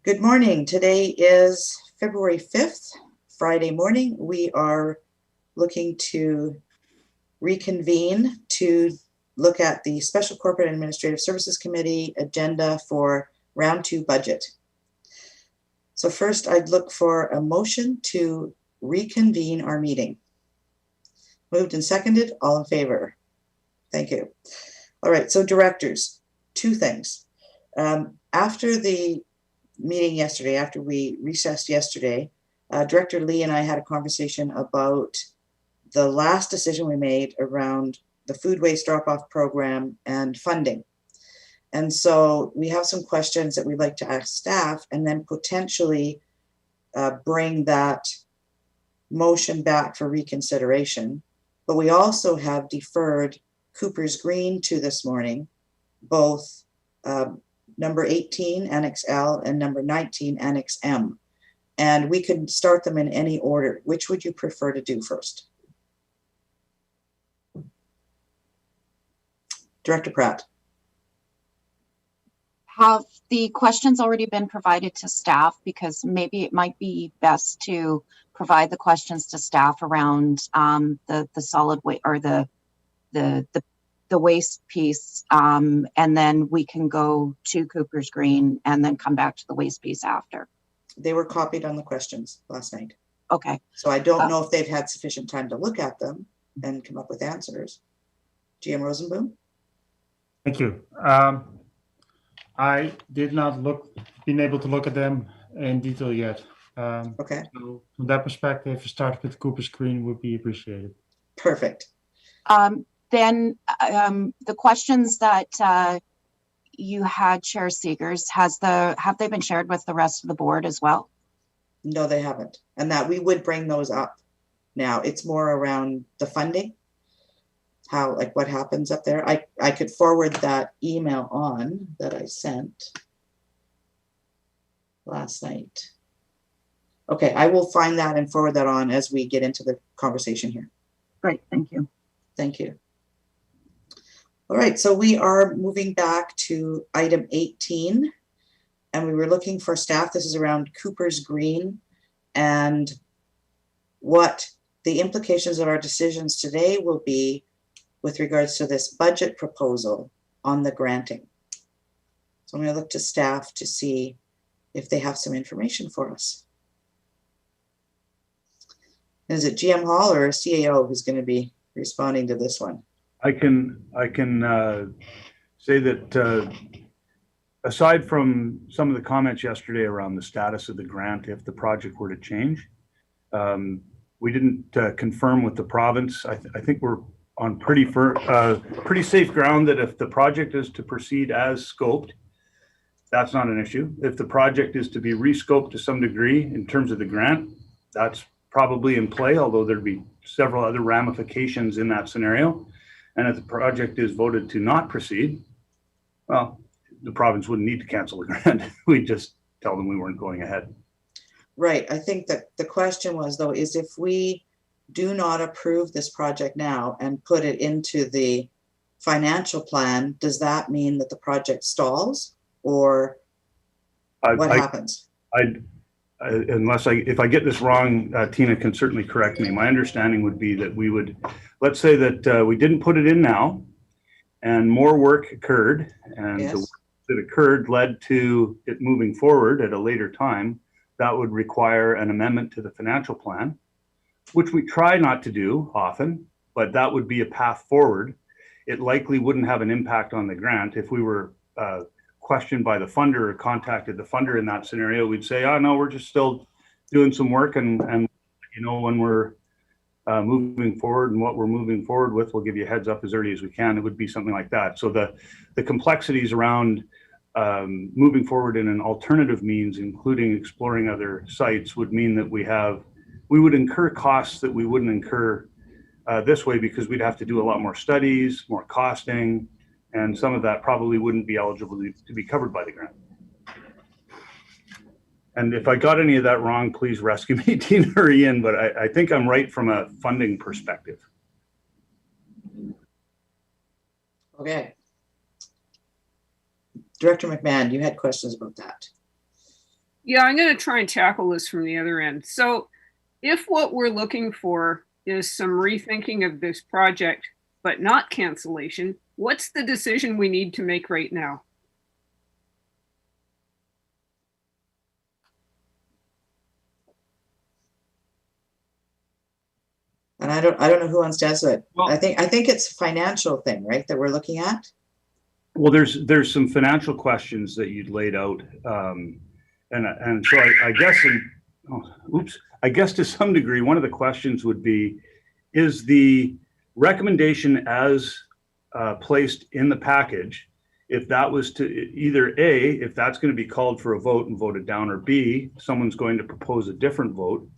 Good morning. Today is February 5th, Friday morning. We are looking to reconvene to look at the Special Corporate Administrative Services Committee agenda for round 2 budget. So first, I'd look for a motion to reconvene our meeting. Moved and seconded, all in favor. Thank you. All right, so directors, 2 things. After the meeting yesterday, after we recessed yesterday, Director Lee and I had a conversation about the last decision we made around the food waste drop-off program and funding. And so we have some questions that we'd like to ask staff and then potentially bring that motion back for reconsideration. But we also have deferred Cooper's Green to this morning, both number 18, Annex L, and number 19, Annex M. And we can start them in any order. Which would you prefer to do first? Director Pratt. Have the questions already been provided to staff? Because maybe it might be best to provide the questions to staff around the solid waste or the waste piece, and then we can go to Cooper's Green and then come back to the waste piece after. They were copied on the questions last night. Okay. So I don't know if they've had sufficient time to look at them and come up with answers. GM Rosenboom? Thank you. I did not been able to look at them in detail yet. Okay. So from that perspective, a start with Cooper's Green would be appreciated. Perfect. Then the questions that you had, Chair Seegers, have they been shared with the rest of the board as well? No, they haven't. And that we would bring those up now. It's more around the funding, how, like what happens up there. I could forward that email on that I sent last night. Okay, I will find that and forward that on as we get into the conversation here. Great, thank you. Thank you. All right, so we are moving back to item 18, and we were looking for staff. This is around Cooper's Green and what the implications of our decisions today will be with regards to this budget proposal on the granting. So I'm going to look to staff to see if they have some information for us. Is it GM Hall or CAO who's going to be responding to this one? I can say that aside from some of the comments yesterday around the status of the grant, if the project were to change, we didn't confirm with the province. I think we're on pretty safe ground that if the project is to proceed as scoped, that's not an issue. If the project is to be rescoped to some degree in terms of the grant, that's probably in play, although there'd be several other ramifications in that scenario. And if the project is voted to not proceed, well, the province wouldn't need to cancel the grant. We'd just tell them we weren't going ahead. Right. I think that the question was, though, is if we do not approve this project now and put it into the financial plan, does that mean that the project stalls, or what happens? If I get this wrong, Tina can certainly correct me. My understanding would be that we would, let's say that we didn't put it in now and more work occurred, and yes, the work that occurred led to it moving forward at a later time. That would require an amendment to the financial plan, which we try not to do often, but that would be a path forward. It likely wouldn't have an impact on the grant. If we were questioned by the funder or contacted the funder in that scenario, we'd say, oh no, we're just still doing some work, and you know, when we're moving forward and what we're moving forward with, we'll give you a heads up as early as we can. It would be something like that. So the complexities around moving forward in an alternative means, including exploring other sites, would mean that we would incur costs that we wouldn't incur this way, because we'd have to do a lot more studies, more costing, and some of that probably wouldn't be eligible to be covered by the grant. And if I got any of that wrong, please rescue me, Tina or Ian, but I think I'm right from a funding perspective. Okay. Director McMahon, you had questions about that. Yeah, I'm going to try and tackle this from the other end. So if what we're looking for is some rethinking of this project, but not cancellation, what's the decision we need to make right now? And I don't know who wants to answer it. Well- I think it's a financial thing, right, that we're looking at? Well, there's some financial questions that you'd laid out, and so I guess I guess to some degree one of the questions would be, is the recommendation as placed in the package, if that was to either A, if that's going to be called for a vote and voted down, or B, someone's going to propose a different vote.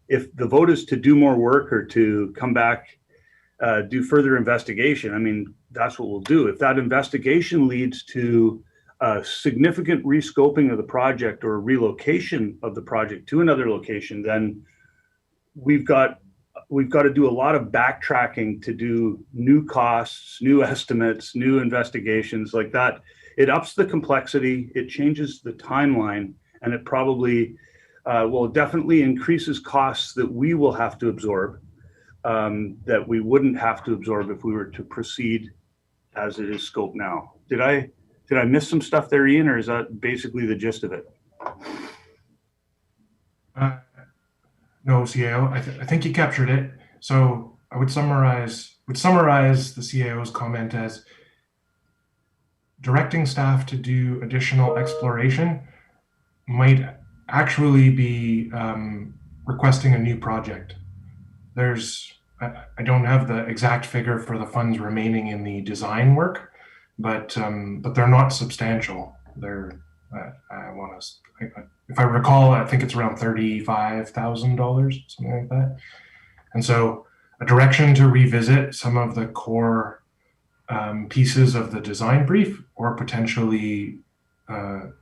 If the vote is to do more work or to come back, do further investigation, I mean, that's what we'll do. If that investigation leads to a significant rescoping of the project or relocation of the project to another location, then we've got to do a lot of backtracking to do new costs, new estimates, new investigations like that. It ups the complexity, it changes the timeline, and it probably definitely increases costs that we will have to absorb, that we wouldn't have to absorb if we were to proceed as it is scoped now. Did I miss some stuff there, Ian, or is that basically the gist of it? No, CAO, I think you captured it. So I would summarize the CAO's comment as directing staff to do additional exploration might actually be requesting a new project. I don't have the exact figure for the funds remaining in the design work, but they're not substantial. They're if I recall, I think it's around $35,000, something like that. And so a direction to revisit some of the core pieces of the design brief, or potentially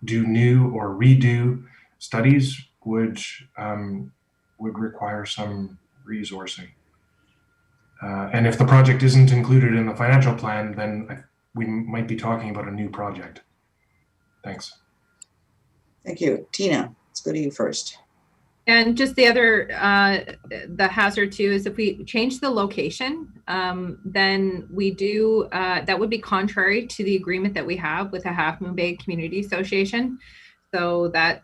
do new or redo studies would require some resourcing. And if the project isn't included in the financial plan, then we might be talking about a new project. Thanks. Thank you. Tina, let's go to you first. And just the other, the hazard too, is if we change the location, then we do, that would be contrary to the agreement that we have with the Half Moon Bay Community Association. So that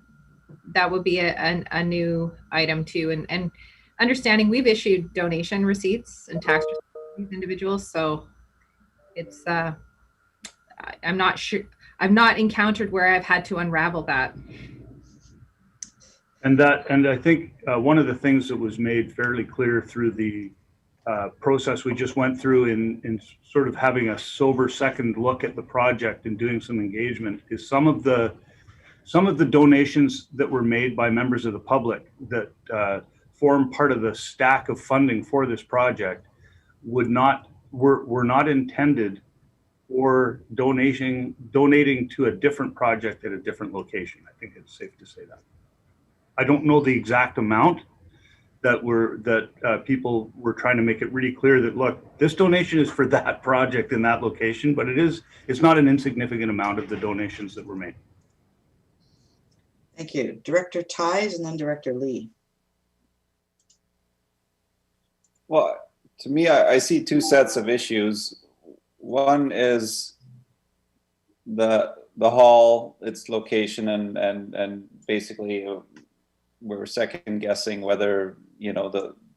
would be a new item too. And understanding we've issued donation receipts and tax receipts to these individuals. So it's, I'm not sure, I've not encountered where I've had to unravel that. And I think one of the things that was made fairly clear through the process we just went through in sort of having a sober second look at the project and doing some engagement is some of the donations that were made by members of the public that form part of the stack of funding for this project were not intended for donating to a different project at a different location. I think it's safe to say that. I don't know the exact amount that people were trying to make it really clear that, look, this donation is for that project in that location, but it's not an insignificant amount of the donations that were made. Thank you. Director Ties and then Director Lee. Well, to me, I see two sets of issues. One is the hall, its location, and basically we're second guessing whether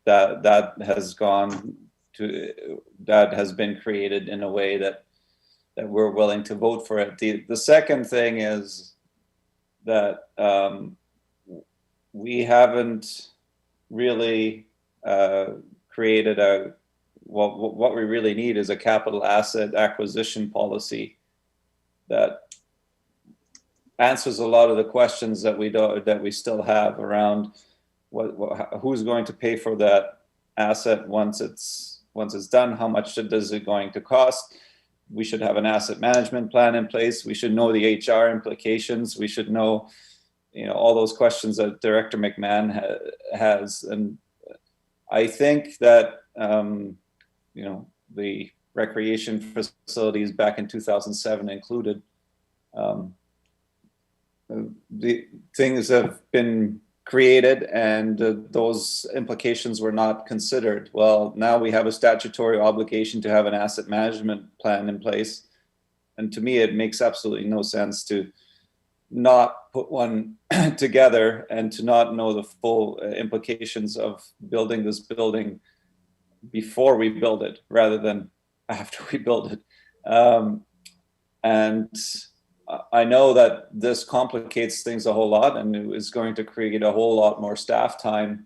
that has been created in a way that we're willing to vote for it. The second thing is that we haven't really created what we really need is a capital asset acquisition policy that answers a lot of the questions that we still have around who's going to pay for that asset once it's done, how much is it going to cost. We should have an asset management plan in place. We should know the HR implications. We should know all those questions that Director McMahon has. And I think that the recreation facilities back in 2007 included the things have been created and those implications were not considered. Well, now we have a statutory obligation to have an asset management plan in place. And to me, it makes absolutely no sense to not put one together and to not know the full implications of building this building before we build it rather than after we build it. And I know that this complicates things a whole lot and it is going to create a whole lot more staff time,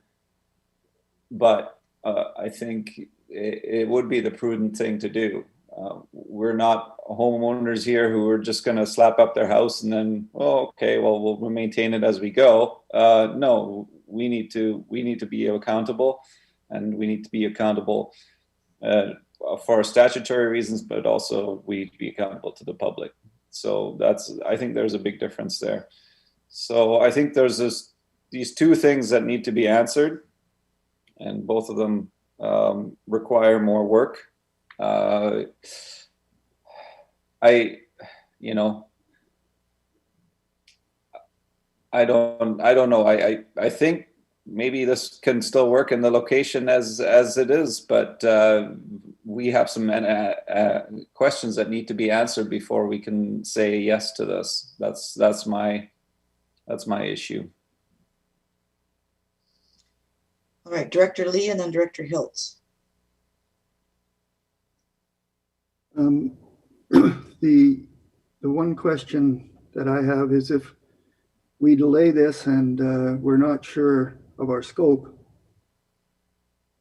but I think it would be the prudent thing to do. We're not homeowners here who are just going to slap up their house and then, oh, okay, well, we'll maintain it as we go. No, we need to be accountable, and we need to be accountable for statutory reasons, but also we need to be accountable to the public. So I think there's a big difference there. So I think there's these two things that need to be answered, and both of them require more work. I don't know. I think maybe this can still work in the location as it is, but we have some questions that need to be answered before we can say yes to this. That's my issue. All right, Director Lee and then Director Hiltz. The one question that I have is, if we delay this and we're not sure of our scope,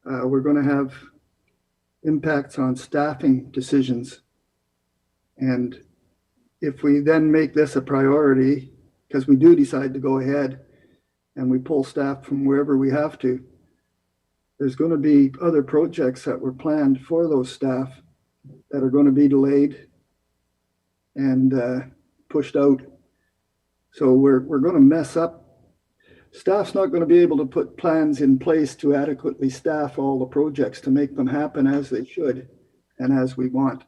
we're going to have impacts on staffing decisions. And if we then make this a priority, because we do decide to go ahead and we pull staff from wherever we have to, there's going to be other projects that were planned for those staff that are going to be delayed and pushed out. So we're going to mess up. Staff's not going to be able to put plans in place to adequately staff all the projects to make them happen as they should and as we want.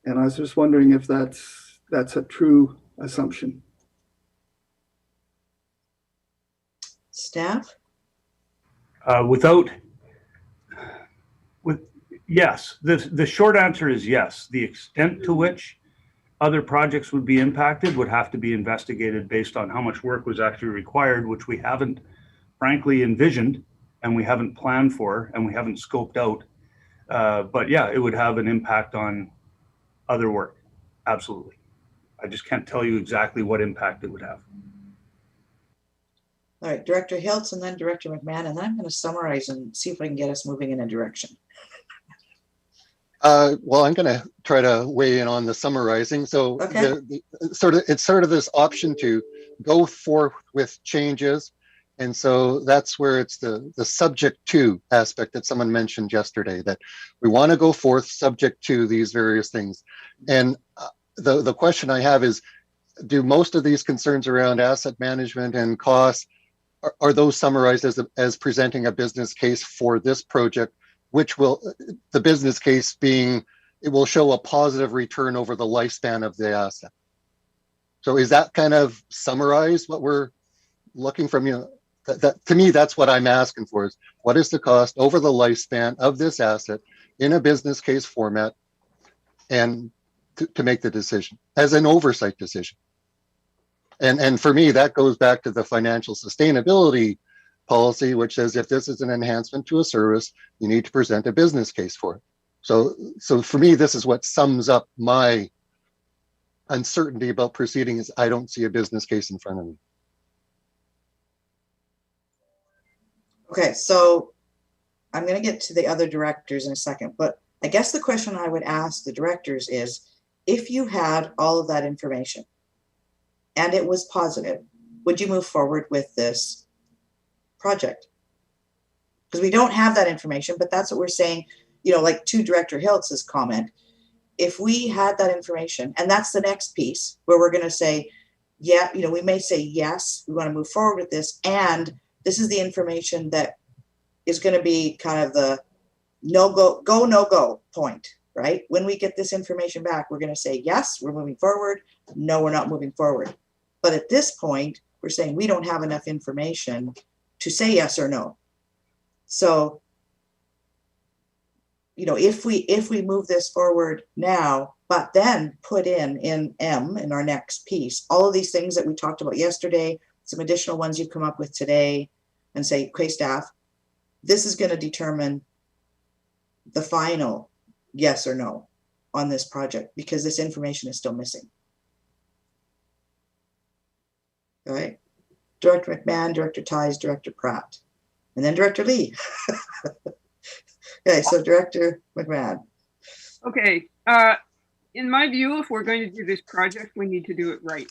And I was just wondering if that's a true assumption. Staff? Yes, the short answer is yes. The extent to which other projects would be impacted would have to be investigated based on how much work was actually required, which we haven't frankly envisioned and we haven't planned for and we haven't scoped out. But yeah, it would have an impact on other work. Absolutely. I just can't tell you exactly what impact it would have. All right, Director Hiltz and then Director McMahon, and then I'm going to summarize and see if I can get us moving in a direction. Well, I'm going to try to weigh in on the summarizing. So Okay. It's sort of this option to go forth with changes. And so that's where it's the subject to aspect that someone mentioned yesterday, that we want to go forth subject to these various things. And the question I have is, do most of these concerns around asset management and costs, are those summarized as presenting a business case for this project, which will, the business case being, it will show a positive return over the lifespan of the asset? So is that kind of summarized what we're looking from you? That to me, that's what I'm asking for, is what is the cost over the lifespan of this asset in a business case format, and to make the decision as an oversight decision. And for me, that goes back to the financial sustainability policy, which says if this is an enhancement to a service, you need to present a business case for it. So for me, this is what sums up my uncertainty about proceeding, is I don't see a business case in front of me. Okay, so I'm going to get to the other directors in a second, but I guess the question I would ask the directors is, if you had all of that information and it was positive, would you move forward with this project? Because we don't have that information, but that's what we're saying, you know, like to Director Hiltz's comment. If we had that information, and that's the next piece where we're going to say, yeah, you know, we may say, yes, we want to move forward with this. And this is the information that is going to be kind of the no go point, right? When we get this information back, we're going to say, yes, we're moving forward. No, we're not moving forward. But at this point, we're saying we don't have enough information to say yes or no. So, you know, if we move this forward now, but then put in M, in our next piece, all of these things that we talked about yesterday, some additional ones you've come up with today, and say, okay, staff, this is going to determine the final yes or no on this project, because this information is still missing. All right. Director McMahon, Director Ties, Director Pratt, and then Director Lee. Okay, so Director McMahon. Okay. In my view, if we're going to do this project, we need to do it right.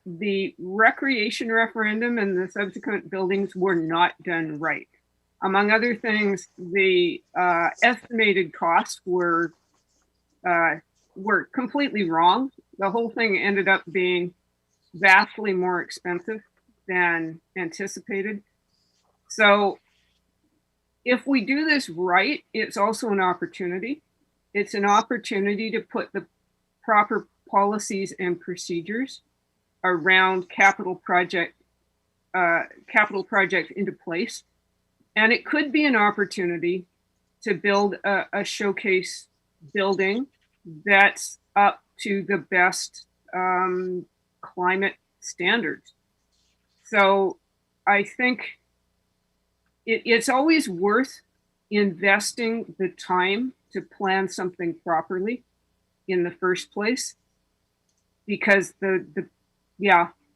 The recreation referendum and the subsequent buildings were not done right. Among other things, the estimated costs were completely wrong. The whole thing ended up being vastly more expensive than anticipated. So if we do this right, it's also an opportunity. It's an opportunity to put the proper policies and procedures around capital project into place. And it could be an opportunity to build a showcase building that's up to the best climate standards. So I think it's always worth investing the time to plan something properly in the first place, because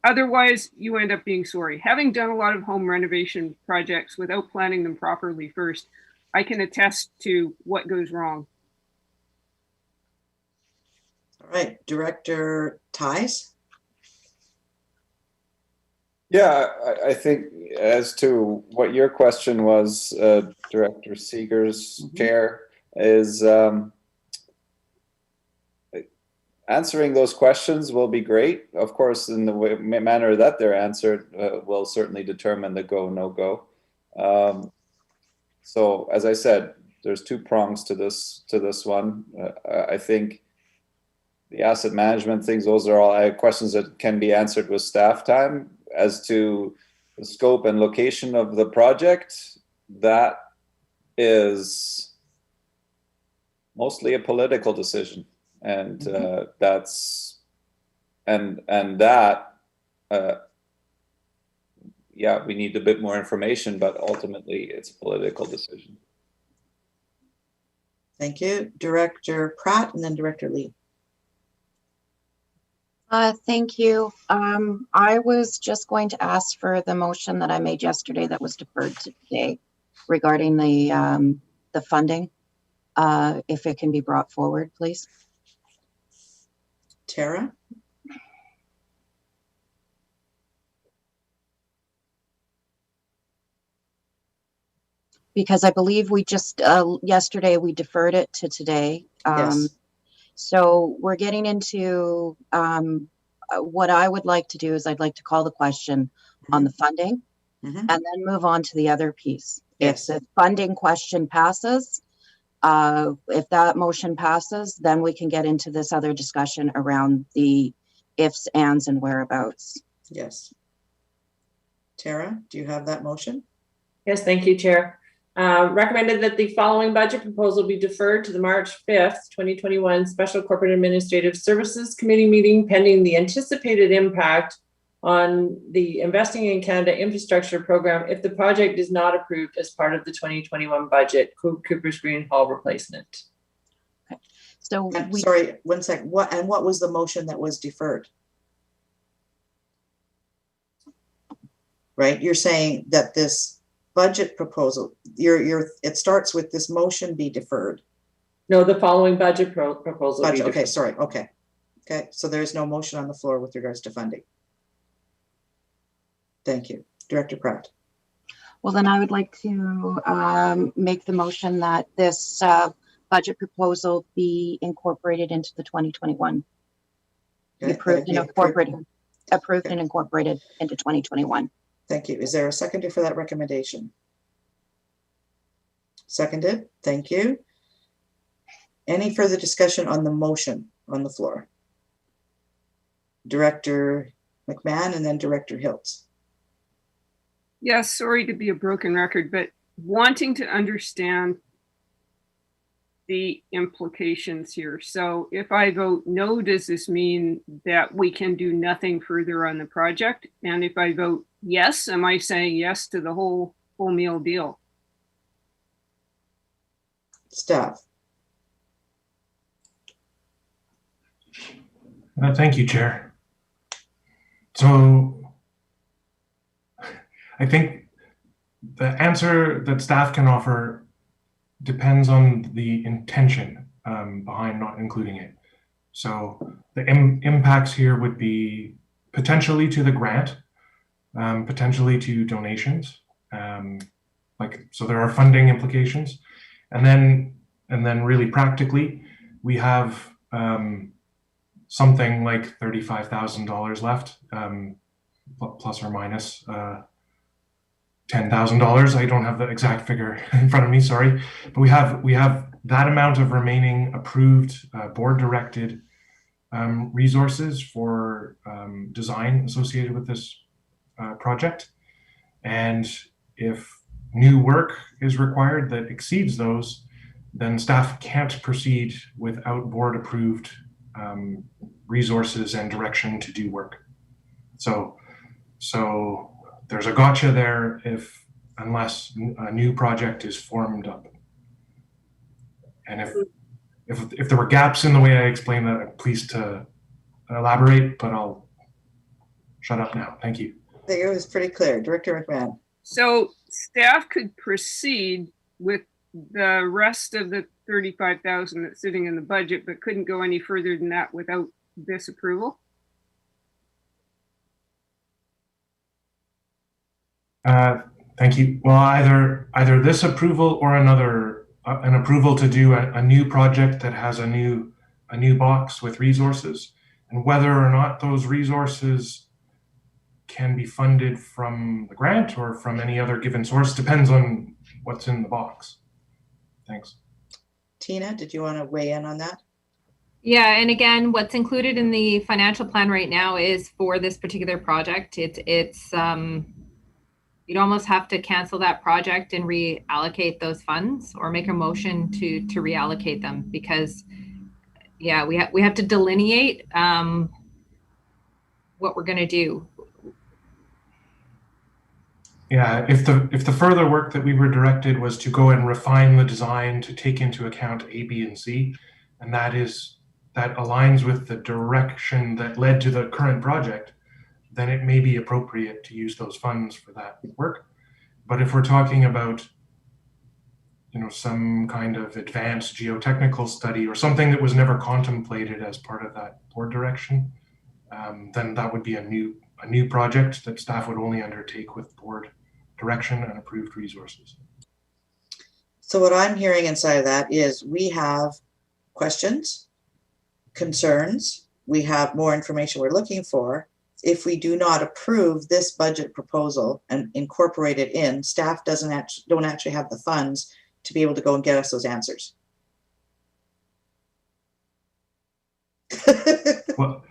otherwise you end up being sorry. Having done a lot of home renovation projects without planning them properly first, I can attest to what goes wrong. All right, Director Ties. Yeah, I think as to what your question was, Director Seeger's chair, is answering those questions will be great. Of course, in the manner that they're answered will certainly determine the go, no go. So as I said, there's two prongs to this one. I think the asset management things, those are all questions that can be answered with staff time. As to the scope and location of the project, that is mostly a political decision, and we need a bit more information, but ultimately it's a political decision. Thank you, Director Pratt, and then Director Lee. Thank you. I was just going to ask for the motion that I made yesterday that was deferred to today regarding the funding, if it can be brought forward, please. Tara? Because I believe we just, yesterday we deferred it to today. Yes. So we're getting into what I would like to do is I'd like to call the question on the funding and then move on to the other piece. Yes. If the funding question passes, if that motion passes, then we can get into this other discussion around the ifs, ands, and whereabouts. Yes. Tara, do you have that motion? Yes, thank you, Chair. Recommended that the following budget proposal be deferred to the March 5th, 2021 Special Corporate Administrative Services Committee meeting pending the anticipated impact on the Investing in Canada Infrastructure Program if the project is not approved as part of the 2021 budget, Cooper's Green Hall replacement. Okay. So sorry, one second. What was the motion that was deferred? Right, you're saying that this budget proposal, it starts with this motion be deferred. No, the following budget proposal. Okay, sorry. Okay. So there's no motion on the floor with regards to funding. Thank you. Director Pratt. Well, then I would like to make the motion that this budget proposal be incorporated into the 2021. Okay, Approved and incorporated into 2021. Thank you. Is there a seconder for that recommendation? Seconded. Thank you. Any further discussion on the motion on the floor? Director McMahon, and then Director Hiltz. Yes, sorry to be a broken record, but wanting to understand the implications here. So if I vote no, does this mean that we can do nothing further on the project? And if I vote yes, am I saying yes to the whole full meal deal? Staff. Thank you, Chair. So I think the answer that staff can offer depends on the intention behind not including it. So the impacts here would be potentially to the grant, potentially to donations. So there are funding implications, and then really practically, we have something like $35,000 left, plus or minus $10,000. I don't have the exact figure in front of me, sorry, but we have that amount of remaining approved board-directed resources for design associated with this project. And if new work is required that exceeds those, then staff can't proceed without board-approved resources and direction to do work. So there's a gotcha there unless a new project is formed up. And if there were gaps in the way I explained that, I'm pleased to elaborate, but I'll shut up now. Thank you. I think it was pretty clear. Director McMahon. So staff could proceed with the rest of the 35,000 that's sitting in the budget, but couldn't go any further than that without this approval? Thank you. Well, either this approval or an approval to do a new project that has a new box with resources, and whether or not those resources can be funded from the grant or from any other given source depends on what's in the box. Thanks. Tina, did you want to weigh in on that? Yeah, and again, what's included in the financial plan right now is for this particular project. It's you'd almost have to cancel that project and reallocate those funds, or make a motion to reallocate them, because yeah, we have to delineate what we're going to do. Yeah, if the further work that we were directed was to go and refine the design to take into account A, B, and C, and that aligns with the direction that led to the current project, then it may be appropriate to use those funds for that work. But if we're talking about, some kind of advanced geotechnical study or something that was never contemplated as part of that board direction, then that would be a new project that staff would only undertake with board direction and approved resources. So what I'm hearing inside of that is we have questions, concerns, we have more information we're looking for. If we do not approve this budget proposal and incorporate it in, staff don't actually have the funds to be able to go and get us those answers. Well,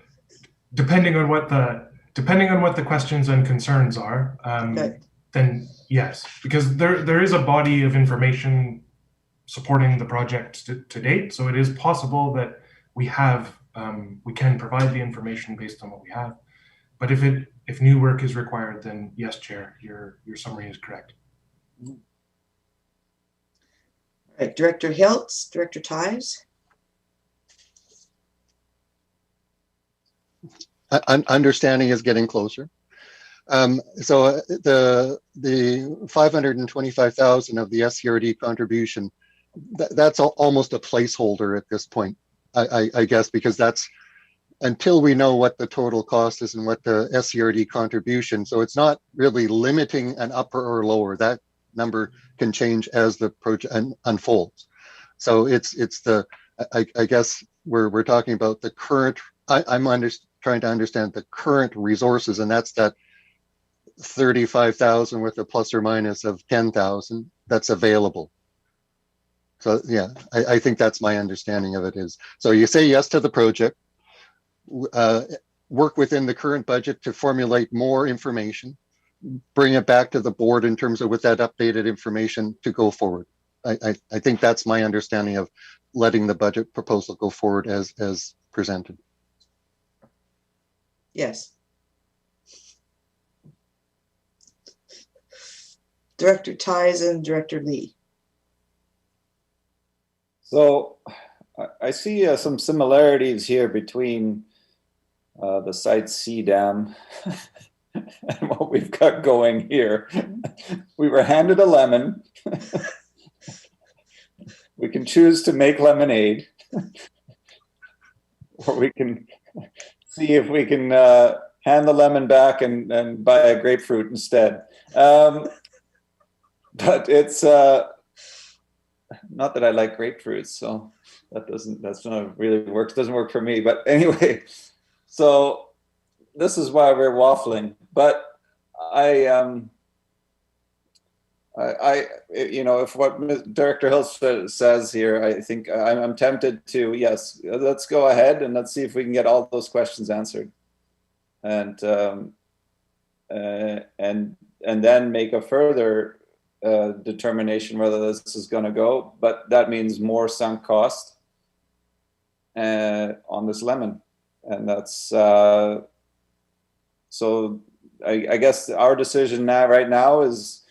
depending on what the questions and concerns are, Okay. then yes, because there is a body of information supporting the project to date. So it is possible that we can provide the information based on what we have. But if new work is required, then yes, Chair, your summary is correct. All right, Director Hiltz, Director Tives. Understanding is getting closer. So the 525,000 of the SCRD contribution, that's almost a placeholder at this point, I guess, because that's until we know what the total cost is and what the SCRD contribution. So it's not really limiting an upper or lower. That number can change as the project unfolds. So it's I guess we're talking about the current. I'm trying to understand the current resources, and that's that 35,000 with a plus or minus of 10,000 that's available. So yeah, I think that's my understanding of it is. So you say yes to the project. work within the current budget to formulate more information, bring it back to the board in terms of with that updated information to go forward. I think that's my understanding of letting the budget proposal go forward as presented. Yes. Director Ties and Director Lee. So I see some similarities here between the site C dam and what we've got going here. We were handed a lemon. We can choose to make lemonade, or we can see if we can hand the lemon back and buy a grapefruit instead. But it's not that I like grapefruits, so that's not really works. Doesn't work for me. But anyway, so this is why we're waffling. But you know, if what Director Hill says here, I think I'm tempted to, yes, let's go ahead and let's see if we can get all those questions answered, and then make a further determination whether this is going to go. But that means more sunk cost on this lemon, and that's so. I guess our decision right now is,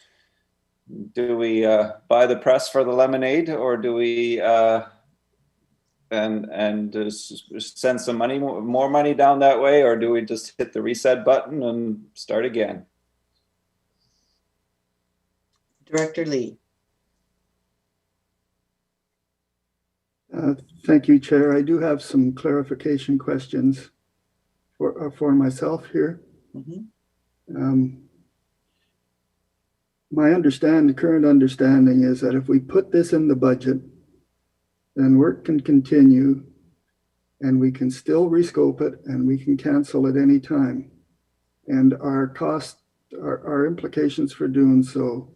do we buy the press for the lemonade, or do we and send some money, more money down that way, or do we just hit the reset button and start again? Director Lee. Thank you, Chair. I do have some clarification questions for myself here. Mm-hmm. My current understanding is that if we put this in the budget, then work can continue and we can still rescope it and we can cancel at any time. And our cost, our implications for doing so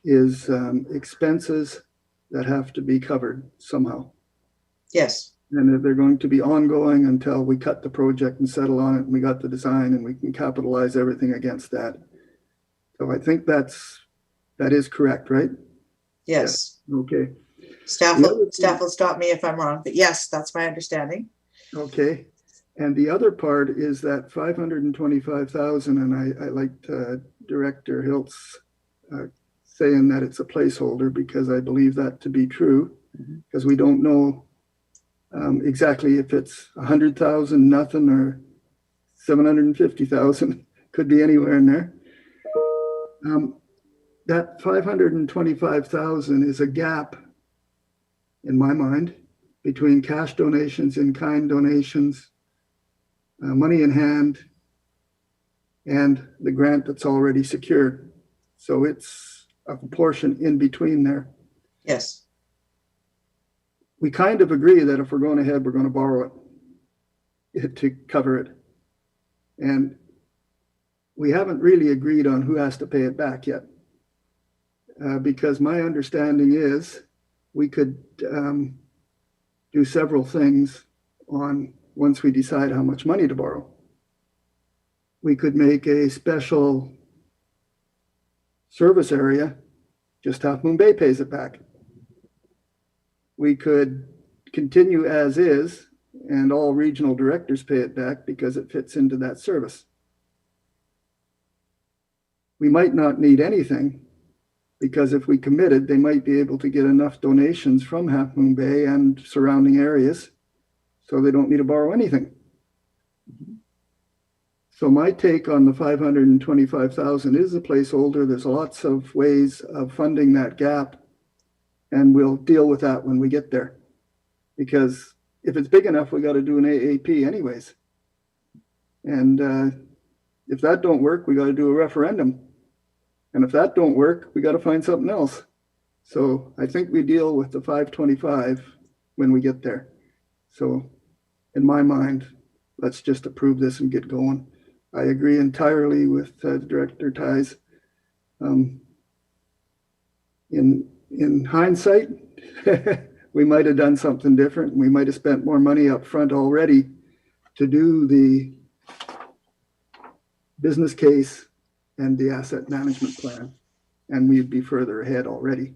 is expenses that have to be covered somehow. Yes. And they're going to be ongoing until we cut the project and settle on it and we got the design and we can capitalize everything against that. So I think that is correct, right? Yes. Yeah. Okay. Staff will stop me if I'm wrong, but yes, that's my understanding. Okay. And the other part is that 525,000, and I liked Director Hiltz saying that it's a placeholder, because I believe that to be true, because we don't know exactly if it's 100,000, nothing, or 750,000, could be anywhere in there. That 525,000 is a gap, in my mind, between cash donations, in-kind donations, money in hand, and the grant that's already secured. So it's a portion in between there. Yes. We kind of agree that if we're going ahead, we're going to borrow it to cover it. And we haven't really agreed on who has to pay it back yet. Because my understanding is we could do several things once we decide how much money to borrow. We could make a special service area, just Half Moon Bay pays it back. We could continue as is and all regional directors pay it back because it fits into that service. We might not need anything, because if we committed, they might be able to get enough donations from Half Moon Bay and surrounding areas so they don't need to borrow anything. So my take on the 525,000 is a placeholder. There's lots of ways of funding that gap, and we'll deal with that when we get there. Because if it's big enough, we got to do an AAP anyways. And if that don't work, we got to do a referendum. And if that don't work, we got to find something else. So I think we deal with the 525 when we get there. So in my mind, let's just approve this and get going. I agree entirely with Director Ties. In hindsight, we might have done something different. We might have spent more money up front already to do the business case and the asset management plan, and we'd be further ahead already.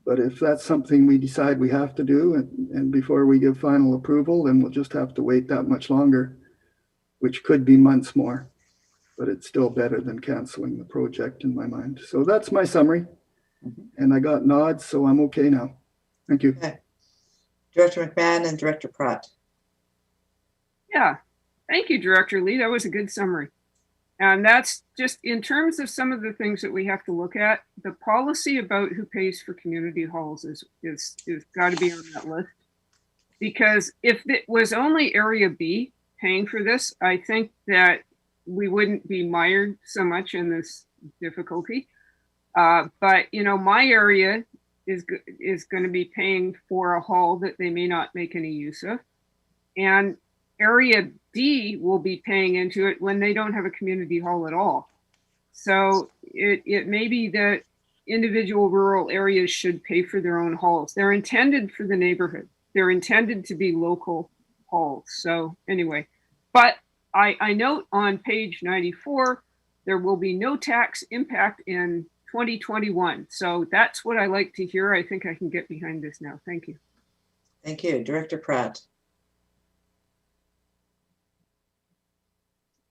But if that's something we decide we have to do, and before we give final approval, then we'll just have to wait that much longer, which could be months more. But it's still better than canceling the project in my mind. So that's my summary. And I got nods, so I'm okay now. Thank you. Okay. Director McMahon and Director Pratt. Yeah, thank you, Director Lee. That was a good summary. And that's just in terms of some of the things that we have to look at. The policy about who pays for community halls is got to be on that list. Because if it was only Area B paying for this, I think that we wouldn't be mired so much in this difficulty. But you know, my area is going to be paying for a hall that they may not make any use of, and Area D will be paying into it when they don't have a community hall at all. So it may be that individual rural areas should pay for their own halls. They're intended for the neighborhood. They're intended to be local halls. So anyway, but I note on page 94, there will be no tax impact in 2021. So that's what I like to hear. I think I can get behind this now. Thank you. Thank you. Director Pratt.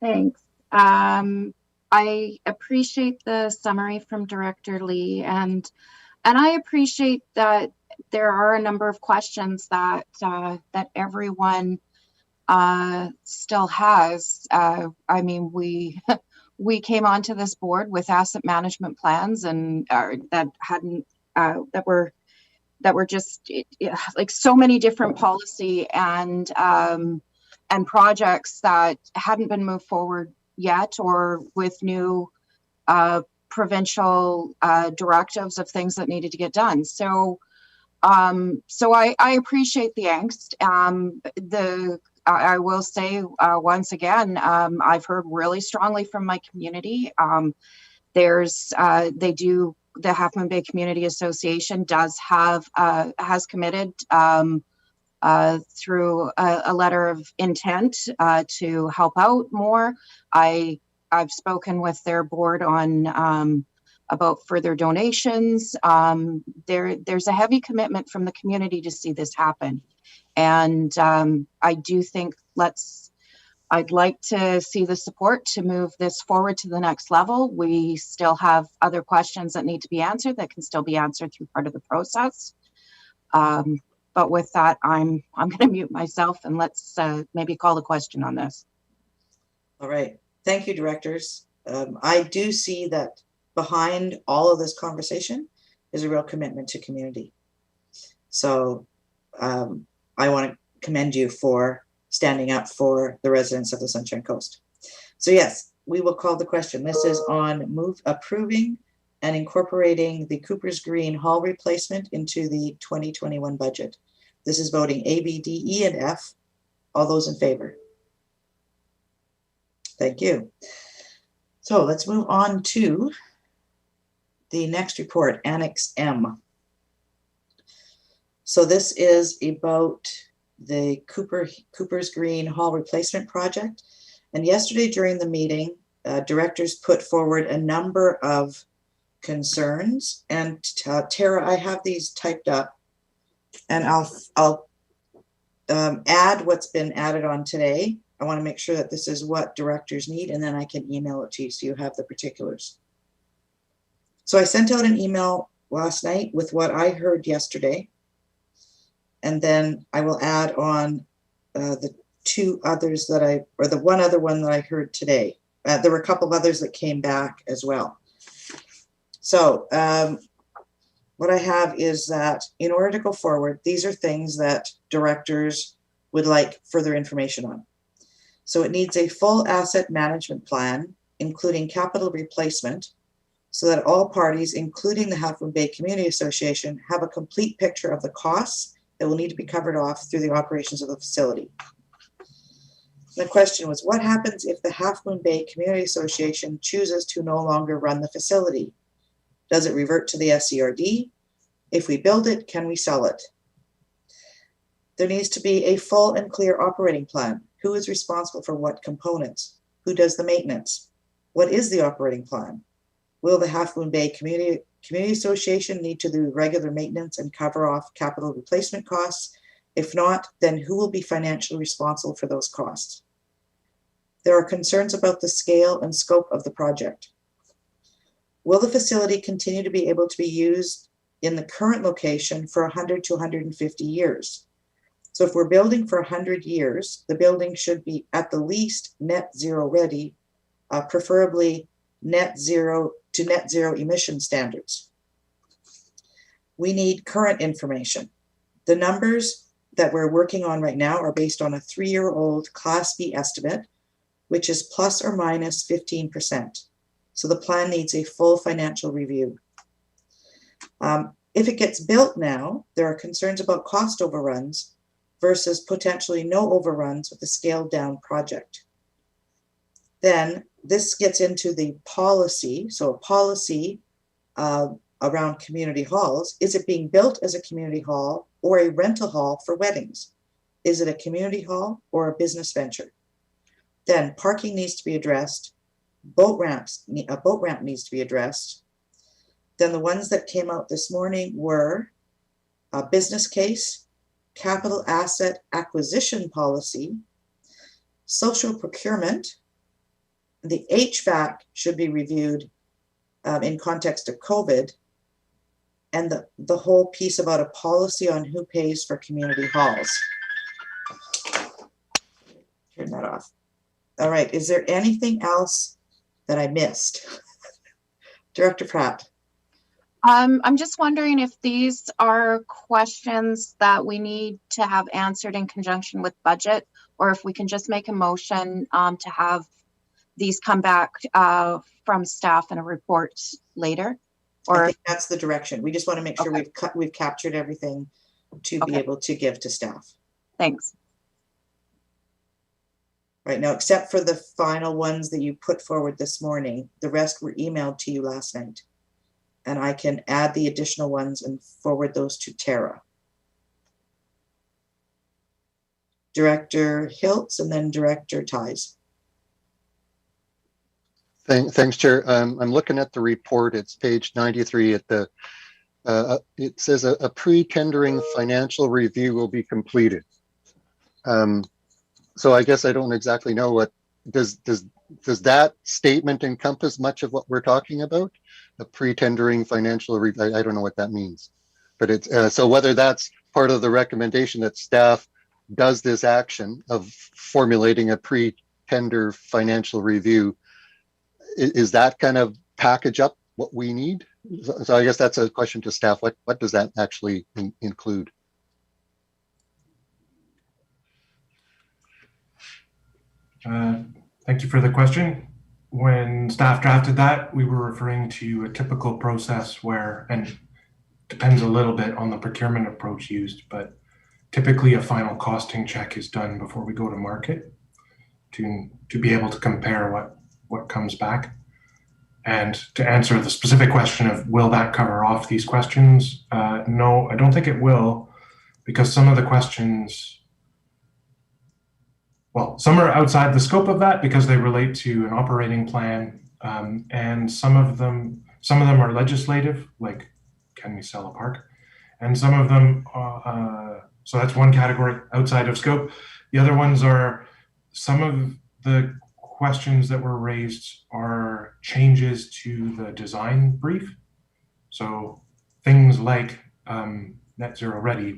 Thanks. I appreciate the summary from Director Lee, and I appreciate that there are a number of questions that that everyone still has. I mean, we we came onto this board with asset management plans, and that hadn't that were just like so many different policy and projects that hadn't been moved forward yet, or with new provincial directives of things that needed to get done. So I appreciate the angst. I will say once again, I've heard really strongly from my community. The Half Moon Bay Community Association has committed through a letter of intent to help out more. I've spoken with their board on about further donations. There's a heavy commitment from the community to see this happen. And I do think I'd like to see the support to move this forward to the next level. We still have other questions that need to be answered that can still be answered through part of the process. But with that, I'm going to mute myself, and let's maybe call the question on this. All right. Thank you, directors. I do see that behind all of this conversation is a real commitment to community. So I want to commend you for standing up for the residents of the Sunshine Coast. So yes, we will call the question. This is on approving and incorporating the Cooper's Green Hall replacement into the 2021 budget. This is voting A, B, D, E, and F. All those in favor? Thank you. So let's move on to the next report, Annex M. So this is about the Cooper's Green Hall replacement project. And yesterday during the meeting, directors put forward a number of concerns. And Tara, I have these typed up, and I'll add what's been added on today. I want to make sure that this is what directors need, and then I can email it to you so you have the particulars. So I sent out an email last night with what I heard yesterday. And then I will add on the two others that the one other one that I heard today. There were a couple of others that came back as well. So what I have is that in order to go forward, these are things that directors would like further information on. So it needs a full asset management plan, including capital replacement, so that all parties, including the Half Moon Bay Community Association, have a complete picture of the costs that will need to be covered off through the operations of the facility. The question was, what happens if the Half Moon Bay Community Association chooses to no longer run the facility? Does it revert to the SCRD? If we build it, can we sell it? There needs to be a full and clear operating plan. Who is responsible for what components? Who does the maintenance? What is the operating plan? Will the Half Moon Bay Community Association need to do regular maintenance and cover off capital replacement costs? If not, then who will be financially responsible for those costs? There are concerns about the scale and scope of the project. Will the facility continue to be able to be used in the current location for 100 to 150 years? So if we're building for 100 years, the building should be at the least net zero ready, preferably net zero emission standards. We need current information. The numbers that we're working on right now are based on a 3-year-old Class B estimate, which is plus or minus 15%. So the plan needs a full financial review. If it gets built now, there are concerns about cost overruns versus potentially no overruns with a scaled down project. Then this gets into the policy. So a policy around community halls. Is it being built as a community hall or a rental hall for weddings? Is it a community hall or a business venture? Then parking needs to be addressed. A boat ramp needs to be addressed. Then the ones that came out this morning were a business case, capital asset acquisition policy, social procurement. The HVAC should be reviewed in context of COVID, and the whole piece about a policy on who pays for community halls. Turn that off. All right, is there anything else that I missed? Director Pratt. I'm just wondering if these are questions that we need to have answered in conjunction with budget, or if we can just make a motion to have these come back from staff in a report later. Or I think that's the direction. We just want to make sure we've captured everything to be able to give to staff. Thanks. Right now, except for the final ones that you put forward this morning, the rest were emailed to you last night. And I can add the additional ones and forward those to Tara. Director Hiltz and then Director Ties. Thanks, Chair. I'm looking at the report. It's page 93 at the, it says a pre-tendering financial review will be completed. So I guess I don't exactly know what, does that statement encompass much of what we're talking about? A pre-tendering financial review, I don't know what that means. But it's, so whether that's part of the recommendation that staff does this action of formulating a pre-tender financial review, is that kind of package up what we need? So I guess that's a question to staff. What does that actually include? Thank you for the question. When staff drafted that, we were referring to a typical process where, and depends a little bit on the procurement approach used, but typically a final costing check is done before we go to market to be able to compare what comes back. And to answer the specific question of will that cover off these questions? No, I don't think it will, because some of the questions, well, some are outside the scope of that because they relate to an operating plan, and some of them are legislative, like can we sell a park? And some of them, so that's one category outside of scope. The other ones are some of the questions that were raised are changes to the design brief. So things like net zero ready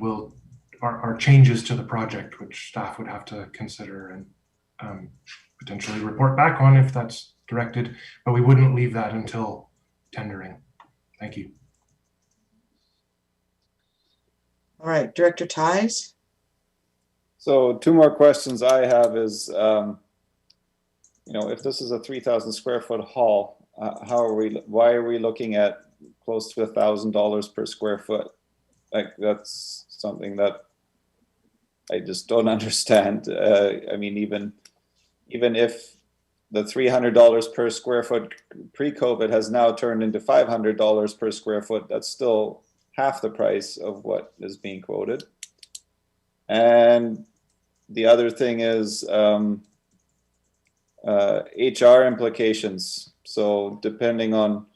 are changes to the project, which staff would have to consider and potentially report back on if that's directed, but we wouldn't leave that until tendering. Thank you. All right, Director Ties. So 2 more questions I have is, you know, if this is a 3,000 square foot hall, why are we looking at close to $1,000 per square foot? Like, that's something that I just don't understand. I mean, even if the $300 per square foot pre-COVID has now turned into $500 per square foot, that's still half the price of what is being quoted. And the other thing is HR implications. So depending on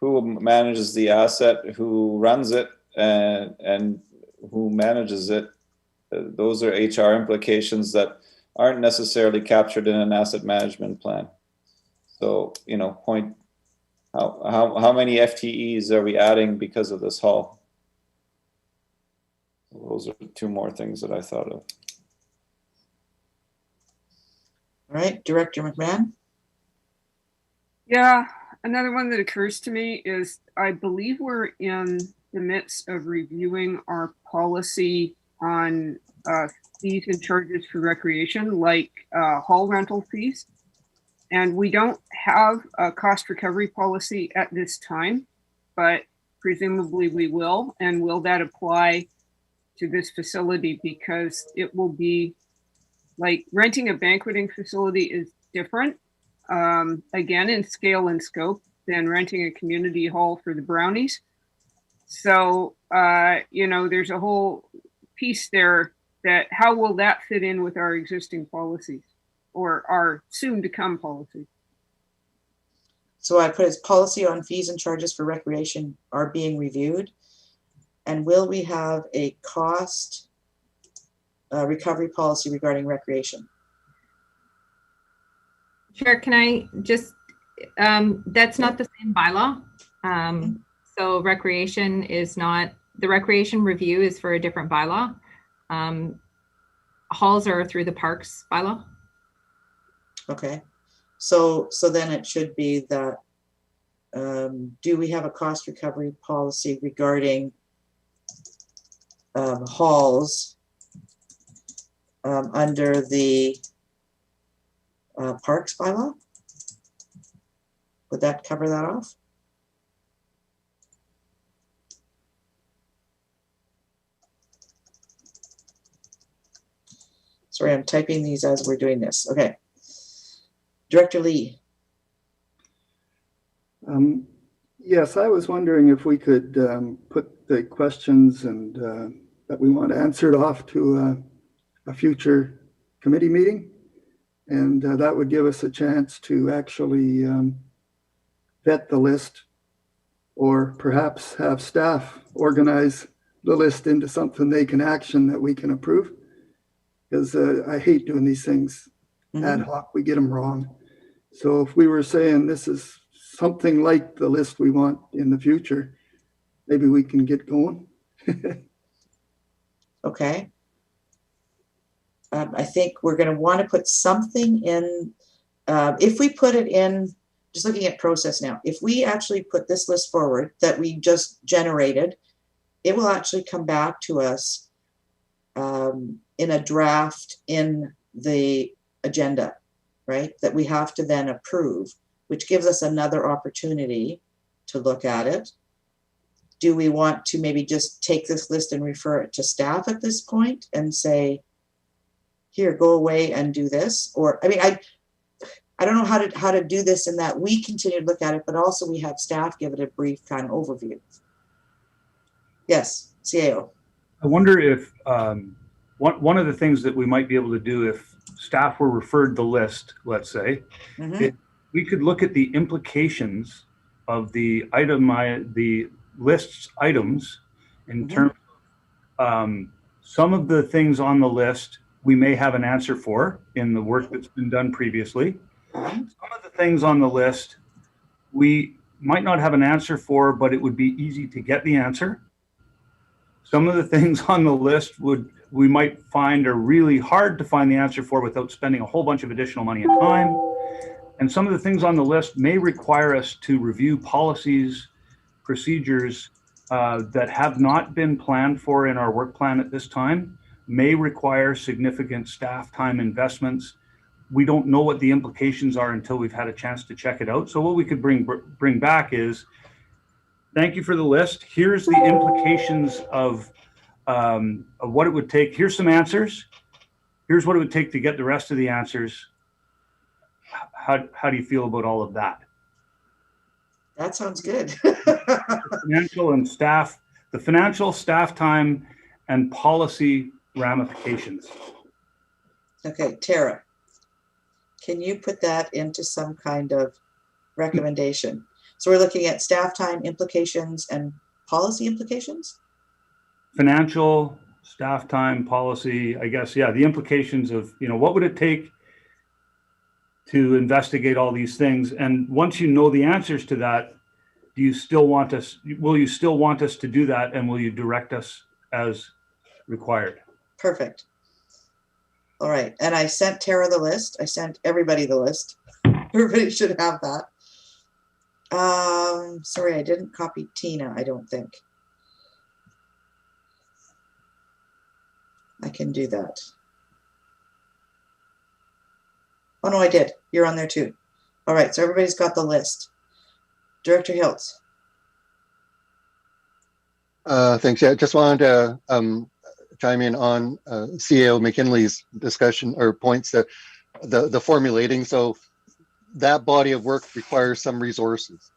who manages the asset, who runs it, and who manages it, those are HR implications that aren't necessarily captured in an asset management plan. So, you know, how many FTEs are we adding because of this haul? Those are two more things that I thought of. All right, Director McMahon. Yeah, another one that occurs to me is I believe we're in the midst of reviewing our policy on fees and charges for recreation, like hall rental fees. And we don't have a cost recovery policy at this time, but presumably we will. And will that apply to this facility? Because it will be like renting a banqueting facility is different, again, in scale and scope than renting a community hall for the brownies. So, you know, there's a whole piece there that how will that fit in with our existing policies or our soon to come policies? So I put as policy on fees and charges for recreation are being reviewed. And will we have a cost recovery policy regarding recreation? Chair, can I just, that's not the same bylaw. So recreation is not, the recreation review is for a different bylaw. Halls are through the parks bylaw. Okay, so then it should be that, do we have a cost recovery policy regarding halls under the parks bylaw? Would that cover that off? Sorry, I'm typing these as we're doing this. Okay. Director Lee. Yes, I was wondering if we could put the questions and that we want answered off to a future committee meeting. And that would give us a chance to actually vet the list, or perhaps have staff organize the list into something they can action that we can approve. Because I hate doing these things ad hoc, we get them wrong. So if we were saying this is something like the list we want in the future, maybe we can get going. Okay. I think we're going to want to put something in, if we put it in, just looking at process now, if we actually put this list forward that we just generated, it will actually come back to us in a draft in the agenda, right? That we have to then approve, which gives us another opportunity to look at it. Do we want to maybe just take this list and refer it to staff at this point and say, here, go away and do this? Or, I mean, I don't know how to do this in that we continue to look at it, but also we have staff give it a brief kind of overview. Yes, CAO. I wonder if one of the things that we might be able to do if staff were referred the list, let's say, we could look at the implications of the list's items in terms of some of the things on the list we may have an answer for in the work that's been done previously. Some of the things on the list we might not have an answer for, but it would be easy to get the answer. Some of the things on the list we might find are really hard to find the answer for without spending a whole bunch of additional money and time. And some of the things on the list may require us to review policies, procedures that have not been planned for in our work plan at this time, may require significant staff time investments. We don't know what the implications are until we've had a chance to check it out. So what we could bring back is, thank you for the list. Here's the implications of what it would take. Here's some answers. Here's what it would take to get the rest of the answers. How do you feel about all of that? That sounds good. The financial, staff time, and policy ramifications. Okay, Tara, can you put that into some kind of recommendation? So we're looking at staff time implications and policy implications? Financial, staff time, policy, I guess, yeah, the implications of, what would it take to investigate all these things? And once you know the answers to that, will you still want us to do that, and will you direct us as required? Perfect. All right, and I sent Tara the list. I sent everybody the list. Everybody should have that. Sorry, I didn't copy Tina, I don't think. I can do that. Oh no, I did. You're on there too. All right, so everybody's got the list. Director Hiltz. Thanks. Yeah, just wanted to chime in on CAO McKinley's discussion or points that the formulating. So that body of work requires some resources.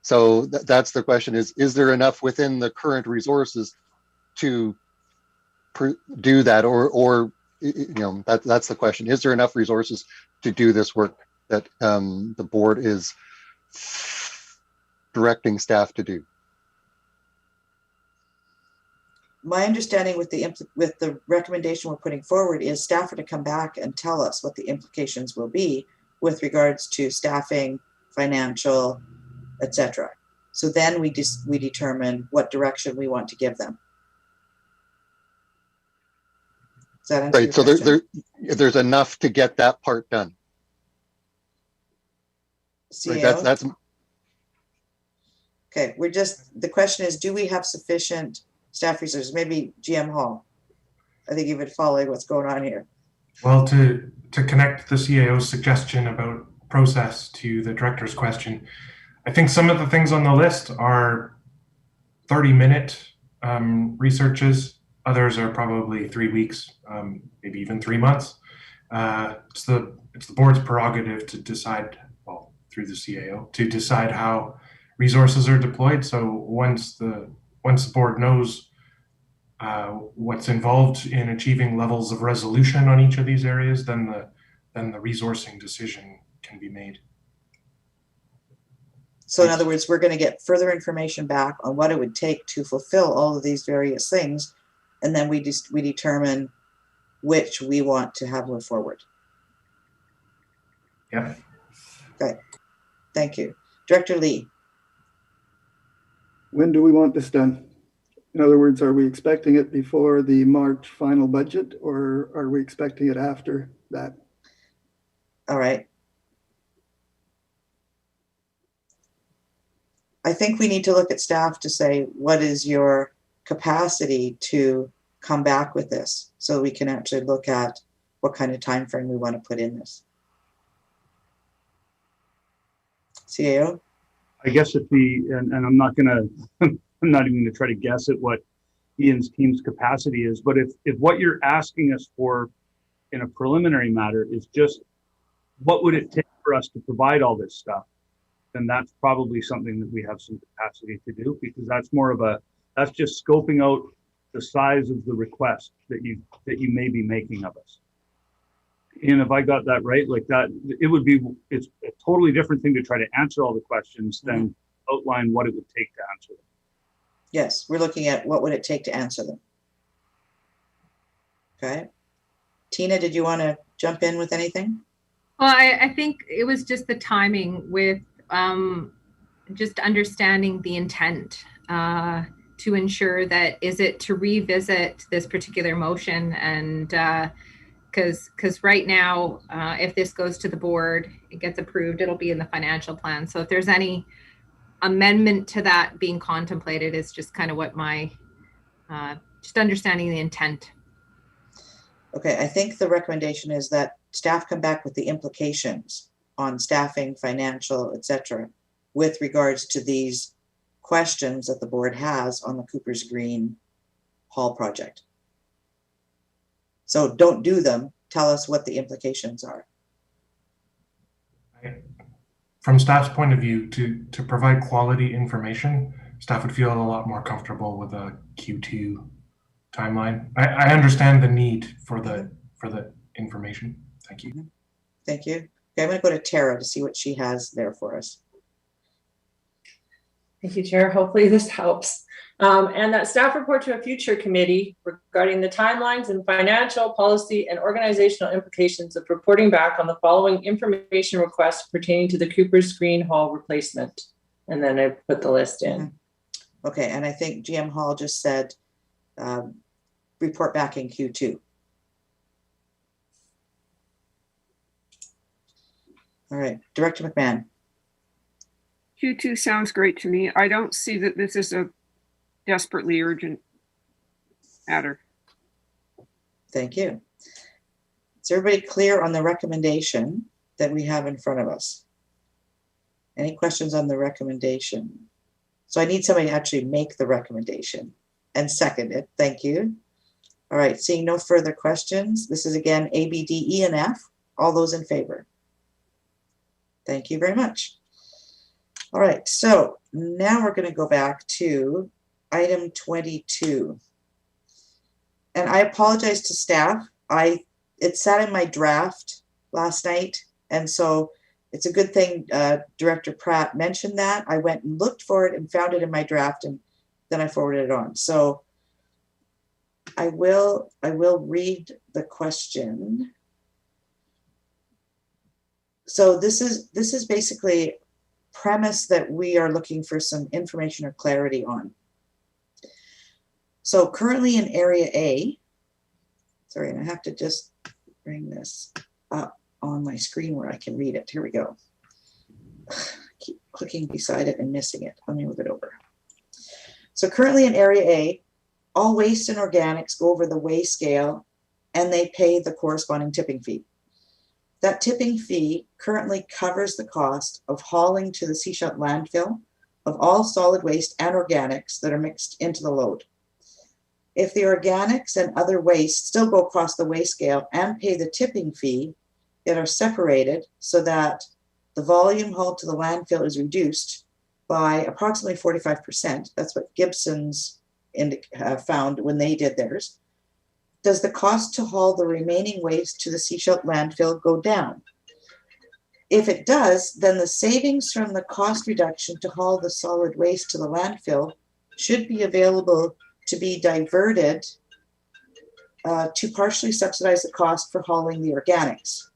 So that's the question: is there enough within the current resources to do that, or that's the question: is there enough resources to do this work that the board is directing staff to do? My understanding with the recommendation we're putting forward is staff are to come back and tell us what the implications will be with regards to staffing, financial, etc. So then we determine what direction we want to give them. Does that answer your question? So there's enough to get that part done. CAO? Right, that's okay. The question is, do we have sufficient staff resources? Maybe GM Hall. I think you've been following what's going on here. Well, to connect the CAO's suggestion about process to the director's question, I think some of the things on the list are 30-minute researches. Others are probably 3 weeks, maybe even 3 months. It's the board's prerogative to decide, well, through the CAO, to decide how resources are deployed. So once the board knows what's involved in achieving levels of resolution on each of these areas, then the resourcing decision can be made. So in other words, we're going to get further information back on what it would take to fulfill all of these various things, and then we determine which we want to have move forward. Yeah. Okay. Thank you. Director Lee. When do we want this done? In other words, are we expecting it before the March final budget, or are we expecting it after that? All right. I think we need to look at staff to say, what is your capacity to come back with this, so we can actually look at what kind of time frame we want to put in this. CAO? I guess and I'm not gonna, I'm not even gonna try to guess at what Ian's team's capacity is, but if what you're asking us for in a preliminary matter is just what would it take for us to provide all this stuff, then that's probably something that we have some capacity to do, because that's just scoping out the size of the request that you may be making of us. And if I got that right, like that, it's a totally different thing to try to answer all the questions than outline what it would take to answer them. Yes, we're looking at what would it take to answer them. Okay. Tina, did you want to jump in with anything? Well, I think it was just the timing with just understanding the intent to ensure that, is it to revisit this particular motion, and because right now, if this goes to the board, it gets approved, it'll be in the financial plan. So if there's any amendment to that being contemplated, is just kind of what my, just understanding the intent. Okay, I think the recommendation is that staff come back with the implications on staffing, financial, etc., with regards to these questions that the board has on the Cooper's Green Hall project. So don't do them. Tell us what the implications are. From staff's point of view, to provide quality information, staff would feel a lot more comfortable with a Q2 timeline. I understand the need for the information. Thank you. Thank you. Okay, I'm going to go to Tara to see what she has there for us. Thank you, Chair. Hopefully this helps. And that staff report to a future committee regarding the timelines and financial, policy, and organizational implications of reporting back on the following information requests pertaining to the Cooper's Green Hall replacement. And then I put the list in. Okay, and I think GM Hall just said report back in Q2. All right, Director McMahon. Q2 sounds great to me. I don't see that this is a desperately urgent matter. Thank you. Is everybody clear on the recommendation that we have in front of us? Any questions on the recommendation? So I need somebody to actually make the recommendation and second it. Thank you. All right, seeing no further questions. This is again A, B, D, E, and F. All those in favor? Thank you very much. All right, so now we're going to go back to item 22. And I apologize to staff. It sat in my draft last night, and so it's a good thing Director Pratt mentioned that. I went and looked for it and found it in my draft, and then I forwarded it on. So I will read the question. So this is basically premise that we are looking for some information or clarity on. So currently in Area A, sorry, and I have to just bring this up on my screen where I can read it. Here we go. I keep clicking beside it and missing it. Let me move it over. So currently in Area A, all waste and organics go over the weigh scale and they pay the corresponding tipping fee. That tipping fee currently covers the cost of hauling to the Seashell landfill of all solid waste and organics that are mixed into the load. If the organics and other waste still go across the weigh scale and pay the tipping fee, it are separated so that the volume hauled to the landfill is reduced by approximately 45%. That's what Gibson's found when they did theirs. Does the cost to haul the remaining waste to the Seashell landfill go down? If it does, then the savings from the cost reduction to haul the solid waste to the landfill should be available to be diverted to partially subsidize the cost for hauling the organics.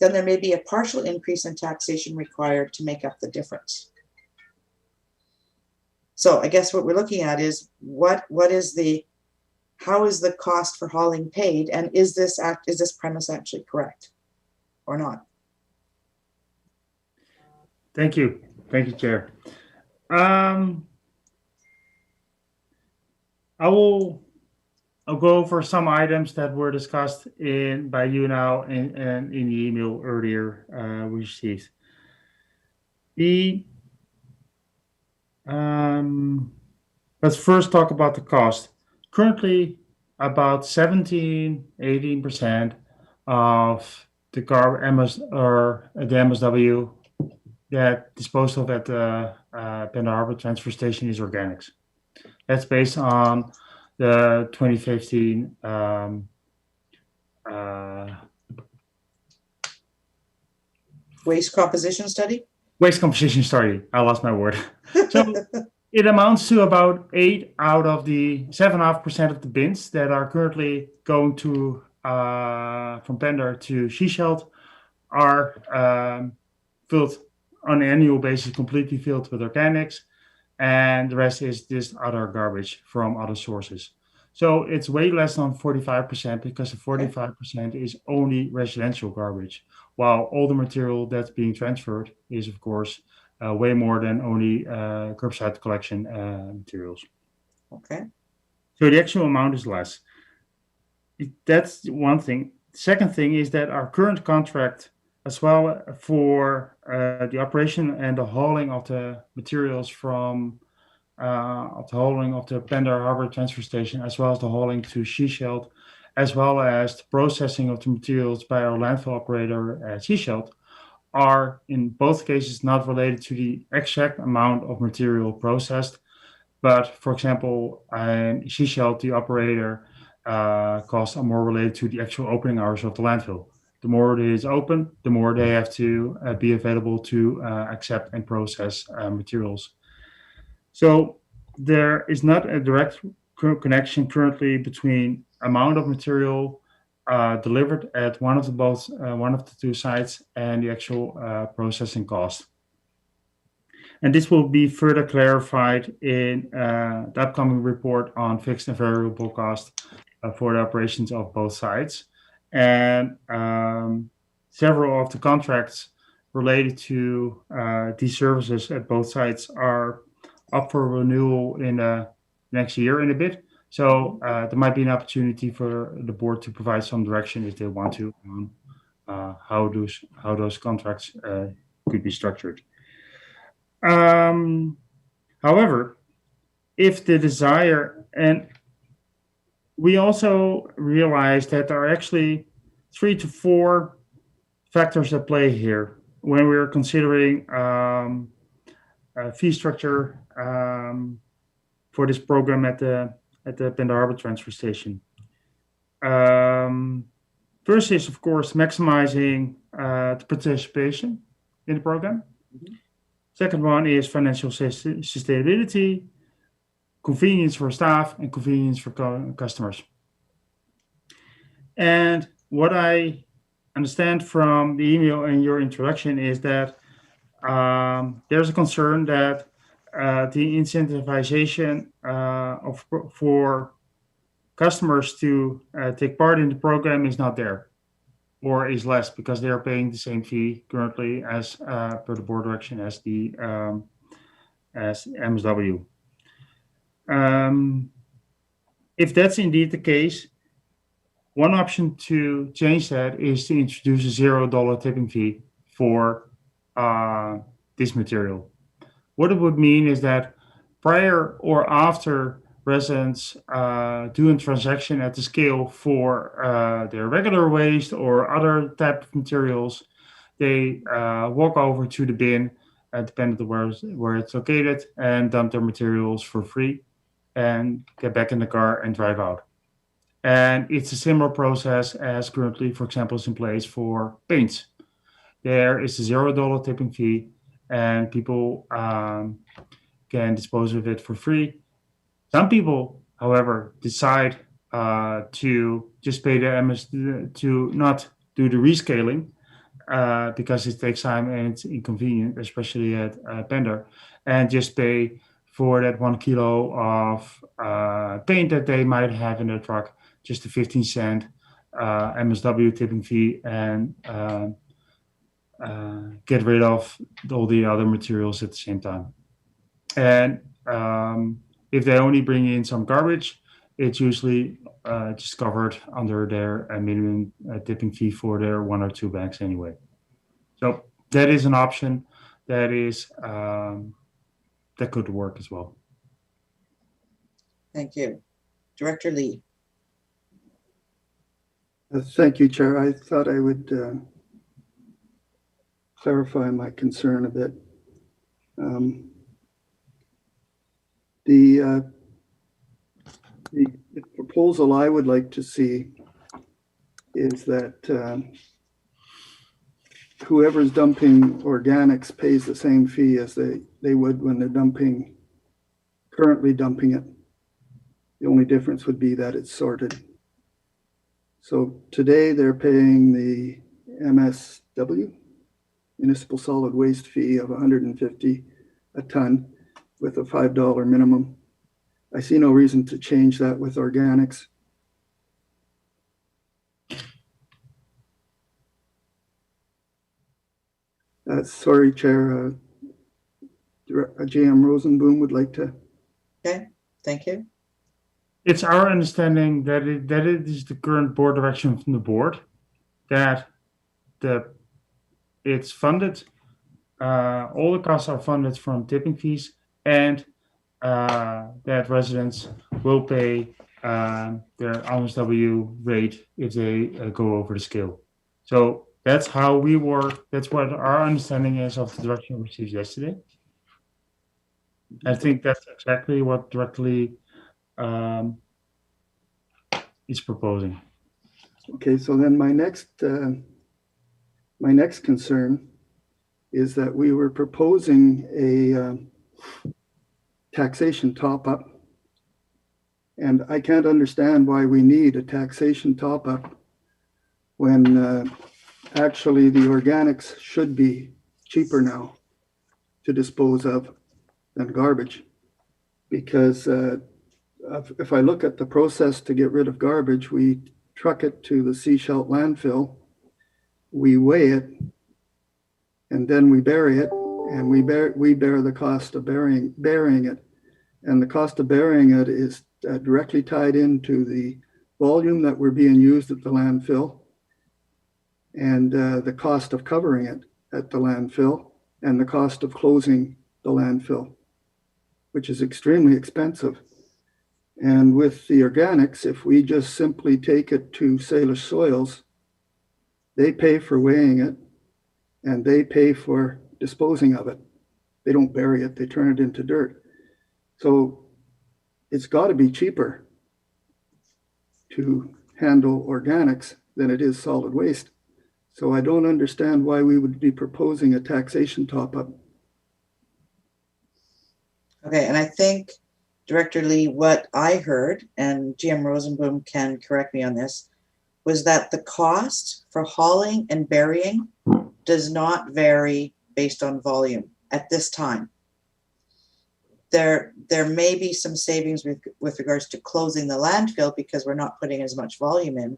Then there may be a partial increase in taxation required to make up the difference. So I guess what we're looking at is how is the cost for hauling paid, and is this premise actually correct or not? Thank you, Chair. I'll go over some items that were discussed by you now and in the email earlier we received. Let's first talk about the cost. Currently, about 18% of the MSW that disposed of at the Bend Harbor transfer station is organics. That's based on the 2015 Waste composition study? Waste composition study. I lost my word. So it amounts to about 7.5% of the bins that are currently going to from Bender to Seashell are filled on an annual basis, completely filled with organics, and the rest is just other garbage from other sources. So it's way less than 45% because the 45% is only residential garbage, while all the material that's being transferred is, of course, way more than only curbside collection materials. Okay. So the actual amount is less. That's one thing. Second thing is that our current contract, as well for the operation and the hauling of the materials from of the hauling of the Bender Harbor transfer station, as well as the hauling to Seashell, as well as the processing of the materials by our landfill operator at Seashell, are in both cases not related to the exact amount of material processed, but for example, Seashell, the operator, costs are more related to the actual opening hours of the landfill. The more it is open, the more they have to be available to accept and process materials. So there is not a direct connection currently between amount of material delivered at one of the two sites and the actual processing cost. And this will be further clarified in the upcoming report on fixed and variable cost for the operations of both sites. And several of the contracts related to these services at both sites are up for renewal in next year in a bit. So there might be an opportunity for the board to provide some direction if they want to on how those contracts could be structured. However, if the desire, and we also realize that there are actually 3 to 4 factors at play here when we're considering fee structure for this program at the Pender Harbor transfer station. First is, of course, maximizing the participation in the program. Second one is financial sustainability, convenience for staff, and convenience for customers. And what I understand from the email and your introduction is that there's a concern that the incentivization for customers to take part in the program is not there, or is less because they are paying the same fee currently as per the board direction as the as MSW. If that's indeed the case, one option to change that is to introduce a $0 tipping fee for this material. What it would mean is that prior or after residents do a transaction at the scale for their regular waste or other type of materials, they walk over to the bin, depending on where it's located, and dump their materials for free and get back in the car and drive out. And it's a similar process as currently, for example, is in place for paints. There is a $0 tipping fee, and people can dispose of it for free. Some people, however, decide to just pay the MS to not do the rescaling because it takes time and it's inconvenient, especially at Pender, and just pay for that 1 kilo of paint that they might have in their truck, just a 15-cent MSW tipping fee, and get rid of all the other materials at the same time. And if they only bring in some garbage, it's usually just covered under their minimum tipping fee for their 1 or 2 bags anyway. So that is an option that is that could work as well. Thank you. Director Lee. Thank you, Chair. I thought I would clarify my concern a bit. The proposal I would like to see is that whoever's dumping organics pays the same fee as they would when they're currently dumping it. The only difference would be that it's sorted. So today they're paying the MSW, Municipal Solid Waste fee of $150 a ton with a $5 minimum. I see no reason to change that with organics. Sorry, Chair. GM Rosenboom would like to. Okay, thank you. It's our understanding that it is the current board direction from the board that it's funded. All the costs are funded from tipping fees, and that residents will pay their MSW rate if they go over the scale. So that's how we work. That's what our understanding is of the direction we received yesterday. I think that's exactly what directly is proposing. Okay, so then my next concern is that we were proposing a taxation top-up, and I can't understand why we need a taxation top-up when actually the organics should be cheaper now to dispose of than garbage. Because if I look at the process to get rid of garbage, we truck it to the Seashelt landfill, we weigh it, and then we bury it, and we bear the cost of burying it. And the cost of burying it is directly tied into the volume that we're being used at the landfill, and the cost of covering it at the landfill, and the cost of closing the landfill, which is extremely expensive. And with the organics, if we just simply take it to Salish Soils, they pay for weighing it, and they pay for disposing of it. They don't bury it, they turn it into dirt. So it's got to be cheaper to handle organics than it is solid waste. So I don't understand why we would be proposing a taxation top-up. Okay, and I think, Director Lee, what I heard, and GM Rosenboom can correct me on this, was that the cost for hauling and burying does not vary based on volume at this time. There may be some savings with regards to closing the landfill because we're not putting as much volume in,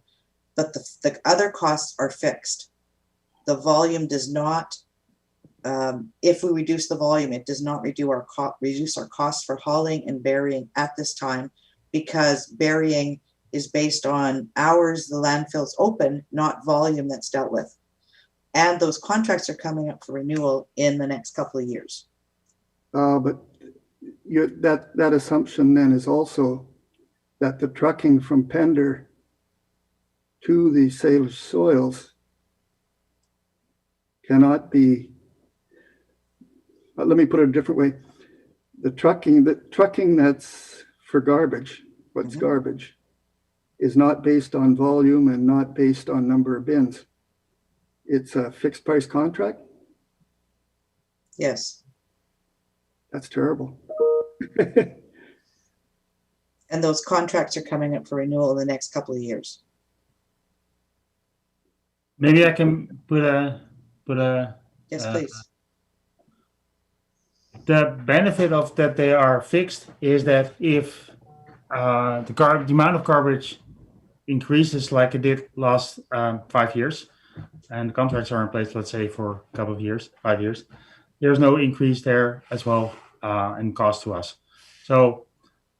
but the other costs are fixed. The volume does not, if we reduce the volume, it does not reduce our costs for hauling and burying at this time, because burying is based on hours the landfill's open, not volume that's dealt with. And those contracts are coming up for renewal in the next couple of years. But that assumption then is also that the trucking from Pender to the Salish Soils cannot be, let me put it a different way. The trucking that's for garbage, what's garbage, is not based on volume and not based on number of bins. It's a fixed price contract? Yes. That's terrible. And those contracts are coming up for renewal in the next couple of years. Maybe I can put a Yes, please. The benefit of that they are fixed is that if the amount of garbage increases like it did last 5 years, and the contracts are in place, let's say for a couple of years, 5 years, there's no increase there as well in cost to us. So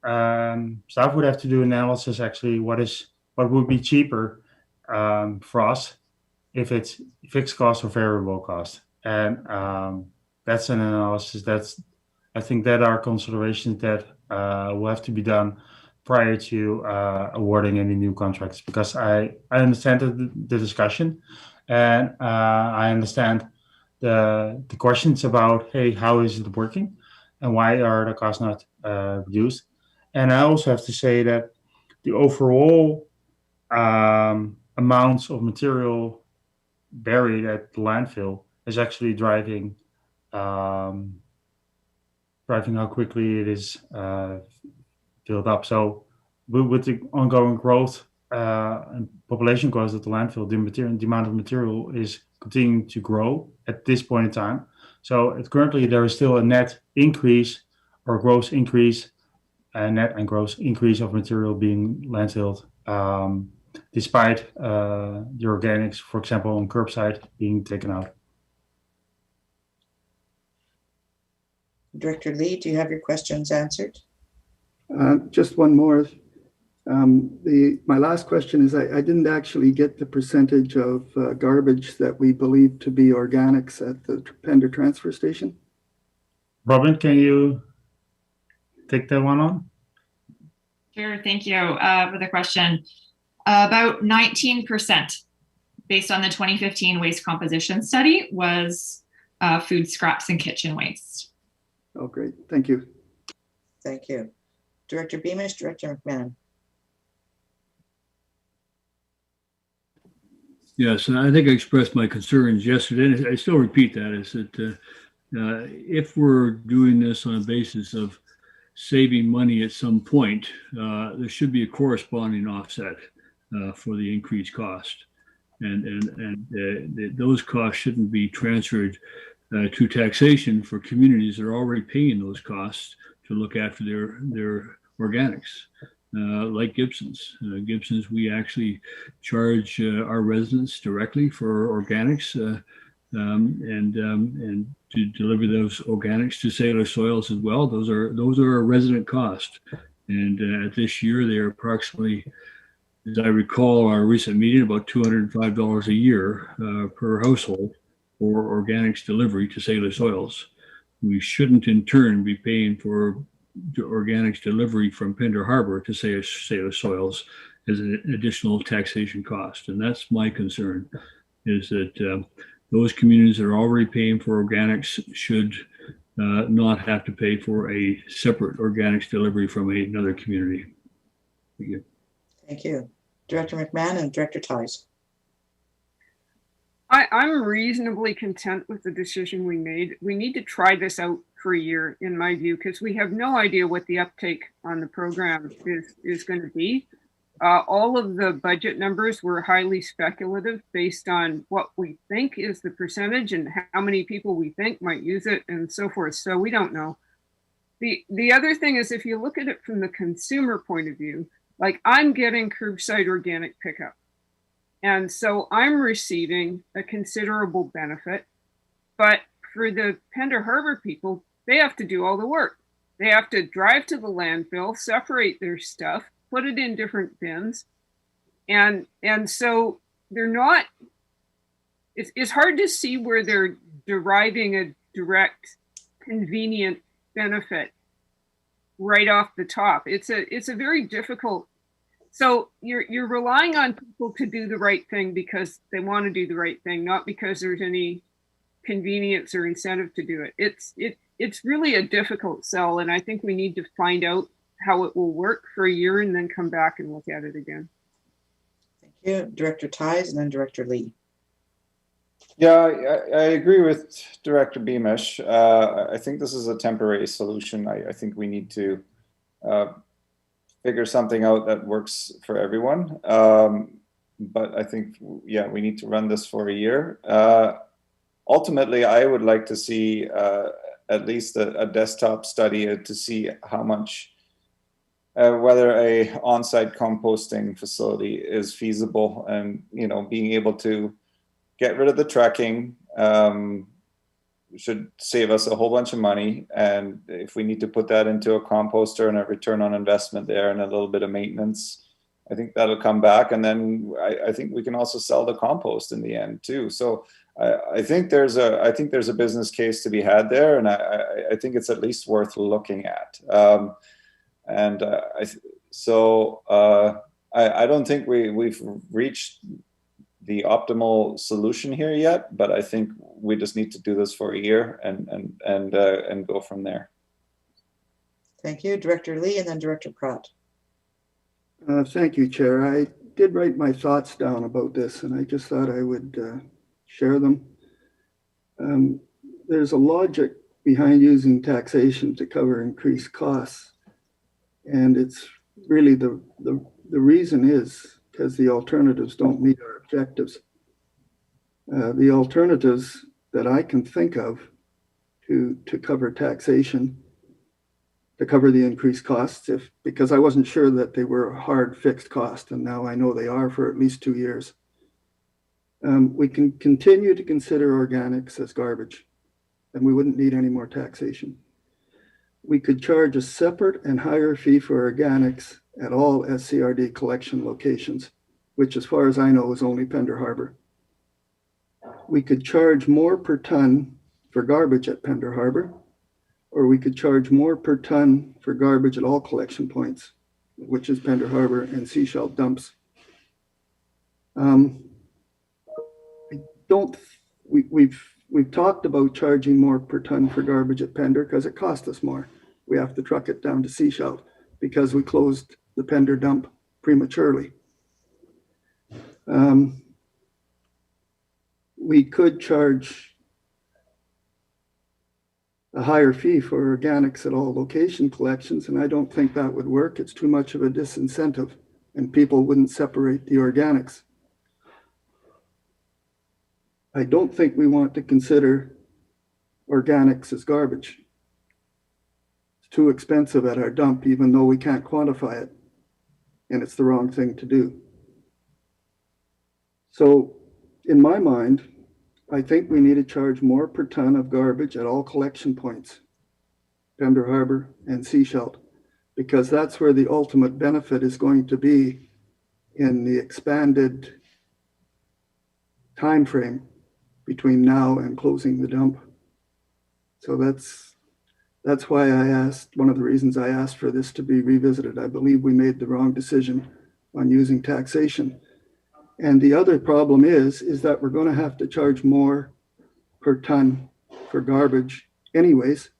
staff would have to do analysis actually what would be cheaper for us if it's fixed cost or variable cost. And that's an analysis I think that are considerations that will have to be done prior to awarding any new contracts, because I understand the discussion, and I understand the questions about, hey, how is it working and why are the costs not reduced? And I also have to say that the overall amounts of material buried at the landfill is actually driving how quickly it is filled up. So with the ongoing growth and population growth at the landfill, the amount of material is continuing to grow at this point in time. So currently there is still a net increase or gross increase, net and gross increase of material being landfilled, despite the organics, for example, on curbside being taken out. Director Lee, do you have your questions answered? Just one more. My last question is I didn't actually get the percentage of garbage that we believe to be organics at the Pender transfer station. Robin, can you take that one on? Sure, thank you for the question. About 19% based on the 2015 waste composition study was food scraps and kitchen waste. Oh, great. Thank you. Thank you. Director Beamish, Director McMahon. Yes, and I think I expressed my concerns yesterday, and I still repeat that, is that if we're doing this on a basis of saving money at some point, there should be a corresponding offset for the increased cost. And those costs shouldn't be transferred to taxation for communities that are already paying those costs to look after their organics. Like Gibson's. Gibson's, we actually charge our residents directly for organics and to deliver those organics to Sailor Soils as well. Those are a resident cost. And at this year, they're approximately, as I recall, our recent meeting, about $205 a year per household for organics delivery to Sailor Soils. We shouldn't in turn be paying for organics delivery from Pender Harbor to Sailor Soils as an additional taxation cost. And that's my concern, is that those communities that are already paying for organics should not have to pay for a separate organics delivery from another community. Thank you. Thank you. Director McMahon and Director Ties. I'm reasonably content with the decision we made. We need to try this out for a year, in my view, because we have no idea what the uptake on the program is going to be. All of the budget numbers were highly speculative based on what we think is the percentage and how many people we think might use it and so forth. So we don't know. The other thing is, if you look at it from the consumer point of view, like I'm getting curbside organic pickup. And so I'm receiving a considerable benefit. But for the Pender Harbor people, they have to do all the work. They have to drive to the landfill, separate their stuff, put it in different bins. And so they're not, it's hard to see where they're deriving a direct, convenient benefit right off the top. It's a very difficult. So you're relying on people to do the right thing because they want to do the right thing, not because there's any convenience or incentive to do it. It's really a difficult sell, and I think we need to find out how it will work for a year and then come back and look at it again. Thank you. Director Ties and then Director Lee. Yeah, I agree with Director Beamish. I think this is a temporary solution. I think we need to figure something out that works for everyone. But I think, yeah, we need to run this for a year. Ultimately, I would like to see at least a desktop study to see how much, whether a on-site composting facility is feasible, and being able to get rid of the trucking should save us a whole bunch of money. And if we need to put that into a composter and a return on investment there and a little bit of maintenance, I think that'll come back. And then I think we can also sell the compost in the end too. So I think there's a business case to be had there, and I think it's at least worth looking at. I don't think we've reached the optimal solution here yet, but I think we just need to do this for a year and go from there. Thank you, Director Lee, and then Director Pratt. Thank you, Chair. I did write my thoughts down about this, and I just thought I would share them. There's a logic behind using taxation to cover increased costs, and it's really the reason is because the alternatives don't meet our objectives. The alternatives that I can think of to cover taxation, to cover the increased costs, because I wasn't sure that they were a hard fixed cost, and now I know they are for at least 2 years. We can continue to consider organics as garbage, and we wouldn't need any more taxation. We could charge a separate and higher fee for organics at all SCRD collection locations, which as far as I know is only Pender Harbor. We could charge more per ton for garbage at Pender Harbor, or we could charge more per ton for garbage at all collection points, which is Pender Harbor and seashell dumps. We've talked about charging more per ton for garbage at Pender because it cost us more. We have to truck it down to seashell because we closed the Pender dump prematurely. we could charge a higher fee for organics at all location collections, and I don't think that would work. It's too much of a disincentive, and people wouldn't separate the organics. I don't think we want to consider organics as garbage. It's too expensive at our dump, even though we can't quantify it, and it's the wrong thing to do. So in my mind, I think we need to charge more per ton of garbage at all collection points, Pender Harbor and Seashelt, because that's where the ultimate benefit is going to be in the expanded time frame between now and closing the dump. So that's why I asked, one of the reasons I asked for this to be revisited. I believe we made the wrong decision on using taxation. And the other problem is that we're going to have to charge more per ton for garbage anyways,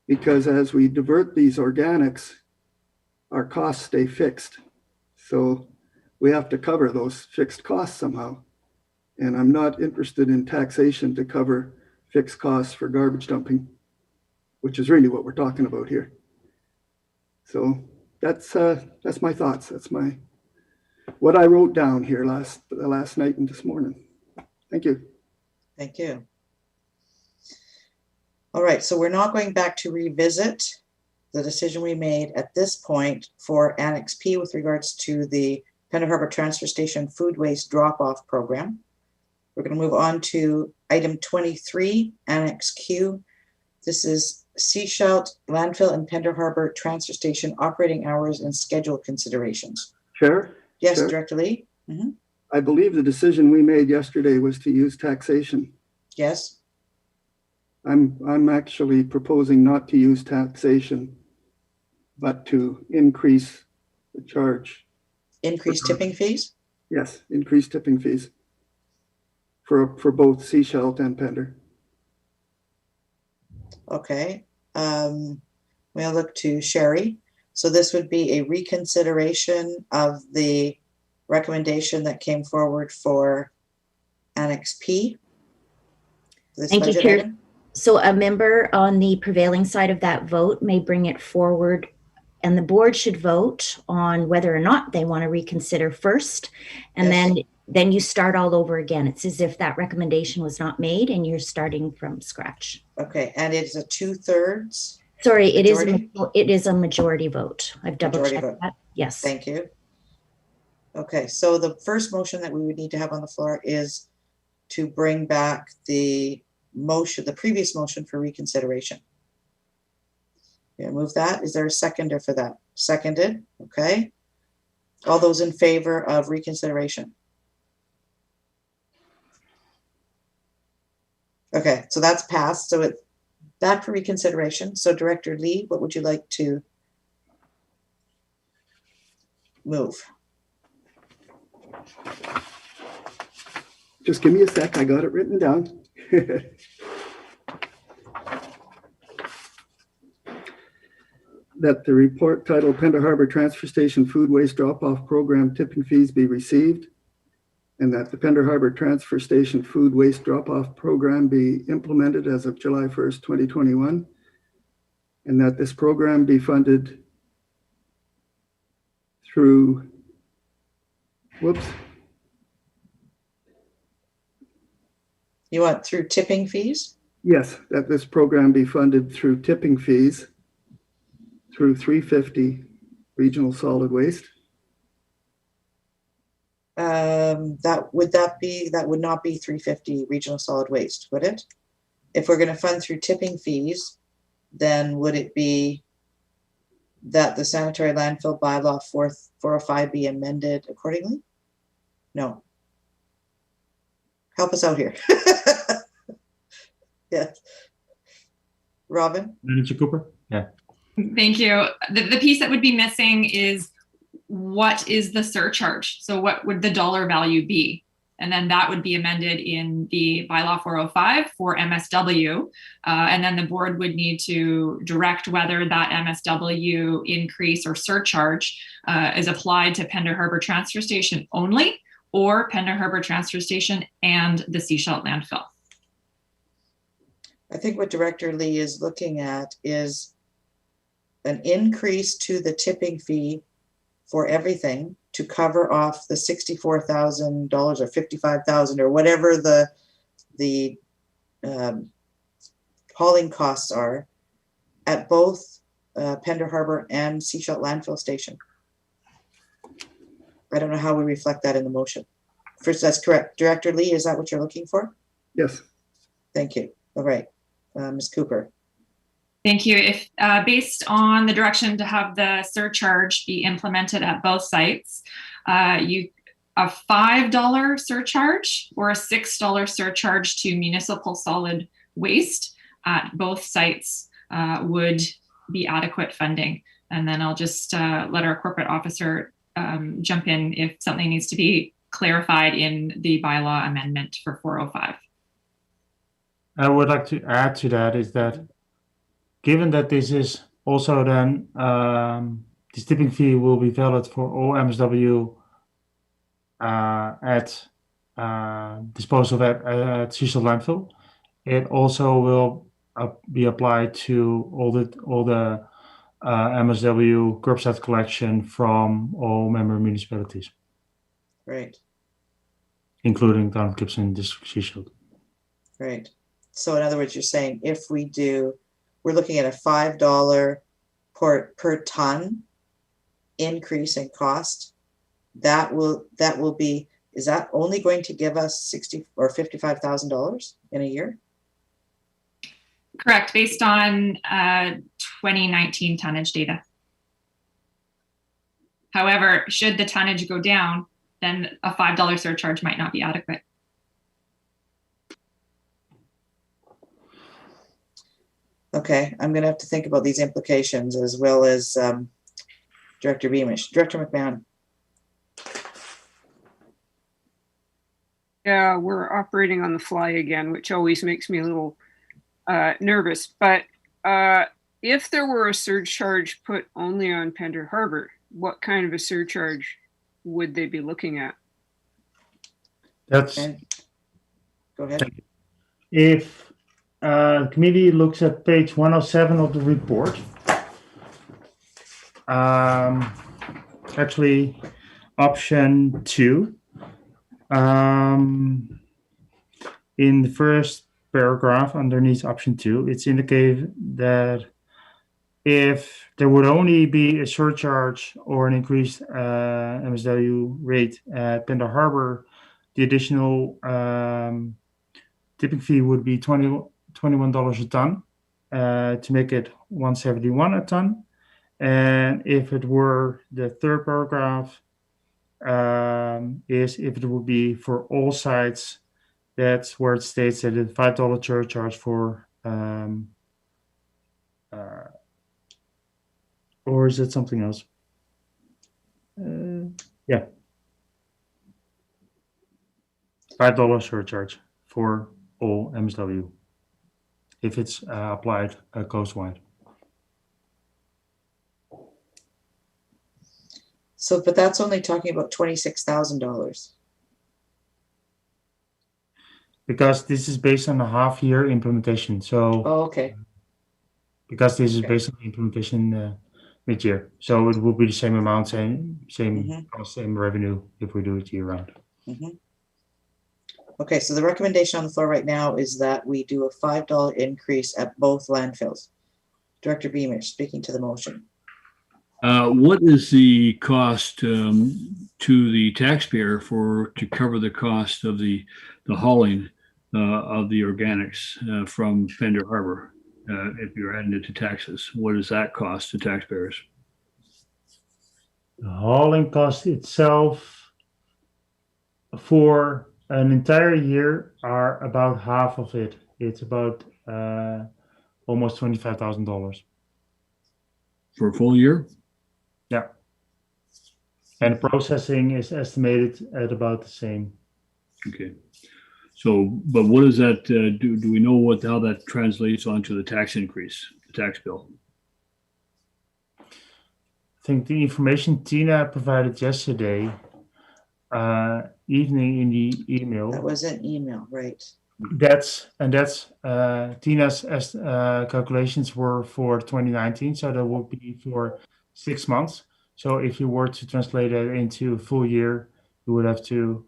because as we divert these organics, our costs stay fixed. So we have to cover those fixed costs somehow. And I'm not interested in taxation to cover fixed costs for garbage dumping, which is really what we're talking about here. So that's my thoughts. That's what I wrote down here last night and this morning. Thank you. Thank you. All right, so we're not going back to revisit the decision we made at this point for Annex P with regards to the Pender Harbor Transfer Station food waste drop-off program. We're going to move on to item 23, Annex Q. This is Seashelt, Landfill, and Pender Harbor Transfer Station operating hours and schedule considerations. Chair? Yes, Chair? Director Lee? Mm-hmm. I believe the decision we made yesterday was to use taxation. Yes. I'm actually proposing not to use taxation, but to increase the charge. Increase tipping fees? Yes, increase tipping fees for both Seashelt and Pender. Okay. We'll look to Sherry. So this would be a reconsideration of the recommendation that came forward for Annex P. Thank you, Chair. So a member on the prevailing side of that vote may bring it forward, and the board should vote on whether or not they want to reconsider first, and Yes. then you start all over again. It's as if that recommendation was not made and you're starting from scratch. Okay, and it's a 2/3? Sorry, majority? it is a majority vote. I've double checked that. Yes. Thank you. Okay, so the first motion that we would need to have on the floor is to bring back the previous motion for reconsideration. Yeah, move that. Is there a seconder for that? Seconded. Okay. All those in favor of reconsideration? Okay, so that's passed. So it's back for reconsideration. So Director Lee, what would you like to move? Just give me a sec. I got it written down. That the report titled Pender Harbor Transfer Station Food Waste Drop-Off Program Tipping Fees be received, and that the Pender Harbor Transfer Station Food Waste Drop-Off Program be implemented as of July 1st, 2021, and that this program be funded through, You want through tipping fees? Yes, that this program be funded through tipping fees through 350 Regional Solid Waste. That would not be 350 Regional Solid Waste, would it? If we're going to fund through tipping fees, then would it be that the sanitary landfill bylaw 405 be amended accordingly? No. Help us out here. Yes. Robin? Manager Cooper? Yeah. Thank you. The piece that would be missing is what is the surcharge? So what would the dollar value be? And then that would be amended in the bylaw 405 for MSW. And then the board would need to direct whether that MSW increase or surcharge is applied to Pender Harbor Transfer Station only, or Pender Harbor Transfer Station and the Seashell landfill. I think what Director Lee is looking at is an increase to the tipping fee for everything to cover off the $64,000 or $55,000 or whatever the hauling costs are at both Pender Harbor and Seashell landfill station. I don't know how we reflect that in the motion. First, that's correct. Director Lee, is that what you're looking for? Yes. Thank you. All right. Ms. Cooper. Thank you. If based on the direction to have the surcharge be implemented at both sites, a $5 surcharge or a $6 surcharge to municipal solid waste at both sites would be adequate funding. And then I'll just let our corporate officer jump in if something needs to be clarified in the bylaw amendment for 405. I would like to add to that is that given that this is also then this tipping fee will be valid for all MSW at disposal at Seashell landfill, it also will be applied to all the MSW curbside collection from all member municipalities, Right. including Town of Gibson District Seashell. Right. So in other words, you're saying if we're looking at a $5 per ton increase in cost, that will be, is that only going to give us $60,000 or $55,000 in a year? Correct, based on 2019 tonnage data. However, should the tonnage go down, then a $5 surcharge might not be adequate. Okay, I'm going to have to think about these implications as well as Director Beamish. Director McMahon. Yeah, we're operating on the fly again, which always makes me a little nervous. But if there were a surcharge put only on Pender Harbor, what kind of a surcharge would they be looking at? That's Okay. Go ahead. if the committee looks at page 107 of the report. Actually, option 2. In the first paragraph underneath option 2, it's indicated that if there would only be a surcharge or an increased MSW rate at Pender Harbor, the additional tipping fee would be $21 a ton to make it $171 a ton. And if it were the third paragraph, is if it would be for all sites, that's where it states that a $5 surcharge for, or is it something else? Yeah. $5 surcharge for all MSW if it's applied coastwide. So, but that's only talking about $26,000. Because this is based on a half-year implementation. So, Oh, okay. because this is Okay. based on the implementation mid-year, so it will be the same amount, same cost, same revenue if we do it year-round. Okay, so the recommendation on the floor right now is that we do a $5 increase at both landfills. Director Beamish, speaking to the motion. What is the cost to the taxpayer to cover the cost of the hauling of the organics from Pender Harbor? If you're adding it to taxes, what does that cost to taxpayers? The hauling cost itself for an entire year are about half of it. It's about almost $25,000 for a full year. Yeah, and processing is estimated at about the same. Okay, so but what does that do? Do we know how that translates onto the tax increase, the tax bill? I think the information Tina provided yesterday evening in the email. That was an email, right? That's Tina's calculations were for 2019, so that would be for 6 months. So if you were to translate it into a full year, you would have to,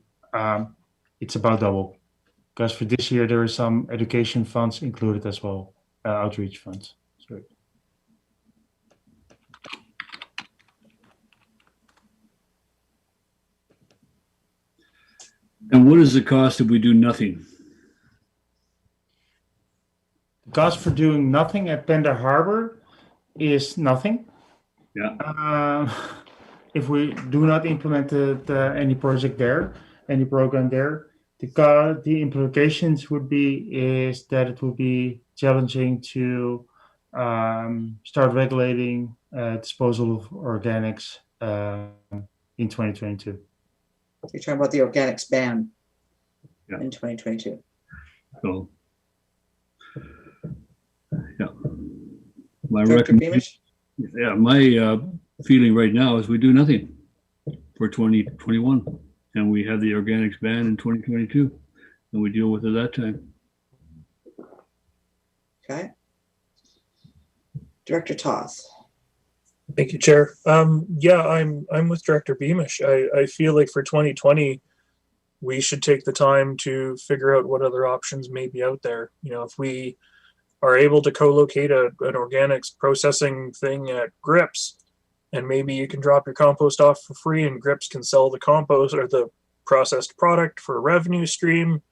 it's about double. Because for this year, there are some education funds included as well, outreach funds. Sorry. And what is the cost if we do nothing? The cost for doing nothing at Pender Harbor is nothing. Yeah. If we do not implement any project there, any program there, the implications would be is that it would be challenging to start regulating disposal of organics in 2022. You're talking about the organics ban Yeah. in 2022. So, yeah. My Director Beamish? Yeah, my feeling right now is we do nothing for 2021, and we have the organics ban in 2022, and we deal with it that time. Okay. Director Toth. Thank you, Chair. Yeah, I'm with Director Beamish. I feel like for 2020, we should take the time to figure out what other options may be out there. You know, if we are able to co-locate an organics processing thing at Grips, and maybe you can drop your compost off for free and Grips can sell the compost or the processed product for a revenue stream,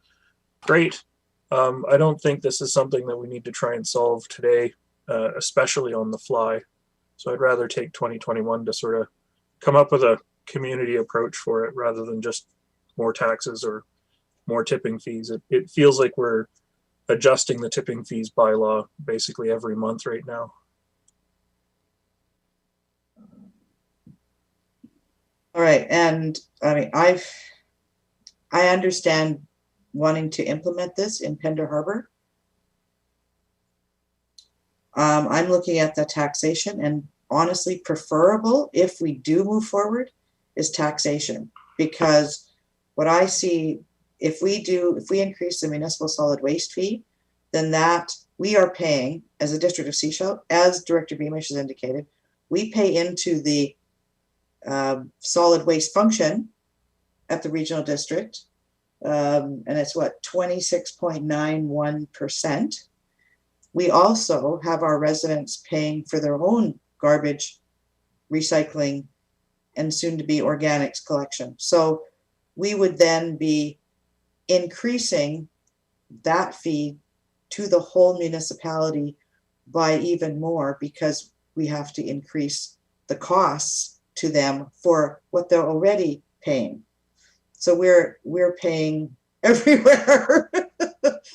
great. I don't think this is something that we need to try and solve today, especially on the fly. So I'd rather take 2021 to sort of come up with a community approach for it rather than just more taxes or more tipping fees. It feels like we're adjusting the tipping fees bylaw basically every month right now. All right, and I mean, I understand wanting to implement this in Pender Harbor. I'm looking at the taxation, and honestly, preferable if we do move forward is taxation, because what I see, if we increase the municipal solid waste fee, then that we are paying as a district of Sechelt, as Director Beamish has indicated, we pay into the solid waste function at the regional district, and it's what, 26.91%. We also have our residents paying for their own garbage recycling and soon to be organics collection. So we would then be increasing that fee to the whole municipality by even more, because we have to increase the costs to them for what they're already paying. So we're paying everywhere.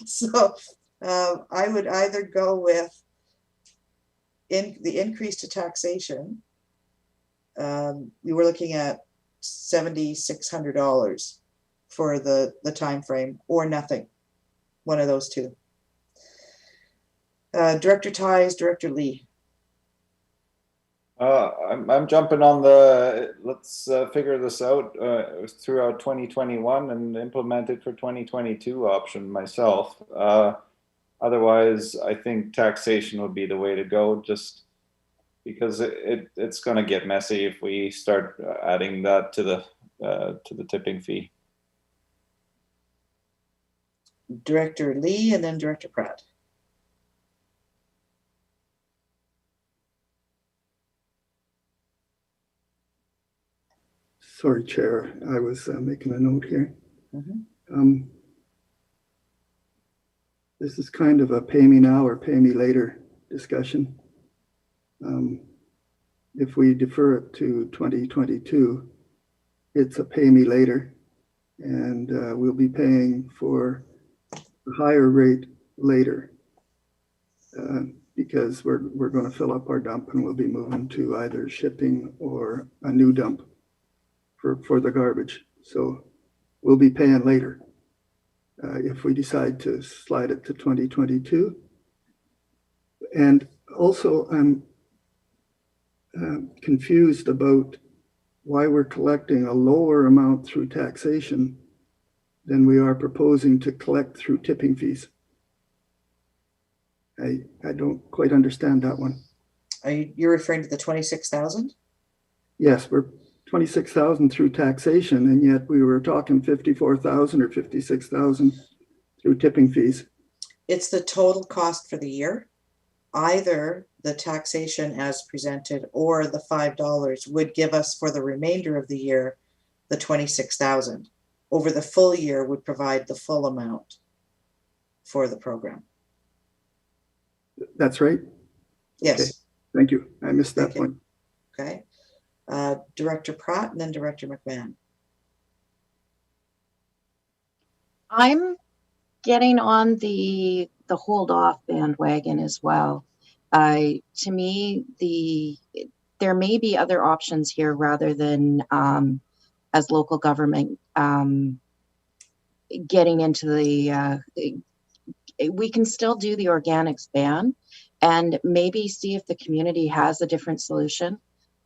So I would either go with the increase to taxation. We were looking at $7,600 for the time frame, or nothing. One of those two. Director Ties, Director Lee. I'm jumping on the let's figure this out throughout 2021 and implement it for 2022 option myself. Otherwise, I think taxation would be the way to go, just because it's going to get messy if we start adding that to the tipping fee. Director Lee, and then Director Pratt. Sorry, Chair. I was making a note here. Mm-hmm. This is kind of a pay me now or pay me later discussion. If we defer it to 2022, it's a pay me later, and we'll be paying for a higher rate later because we're going to fill up our dump and we'll be moving to either shipping or a new dump for the garbage. So we'll be paying later if we decide to slide it to 2022. And also, I'm confused about why we're collecting a lower amount through taxation than we are proposing to collect through tipping fees. I don't quite understand that one. You're referring to the 26,000? Yes, we're 26,000 through taxation, and yet we were talking 54,000 or 56,000 through tipping fees. It's the total cost for the year. Either the taxation as presented or the $5 would give us for the remainder of the year the 26,000. Over the full year would provide the full amount for the program. That's right? Yes. Okay. Thank you. I missed that point. Okay. Director Pratt and then Director McMahon. I'm getting on the hold off bandwagon as well. To me, there may be other options here rather than as local government getting into the. We can still do the organics ban, and maybe see if the community has a different solution.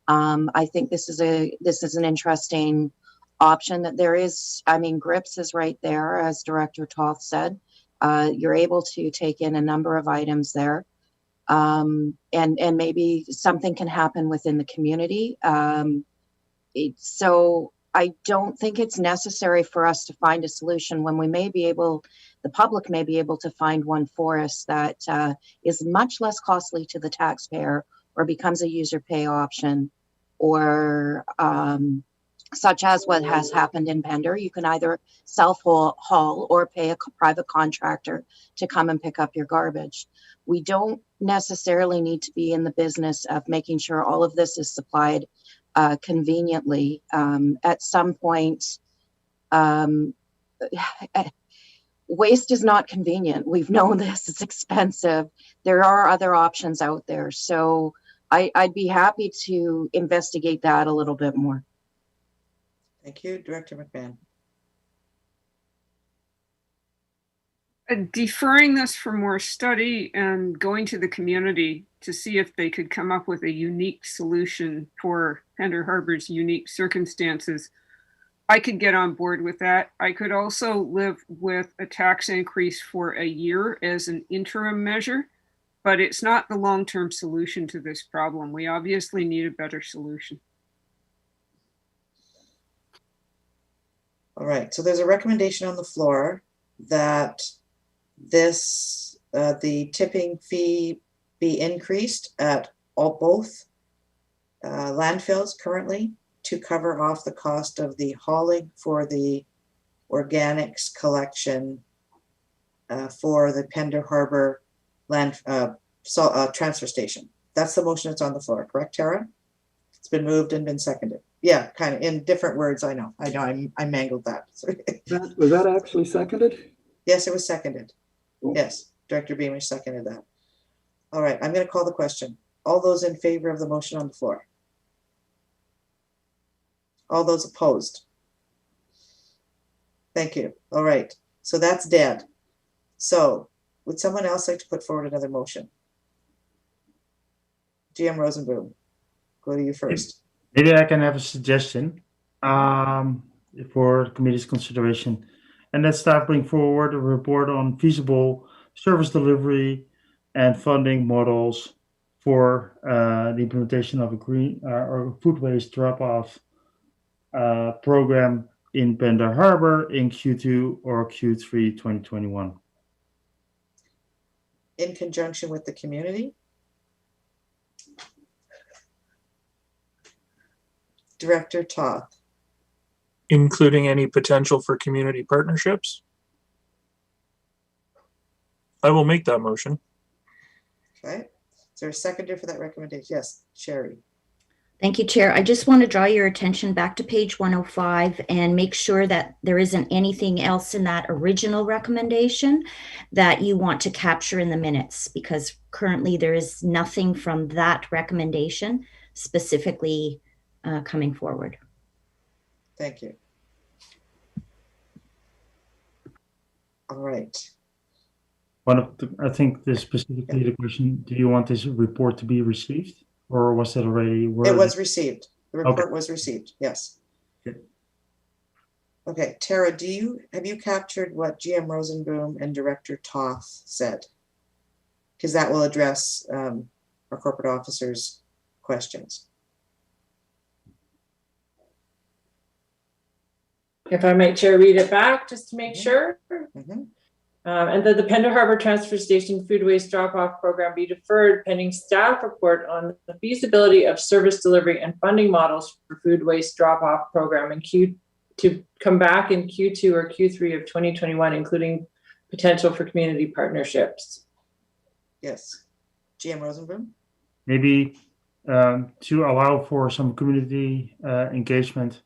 I think this is an interesting option that there is. I mean, GRIPS is right there, as Director Toth said. You're able to take in a number of items there, and maybe something can happen within the community. So I don't think it's necessary for us to find a solution when we may be able, the public may be able to find one for us that is much less costly to the taxpayer, or becomes a user pay option, or such as what has happened in Pender. You can either self-haul or pay a private contractor to come and pick up your garbage. We don't necessarily need to be in the business of making sure all of this is supplied conveniently. At some point, waste is not convenient. We've known this, it's expensive. There are other options out there. So I'd be happy to investigate that a little bit more. Thank you. Director McMahon. Deferring this for more study and going to the community to see if they could come up with a unique solution for Pender Harbor's unique circumstances, I could get on board with that. I could also live with a tax increase for a year as an interim measure, but it's not the long-term solution to this problem. We obviously need a better solution. All right, so there's a recommendation on the floor that the tipping fee be increased at both landfills currently to cover off the cost of the hauling for the organics collection for the Pender Harbor transfer station. That's the motion that's on the floor, correct, Tara? It's been moved and been seconded. Yeah, kind of in different words. I know. I mangled that. Was that actually seconded? Yes, it was seconded. Cool. Yes, Director Beamish seconded that. All right, I'm going to call the question. All those in favor of the motion on the floor? All those opposed? Thank you. All right, so that's dead. So would someone else like to put forward another motion? GM Rosenboom, go to you first. Maybe I can have a suggestion for the committee's consideration. And that staff bring forward a report on feasible service delivery and funding models for the implementation of a green or food waste drop-off program in Pender Harbor in Q2 or Q3 2021. In conjunction with the community? Director Toth. Including any potential for community partnerships? I will make that motion. Okay. Is there a seconder for that recommendation? Yes, Sherry. Thank you, Chair. I just want to draw your attention back to page 105 and make sure that there isn't anything else in that original recommendation that you want to capture in the minutes, because currently there is nothing from that recommendation specifically coming forward. Thank you. All right. I think this specifically the question, do you want this report to be received, or was that already worded? It was received. The report was received, yes. Okay. Okay, Tara, have you captured what GM Rosenboom and Director Toth said? Because that will address our corporate officers' questions. If I might, Chair, read it back just to make sure. Mm-hmm. And that the Pender Harbor Transfer Station food waste drop-off program be deferred pending staff report on the feasibility of service delivery and funding models for food waste drop-off program in to come back in Q2 or Q3 of 2021, including potential for community partnerships. Yes. GM Rosenboom? Maybe to allow for some community engagement,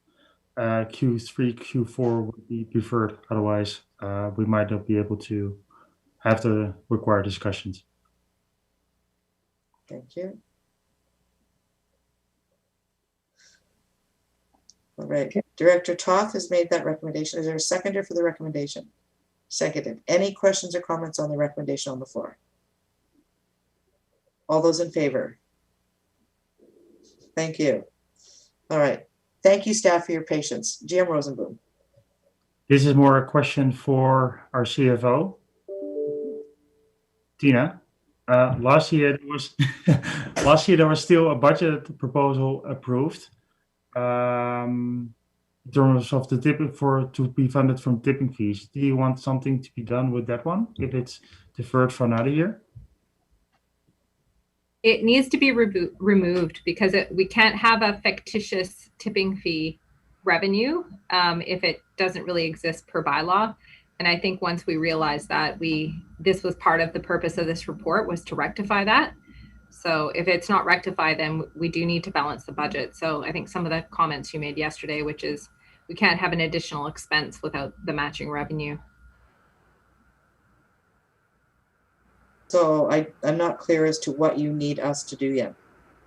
Q3, Q4 would be preferred. Otherwise, we might not be able to have the required discussions. Thank you. All right. Okay. Director Toth has made that recommendation. Is there a seconder for the recommendation? Seconded. Any questions or comments on the recommendation on the floor? All those in favor? Thank you. All right. Thank you, staff, for your patience. GM Rosenboom. This is more a question for our CFO, Tina. Last year there was still a budget proposal approved in terms of the tipping to be funded from tipping fees. Do you want something to be done with that one if it's deferred for another year? It needs to be removed because we can't have a fictitious tipping fee revenue if it doesn't really exist per bylaw. And I think once we realized that this was part of the purpose of this report was to rectify that. So if it's not rectified, then we do need to balance the budget. So I think some of the comments you made yesterday, which is we can't have an additional expense without the matching revenue. So I'm not clear as to what you need us to do yet.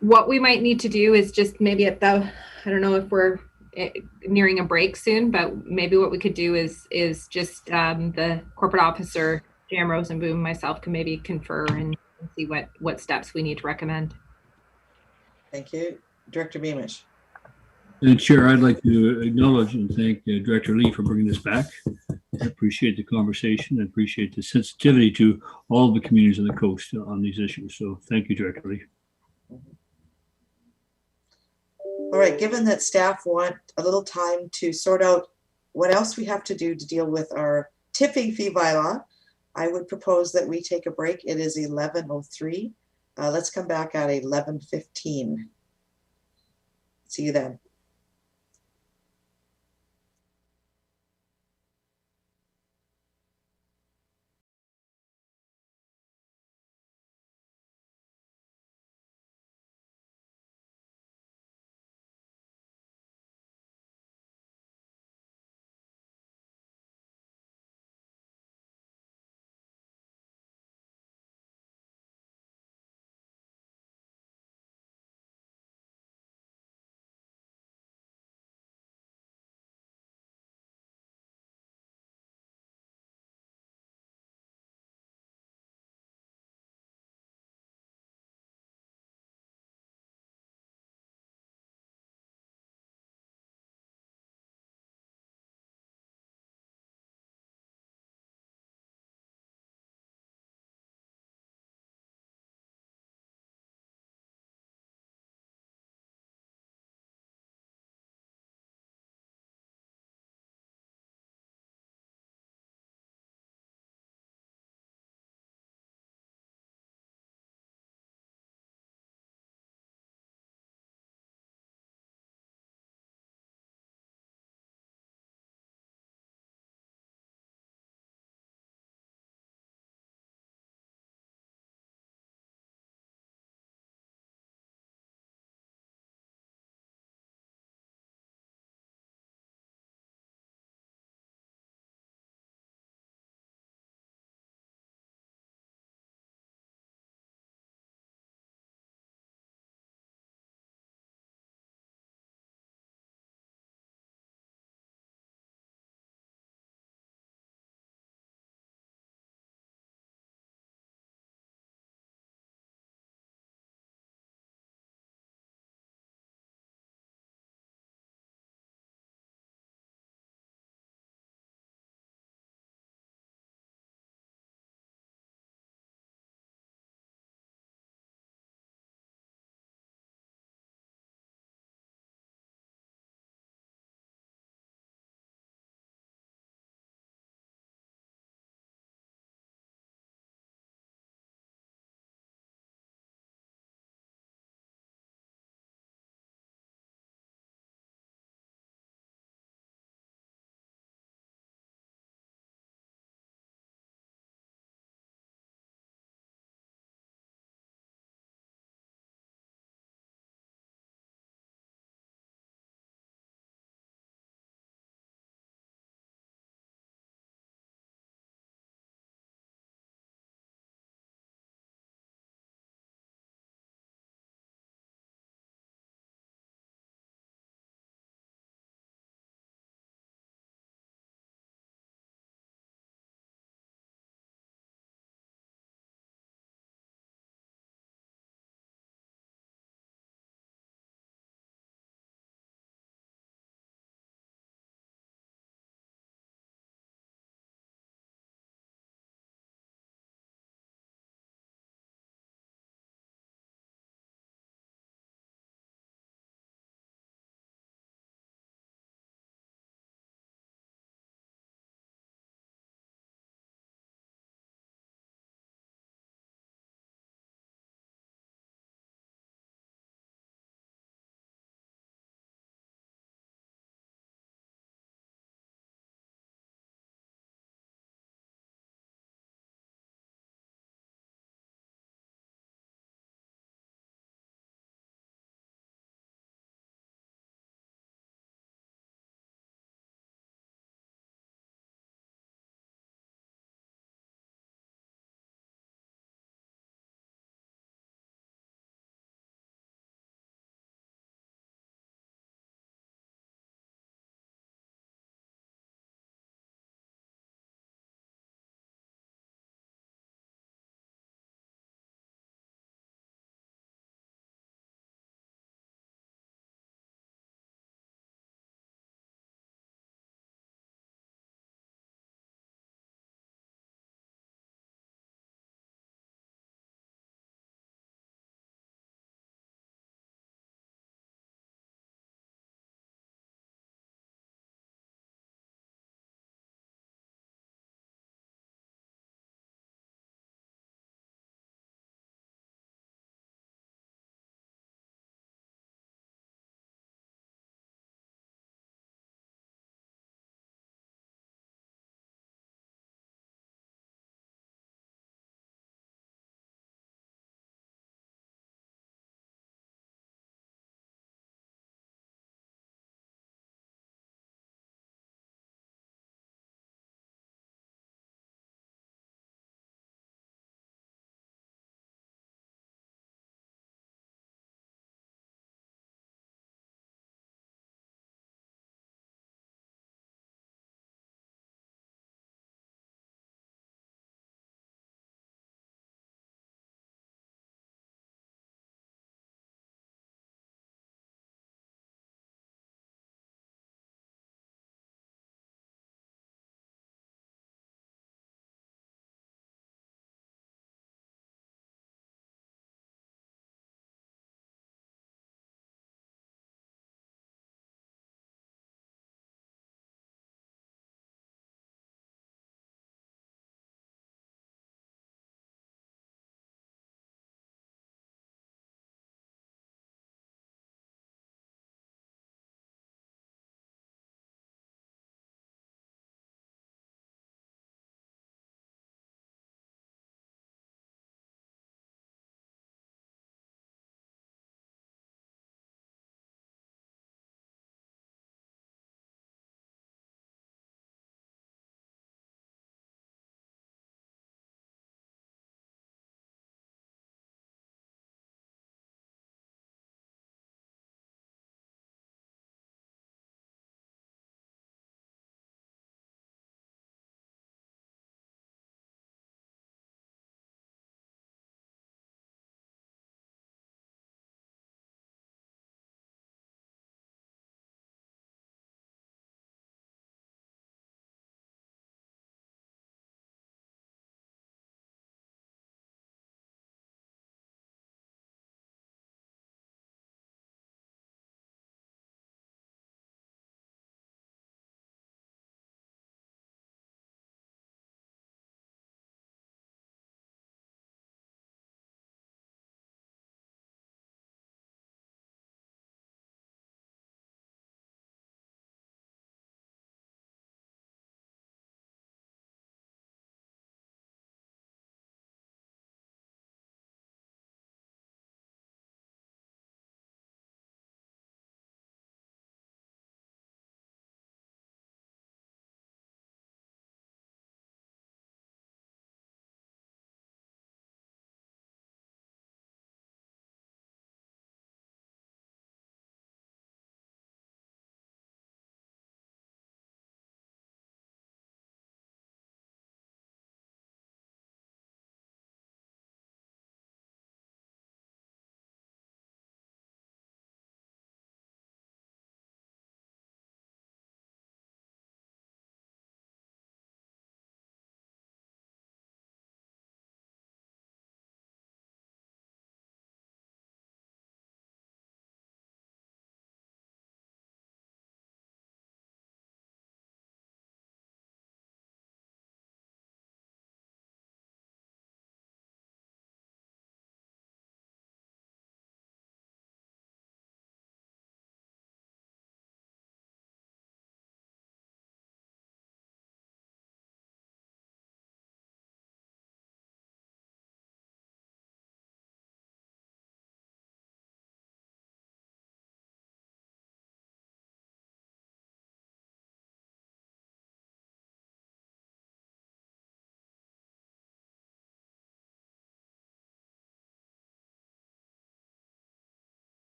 What we might need to do is just maybe I don't know if we're nearing a break soon, but maybe what we could do is just the corporate officer, GM Rosenboom, myself can maybe confer and see what steps we need to recommend. Thank you. Director Beamish. And Chair, I'd like to acknowledge and thank Director Lee for bringing this back. I appreciate the conversation. I appreciate the sensitivity to all of the communities on the coast on these issues. So thank you, Director Lee. All right, given that staff want a little time to sort out what else we have to do to deal with our tipping fee bylaw, I would propose that we take a break. It is 11:03. Let's come back at 11:15. See you then.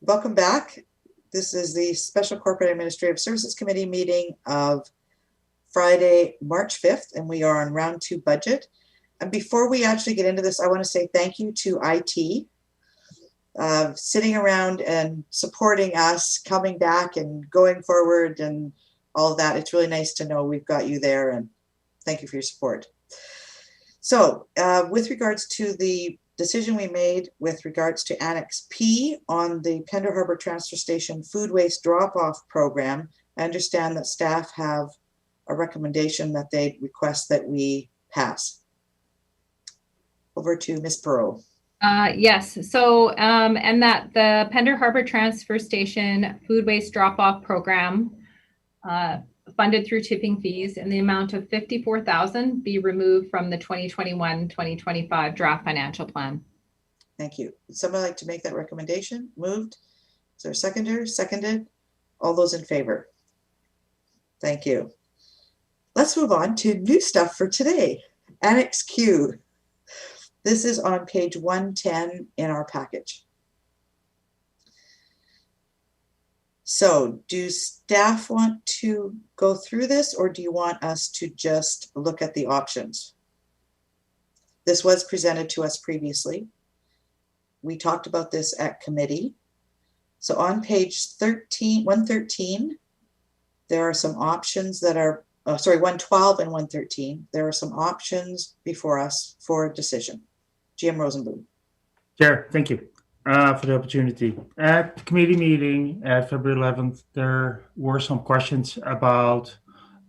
Welcome back. This is the Special Corporate Administrative Services Committee meeting of Friday, March 5th, and we are on round 2 budget. And before we actually get into this, I want to say thank you to IT, sitting around and supporting us, coming back and going forward and all of that. It's really nice to know we've got you there, and thank you for your support. So with regards to the decision we made with regards to Annex P on the Pender Harbor Transfer Station food waste drop-off program, I understand that staff have a recommendation that they request that we pass. Over to Ms. Perot. Yes, so and that the Pender Harbor Transfer Station food waste drop-off program funded through tipping fees in the amount of $54,000 be removed from the 2021-2025 draft financial plan. Thank you. Would someone like to make that recommendation? Moved. Is there a seconder? Seconded. All those in favor? Thank you. Let's move on to new stuff for today. Annex Q. This is on page 110 in our package. So do staff want to go through this, or do you want us to just look at the options? This was presented to us previously. We talked about this at committee. So on page 113, there are some options that are, 112 and 113. There are some options before us for a decision. GM Rosenblum. Chair, thank you for the opportunity. At the committee meeting at February 11th, there were some questions about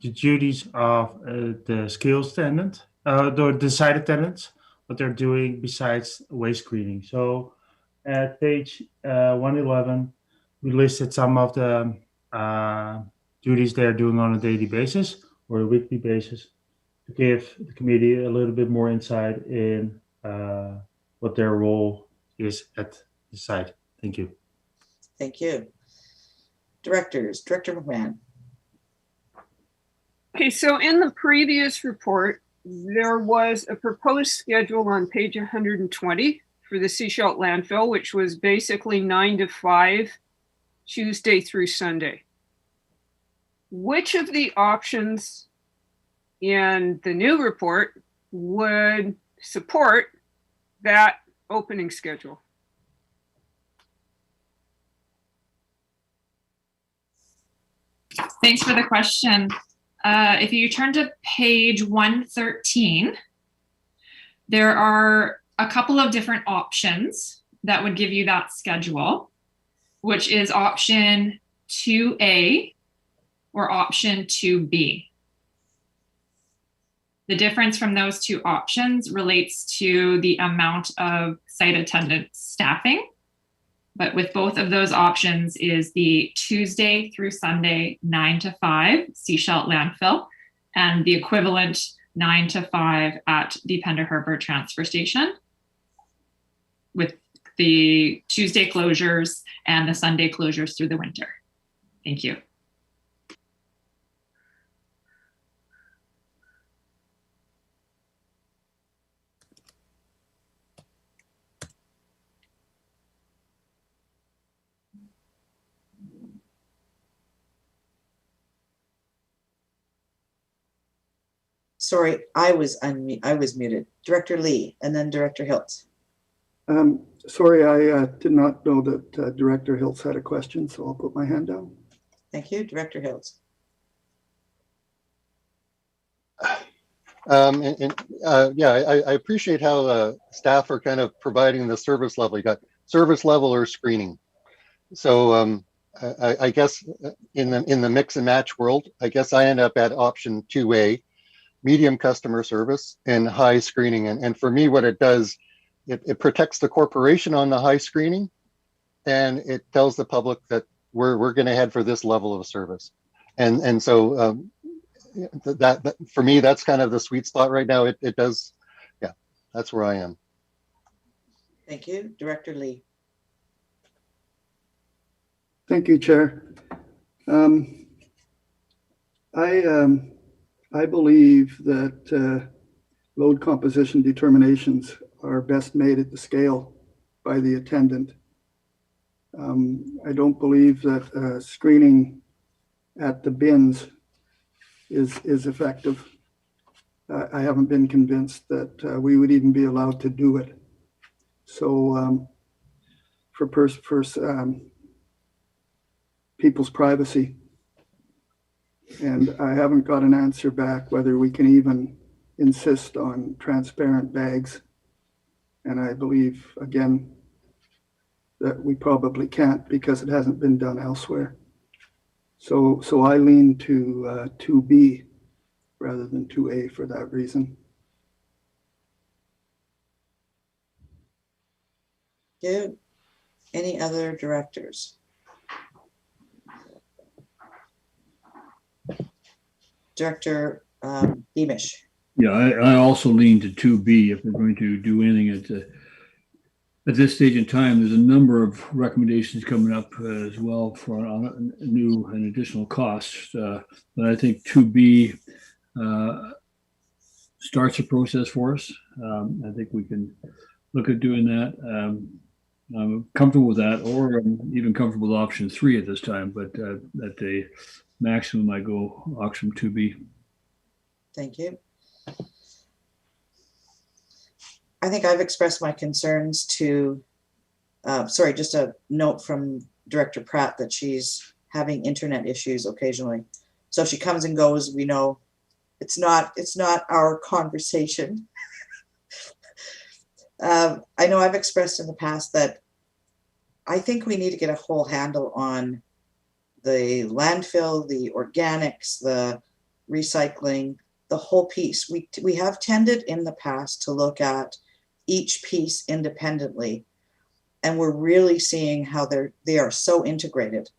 the duties of the skills attendant, the site attendants, what they're doing besides waste screening. So at page 111, we listed some of the duties they're doing on a daily basis or a weekly basis to give the committee a little bit more insight in what their role is at the site. Thank you. Thank you. Directors, Director McMahon. Okay, so in the previous report, there was a proposed schedule on page 120 for the Seashell landfill, which was basically 9 to 5, Tuesday through Sunday. Which of the options in the new report would support that opening schedule? Thanks for the question. If you turn to page 113, there are a couple of different options that would give you that schedule, which is option 2A or option 2B. The difference from those two options relates to the amount of site attendant staffing. But with both of those options is the Tuesday through Sunday 9 to 5 Seashell landfill and the equivalent 9 to 5 at the Pender Harbor Transfer Station, with the Tuesday closures and the Sunday closures through the winter. Thank you. Sorry, I was muted. Director Lee and then Director Hiltz. Sorry, I did not know that Director Hiltz had a question, so I'll put my hand down. Thank you, Director Hiltz. I appreciate how staff are kind of providing the service level. You got service level or screening. So I guess in the mix and match world, I guess I end up at option 2A, medium customer service and high screening. And for me, what it does, it protects the corporation on the high screening, and it tells the public that we're going to head for this level of service. And so that for me, that's kind of the sweet spot right now. It does, yeah, that's where I am. Thank you, Director Lee. Thank you, Chair. I believe that load composition determinations are best made at the scale by the attendant. I don't believe that screening at the bins is effective. I haven't been convinced that we would even be allowed to do it. So for people's privacy, and I haven't got an answer back whether we can even insist on transparent bags. And I believe, again, that we probably can't because it hasn't been done elsewhere. So I lean to 2B rather than 2A for that reason. Do any other directors? Director Beamish. Yeah, I also lean to 2B if we're going to do anything at this stage in time. There's a number of recommendations coming up as well for new and additional costs. But I think 2B starts a process for us. I think we can look at doing that. I'm comfortable with that, or I'm even comfortable with option 3 at this time, but at the maximum, I go option 2B. Thank you. I think I've expressed my concerns to, sorry, just a note from Director Pratt that she's having internet issues occasionally. So if she comes and goes, we know it's not our conversation. I know I've expressed in the past that I think we need to get a whole handle on the landfill, the organics, the recycling, the whole piece. We have tended in the past to look at each piece independently, and we're really seeing how they are so integrated.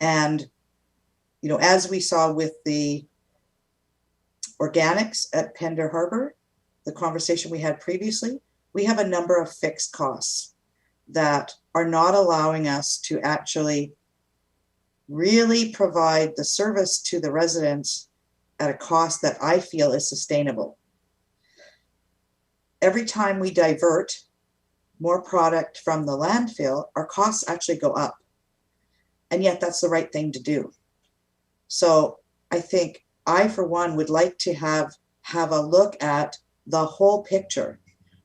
And you know, as we saw with the organics at Pender Harbor, the conversation we had previously, we have a number of fixed costs that are not allowing us to actually really provide the service to the residents at a cost that I feel is sustainable. Every time we divert more product from the landfill, our costs actually go up. And yet that's the right thing to do. So I think I, for one, would like to have a look at the whole picture,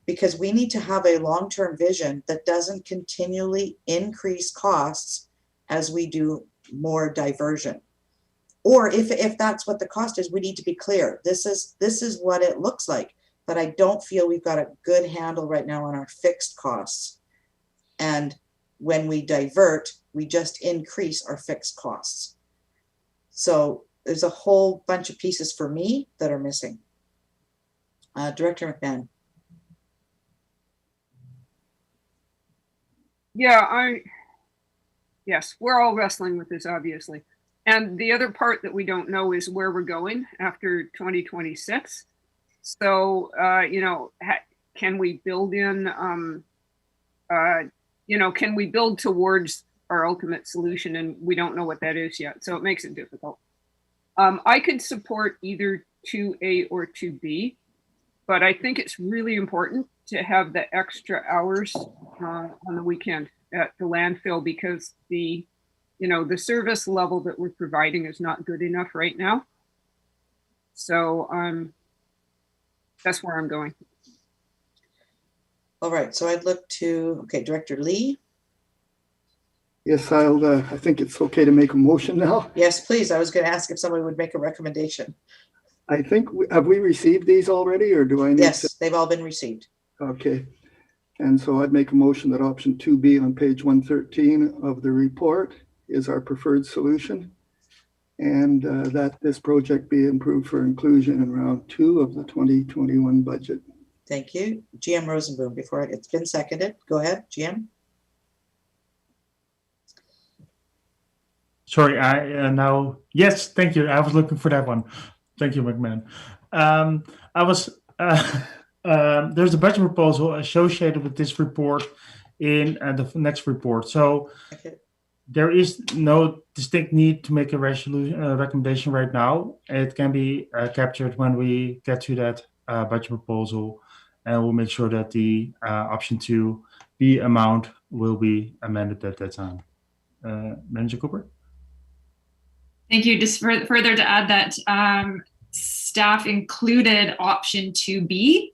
because we need to have a long-term vision that doesn't continually increase costs as we do more diversion. Or if that's what the cost is, we need to be clear. This is what it looks like. But I don't feel we've got a good handle right now on our fixed costs. And when we divert, we just increase our fixed costs. So there's a whole bunch of pieces for me that are missing. Director McMahon. Yeah, yes, we're all wrestling with this, obviously. And the other part that we don't know is where we're going after 2026. So, you know, can we build in, you know, can we build towards our ultimate solution? And we don't know what that is yet. So it makes it difficult. I could support either 2A or 2B, but I think it's really important to have the extra hours on the weekend at the landfill, because the, you know, the service level that we're providing is not good enough right now. So that's where I'm going. All right, so I'd look to, okay, Director Lee. Yes, I think it's okay to make a motion now. Yes, please. I was going to ask if somebody would make a recommendation. I think, have we received these already, or do I need Yes, to? they've all been received. Okay. And so I'd make a motion that option 2B on page 113 of the report is our preferred solution, and that this project be approved for inclusion in round 2 of the 2021 budget. Thank you. GM Rosenboom, before it's been seconded. Go ahead, GM. Sorry, I now, yes, thank you. I was looking for that one. Thank you, McMahon. There's a budget proposal associated with this report in the next report. So there is no distinct need to make a recommendation right now. It can be captured when we get to that budget proposal, and we'll make sure that the option 2B amount will be amended at that time. Manager Cooper? Thank you. Just further to add that staff included option 2B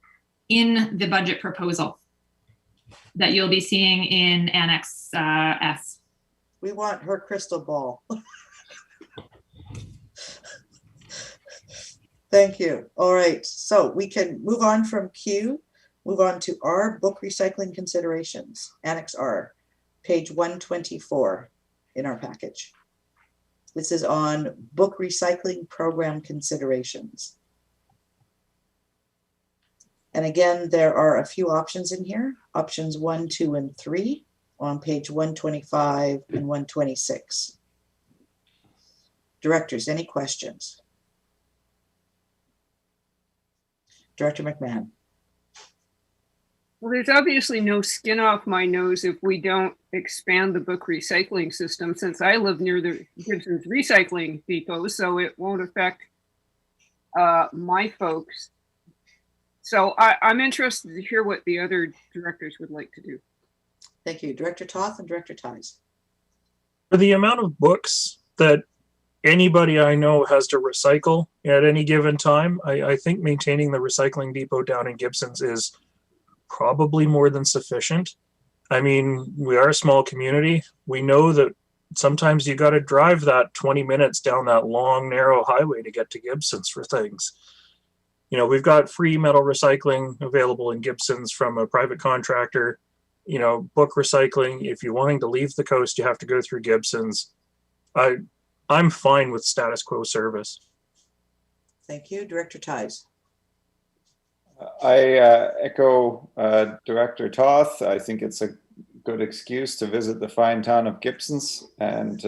in the budget proposal that you'll be seeing in Annex S. We want her crystal ball. Thank you. All right, so we can move on from Q, move on to R, book recycling considerations, Annex R, page 124 in our package. This is on book recycling program considerations. And again, there are a few options in here, options 1, 2, and 3 on page 125 and 126. Directors, any questions? Director McMahon. Well, there's obviously no skin off my nose if we don't expand the book recycling system, since I live near the Gibson's recycling depot, so it won't affect my folks. So I'm interested to hear what the other directors would like to do. Thank you. Director Toth and Director Ties. For the amount of books that anybody I know has to recycle at any given time, I think maintaining the recycling depot down in Gibson's is probably more than sufficient. I mean, we are a small community. We know that sometimes you got to drive that 20 minutes down that long, narrow highway to get to Gibson's for things. You know, we've got free metal recycling available in Gibson's from a private contractor. You know, book recycling, if you're wanting to leave the coast, you have to go through Gibson's. I'm fine with status quo service. Thank you. Director Ties. I echo Director Toth. I think it's a good excuse to visit the fine town of Gibson's and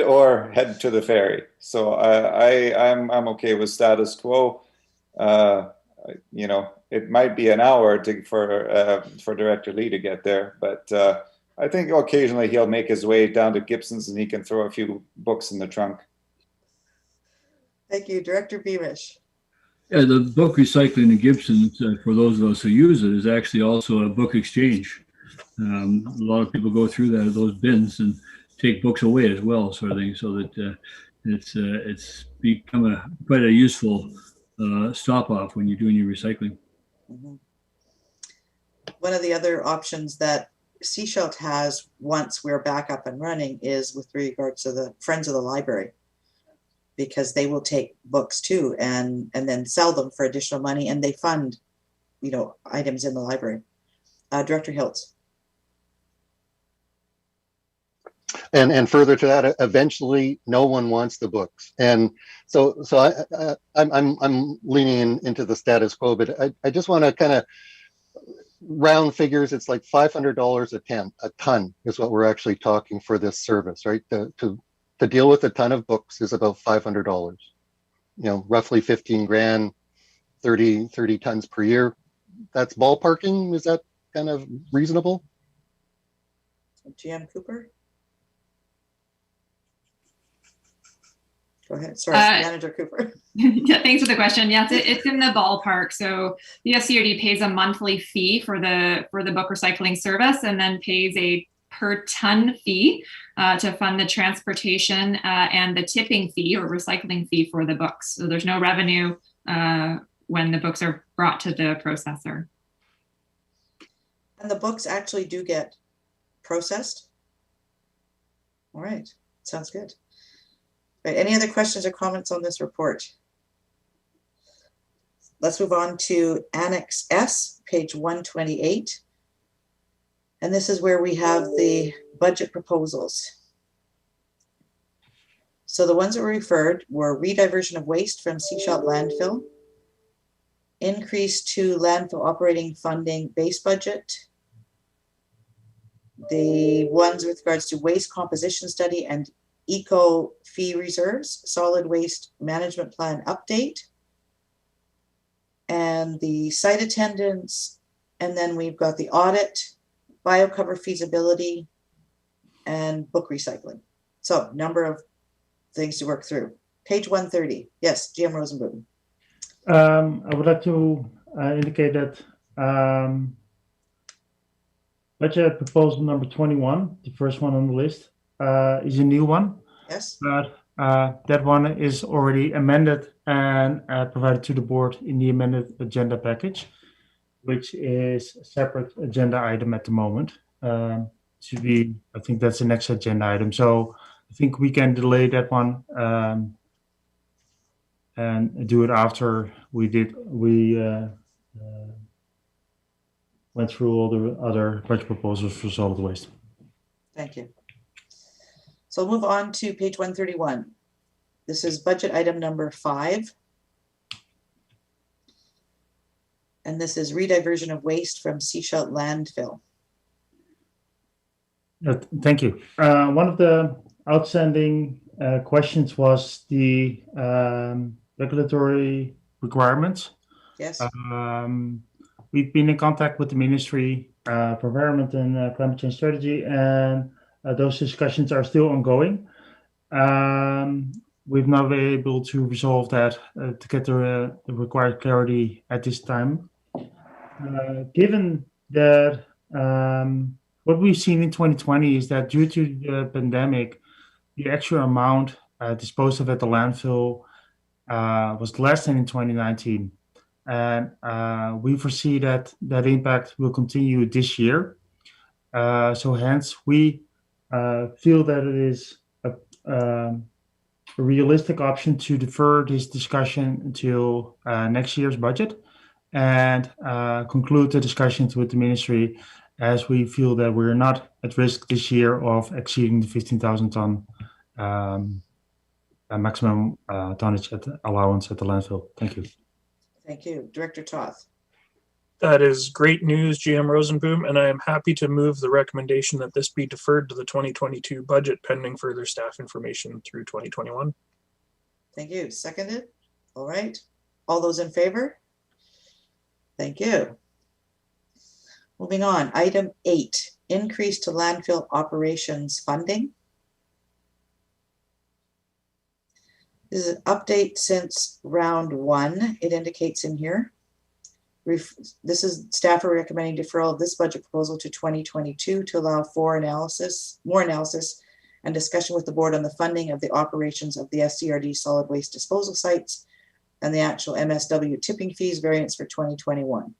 or head to the ferry. So I'm okay with status quo. You know, it might be an hour for Director Lee to get there, but I think occasionally he'll make his way down to Gibson's and he can throw a few books in the trunk. Thank you. Director Beamish. Yeah, the book recycling in Gibson's, for those of us who use it, is actually also a book exchange. A lot of people go through those bins and take books away as well, sort of thing. So that it's become quite a useful stop off when you're doing your recycling. Mm-hmm. One of the other options that Seashelt has once we're back up and running is with regards to the Friends of the Library, because they will take books too and then sell them for additional money, and they fund, you know, items in the library. Director Hiltz. And further to that, eventually no one wants the books, and so I'm leaning into the status quo, but I just want to kind of round figures. It's like $500 a ton is what we're actually talking for this service, right? To deal with a ton of books is about $500. You know, roughly 15 grand, 30 tons per year. That's ballparking. Is that kind of reasonable? GM Cooper. Go ahead. Sorry, Manager Cooper. Yeah, thanks for the question. Yes, it's in the ballpark. So the SCRD pays a monthly fee for the book recycling service, and then pays a per ton fee to fund the transportation and the tipping fee or recycling fee for the books. So there's no revenue when the books are brought to the processor. And the books actually do get processed. All right, sounds good. Right, any other questions or comments on this report? Let's move on to Annex S, page 128. And this is where we have the budget proposals. So the ones that were referred were rediversion of waste from Seashelt landfill, increase to landfill operating funding base budget, the ones with regards to waste composition study and eco fee reserves, solid waste management plan update, and the site attendance, and then we've got the audit, biocover feasibility, and book recycling. So number of things to work through. Page 130. Yes, GM Rosenboom. I would like to indicate that Budget proposal number 21, the first one on the list, is a new one. Yes. But that one is already amended and provided to the board in the amended agenda package, which is a separate agenda item at the moment. I think that's the next agenda item. So I think we can delay that one and do it after we went through all the other budget proposals for solid waste. Thank you. So we'll move on to page 131. This is budget item number 5. And this is rediversion of waste from Seashell landfill. Thank you. One of the outstanding questions was the regulatory requirements. Yes. We've been in contact with the Ministry for Environment and Climate Change Strategy, and those discussions are still ongoing. We've not been able to resolve that to get the required clarity at this time. Given that what we've seen in 2020 is that due to the pandemic, the actual amount disposed of at the landfill was less than in 2019. And we foresee that impact will continue this year. So hence, we feel that it is a realistic option to defer this discussion until next year's budget and conclude the discussions with the ministry, as we feel that we're not at risk this year of exceeding the 15,000 ton maximum tonnage allowance at the landfill. Thank you. Thank you. Director Toth. That is great news, GM Rosenboom, and I am happy to move the recommendation that this be deferred to the 2022 budget pending further staff information through 2021. Thank you. Seconded. All right. All those in favor? Thank you. Moving on. Item 8, increase to landfill operations funding. This is an update since round 1. It indicates in here. This is staff are recommending deferral of this budget proposal to 2022 to allow more analysis and discussion with the board on the funding of the operations of the SCRD solid waste disposal sites and the actual MSW tipping fees variance for 2021.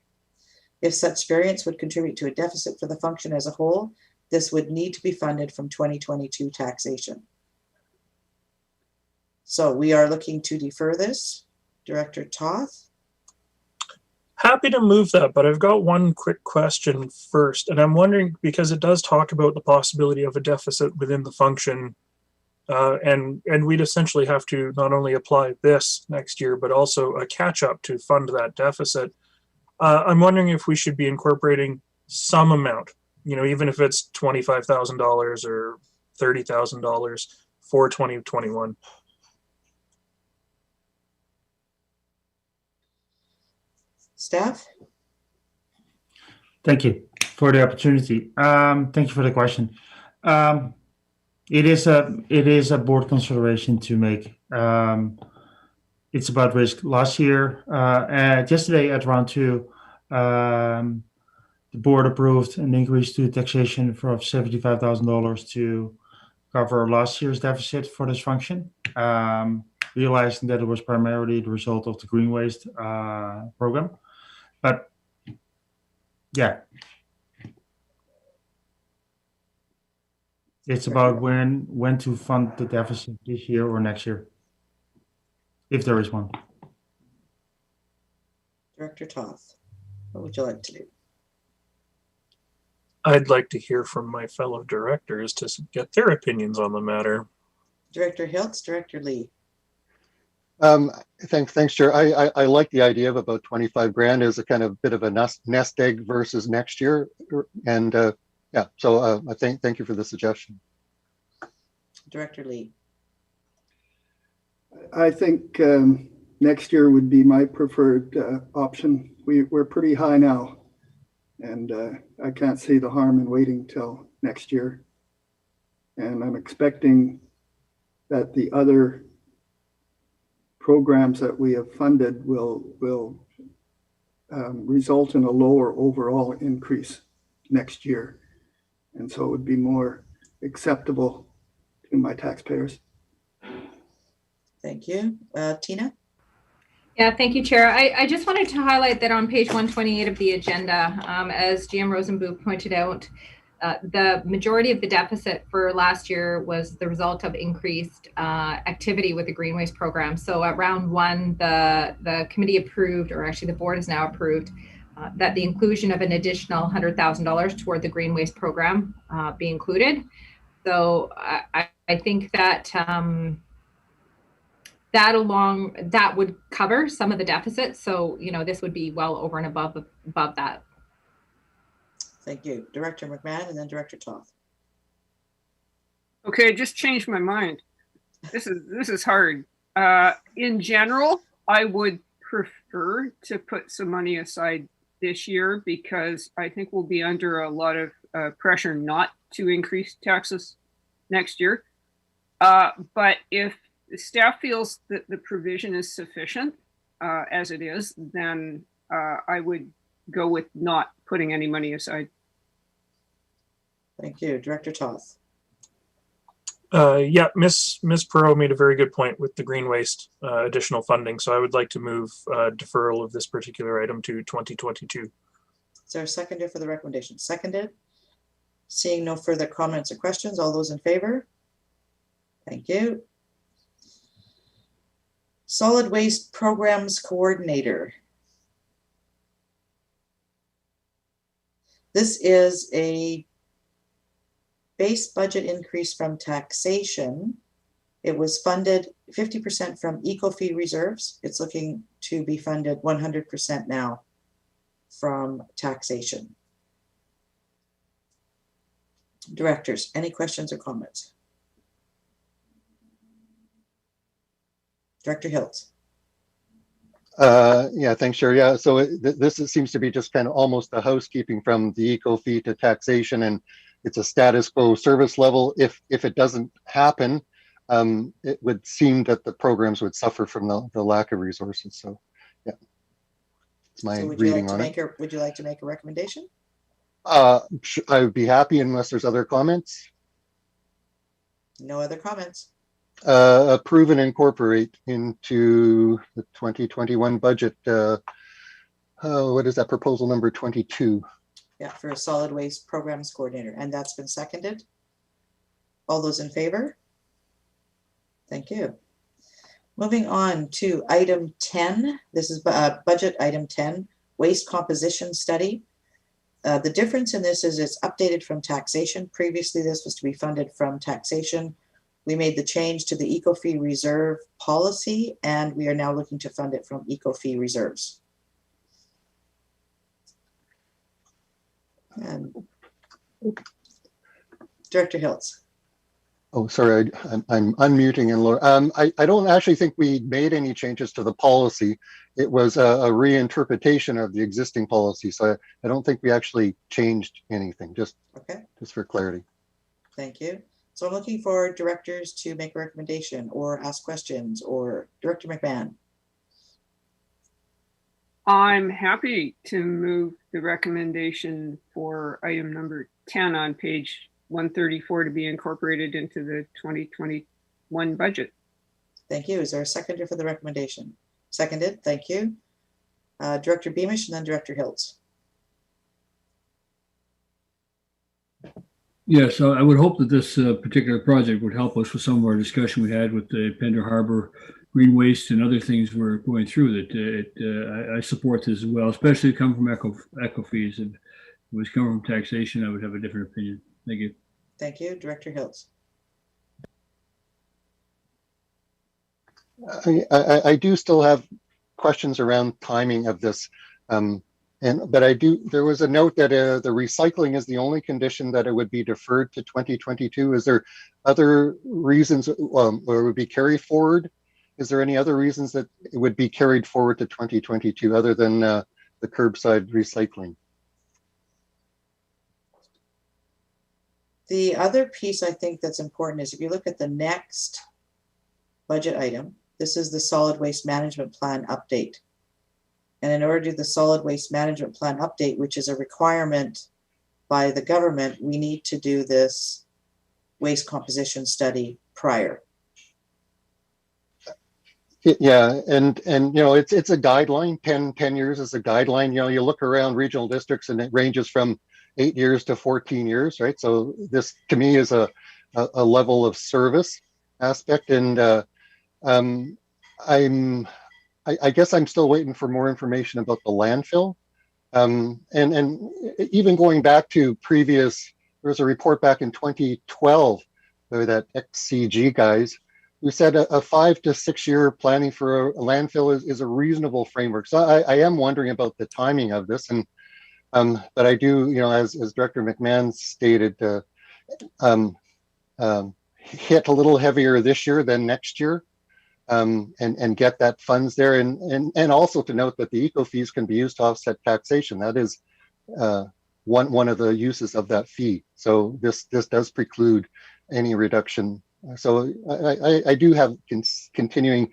If such variance would contribute to a deficit for the function as a whole, this would need to be funded from 2022 taxation. So we are looking to defer this. Director Toth. Happy to move that, but I've got one quick question first. And I'm wondering, because it does talk about the possibility of a deficit within the function, and we'd essentially have to not only apply this next year, but also a catch-up to fund that deficit. I'm wondering if we should be incorporating some amount, even if it's $25,000 or $30,000 for 2021. Staff? Thank you for the opportunity. Thank you for the question. It is a board consideration to make. It's about risk. Last year, yesterday at round 2, the board approved an increase to taxation for $75,000 to cover last year's deficit for this function, realizing that it was primarily the result of the green waste program. But yeah, it's about when to fund the deficit this year or next year, if there is one. Director Toth, what would you like to do? I'd like to hear from my fellow directors to get their opinions on the matter. Director Hiltz, Director Lee. Thanks, Chair. I like the idea of about 25 grand as a kind of bit of a nest egg versus next year. And yeah, so I thank you for the suggestion. Director Lee. I think next year would be my preferred option. We're pretty high now, and I can't see the harm in waiting till next year. And I'm expecting that the other programs that we have funded will result in a lower overall increase next year. And so it would be more acceptable to my taxpayers. Thank you. Tina? Yeah, thank you, Chair. I just wanted to highlight that on page 128 of the agenda, as GM Rosenbu pointed out, the majority of the deficit for last year was the result of increased activity with the green waste program. So at round one, the committee approved, or actually the board has now approved, that the inclusion of an additional $100,000 toward the green waste program be included. So I think that that would cover some of the deficit. So, you know, this would be well over and above that. Thank you. Director McMahon and then Director Toth. Okay, I just changed my mind. This is hard. In general, I would prefer to put some money aside this year because I think we'll be under a lot of pressure not to increase taxes next year. But if the staff feels that the provision is sufficient as it is, then I would go with not putting any money aside. Thank you. Director Toth. Yeah, Miss Perot made a very good point with the green waste additional funding. So I would like to move deferral of this particular item to 2022. Is there a seconder for the recommendation? Seconded. Seeing no further comments or questions, all those in favor? Thank you. Solid Waste Programs Coordinator. This is a base budget increase from taxation. It was funded 50% from eco-fee reserves. It's looking to be funded 100% now from taxation. Directors, any questions or comments? Director Hiltz. Yeah, thanks, Chair. Yeah, so this seems to be just kind of almost a housekeeping from the eco fee to taxation, and it's a status quo service level. If it doesn't happen, it would seem that the programs would suffer from the lack of resources. So, yeah, it's my reading on it. Would you like to make a recommendation? I would be happy unless there's other comments. No other comments. Approve and incorporate into the 2021 budget. What is that, proposal number 22? Yeah, for a solid waste programs coordinator, and that's been seconded. All those in favor? Thank you. Moving on to item 10. This is budget item 10, waste composition study. The difference in this is it's updated from taxation. Previously, this was to be funded from taxation. We made the change to the eco-fee reserve policy, and we are now looking to fund it from eco-fee reserves. And Director Hiltz. Oh, sorry, I'm unmuting and Laura. I don't actually think we made any changes to the policy. It was a reinterpretation of the existing policy, so I don't think we actually changed anything. Just for clarity. Thank you. So I'm looking for directors to make a recommendation or ask questions, or Director McMahon. I'm happy to move the recommendation for item number 10 on page 134 to be incorporated into the 2021 budget. Thank you. Is there a seconder for the recommendation? Seconded. Thank you. Director Beamish and then Director Hiltz. Yes, I would hope that this particular project would help us with some of our discussion we had with the Pender Harbor green waste and other things we're going through. That I support this as well, especially coming from eco fees. If it was coming from taxation, I would have a different opinion. Thank you. Thank you, Director Hiltz. I do still have questions around timing of this. But there was a note that the recycling is the only condition that it would be deferred to 2022. Is there other reasons or it would be carried forward? Is there any other reasons that it would be carried forward to 2022 other than the curbside recycling? The other piece I think that's important is if you look at the next budget item, this is the solid waste management plan update. And in order to do the solid waste management plan update, which is a requirement by the government, we need to do this waste composition study prior. Yeah, and it's a guideline. 10 years is a guideline. You look around regional districts and it ranges from 8 years to 14 years, right? So this to me is a level of service aspect, and I guess I'm still waiting for more information about the landfill. And even going back to previous, there was a report back in 2012 by that XCG guys who said a 5 to 6 year planning for a landfill is a reasonable framework. So I am wondering about the timing of this, and but I do, as Director McMahon stated, hit a little heavier this year than next year. And get that funds there, and also to note that the eco fees can be used to offset taxation. That is one of the uses of that fee. So this does preclude any reduction. So I do have continuing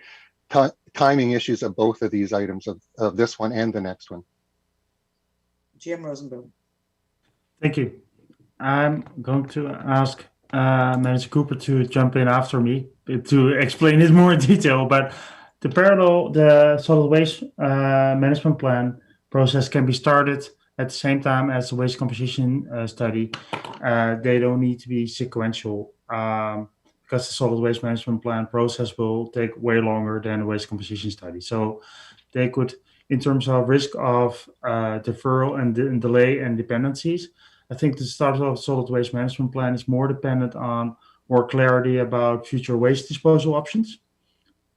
timing issues of both of these items, of this one and the next one. GM Rosenboom. Thank you. I'm going to ask Manager Cooper to jump in after me to explain it more in detail, but the solid waste management plan process can be started at the same time as the waste composition study. They don't need to be sequential because the solid waste management plan process will take way longer than the waste composition study. So they could, in terms of risk of deferral and delay and dependencies, I think the start of solid waste management plan is more dependent on more clarity about future waste disposal options.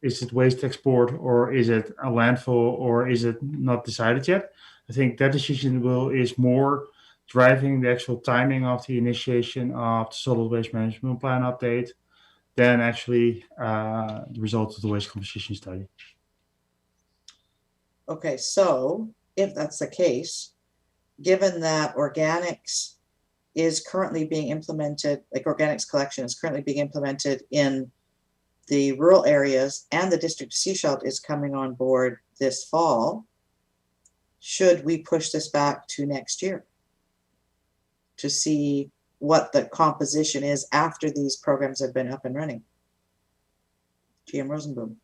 Is it waste export, or is it a landfill, or is it not decided yet? I think that decision is more driving the actual timing of the initiation of the solid waste management plan update than actually the results of the waste composition study. Okay, so if that's the case, given that organics is currently being implemented, like organics collection is currently being implemented in the rural areas, and the district of Sechelt is coming on board this fall, should we push this back to next year to see what the composition is after these programs have been up and running? GM Rosenboom.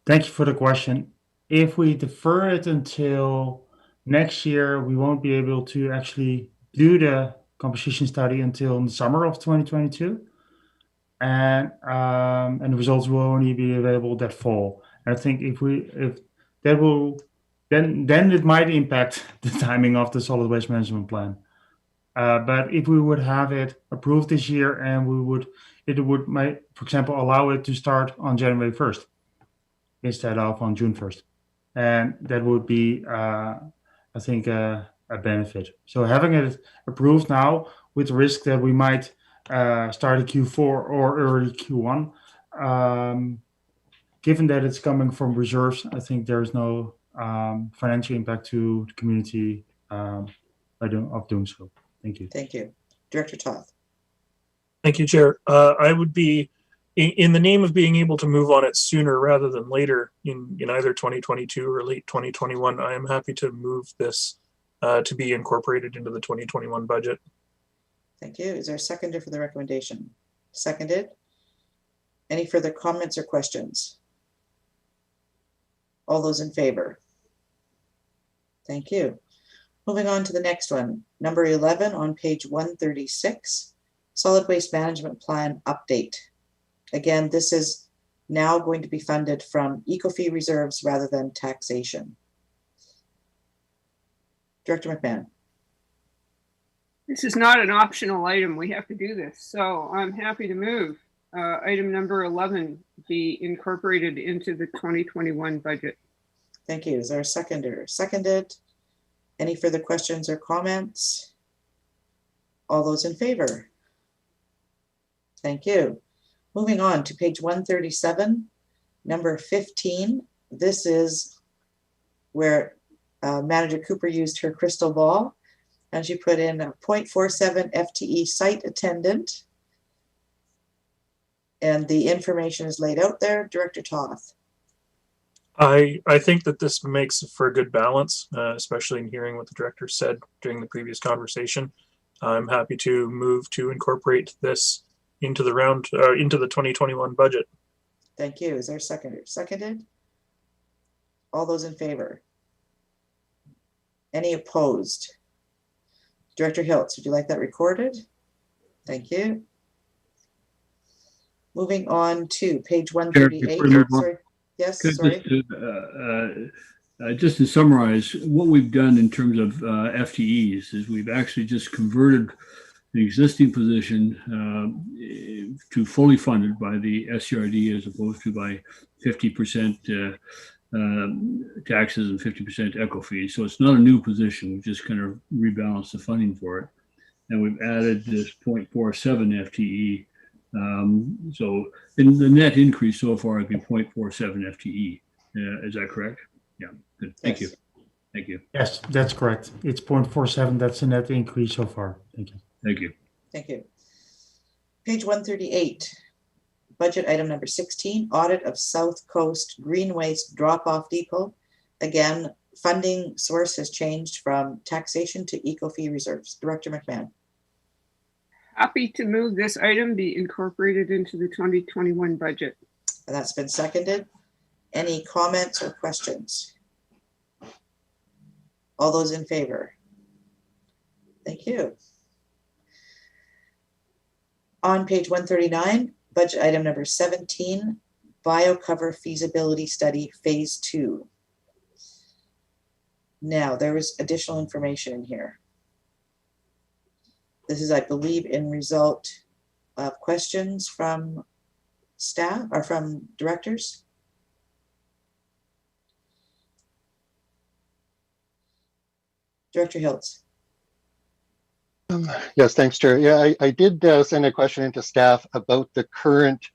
Thank you for the question. If we defer it until next year, we won't be able to actually do the composition study until the summer of 2022, and the results will only be available that fall. And I think if that will, then it might impact the timing of the solid waste management plan. But if we would have it approved this year, and it would might, for example, allow it to start on January 1st instead of on June 1st, and that would be, I think, a benefit. So having it approved now, with the risk that we might start in Q4 or early Q1, given that it's coming from reserves, I think there is no financial impact to the community of doing so. Thank you. Thank you. Director Toth. Thank you, Chair. I would be, in the name of being able to move on it sooner rather than later in either 2022 or late 2021, I am happy to move this to be incorporated into the 2021 budget. Thank you. Is there a seconder for the recommendation? Seconded. Any further comments or questions? All those in favor? Thank you. Moving on to the next one, number 11 on page 136, Solid Waste Management Plan Update. Again, this is now going to be funded from eco-fee reserves rather than taxation. Director McMahon. This is not an optional item. We have to do this. So I'm happy to move item number 11 be incorporated into the 2021 budget. Thank you. Is there a seconder? Seconded. Any further questions or comments? All those in favor? Thank you. Moving on to page 137, number 15. This is where Manager Cooper used her crystal ball, and she put in a 0.47 FTE site attendant. And the information is laid out there. Director Toth. I think that this makes for a good balance, especially in hearing what the director said during the previous conversation. I'm happy to move to incorporate this into the into the 2021 budget. Thank you. Is there a seconder? Seconded? All those in favor? Any opposed? Director Hiltz, would you like that recorded? Thank you. Moving on to page 138. Sorry. Yes, sorry. Just to summarize, what we've done in terms of FTEs is we've actually just converted the existing position to fully funded by the SCRD as opposed to by 50% taxes and 50% eco fees. So it's not a new position. We've just kind of rebalanced the funding for it. And we've added this 0.47 FTE. So in the net increase so far has been 0.47 FTE. Is that correct? Yeah, good. Thank you. Thank you. Yes, that's correct. It's 0.47. That's the net increase so far. Thank you. Thank you. Thank you. Page 138, budget item number 16, audit of South Coast Green Waste Drop-Off Depot. Again, funding source has changed from taxation to eco-fee reserves. Director McMahon. Happy to move this item be incorporated into the 2021 budget. And that's been seconded. Any comments or questions? All those in favor? Thank you. On page 139, budget item number 17, BioCover feasibility study phase 2. Now, there is additional information in here. This is, I believe, in result of questions from staff or from directors. Director Hiltz. Yes, thanks, Chair. Yeah, I did send a question into staff about the current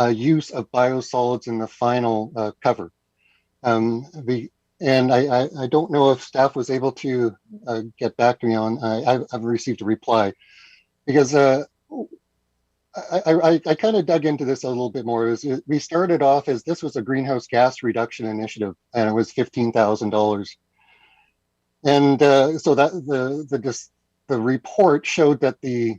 use of biosolids in the final cover. And I don't know if staff was able to get back to me on, I've received a reply because I kind of dug into this a little bit more. We started off as this was a greenhouse gas reduction initiative and it was $15,000. And so that the report showed that the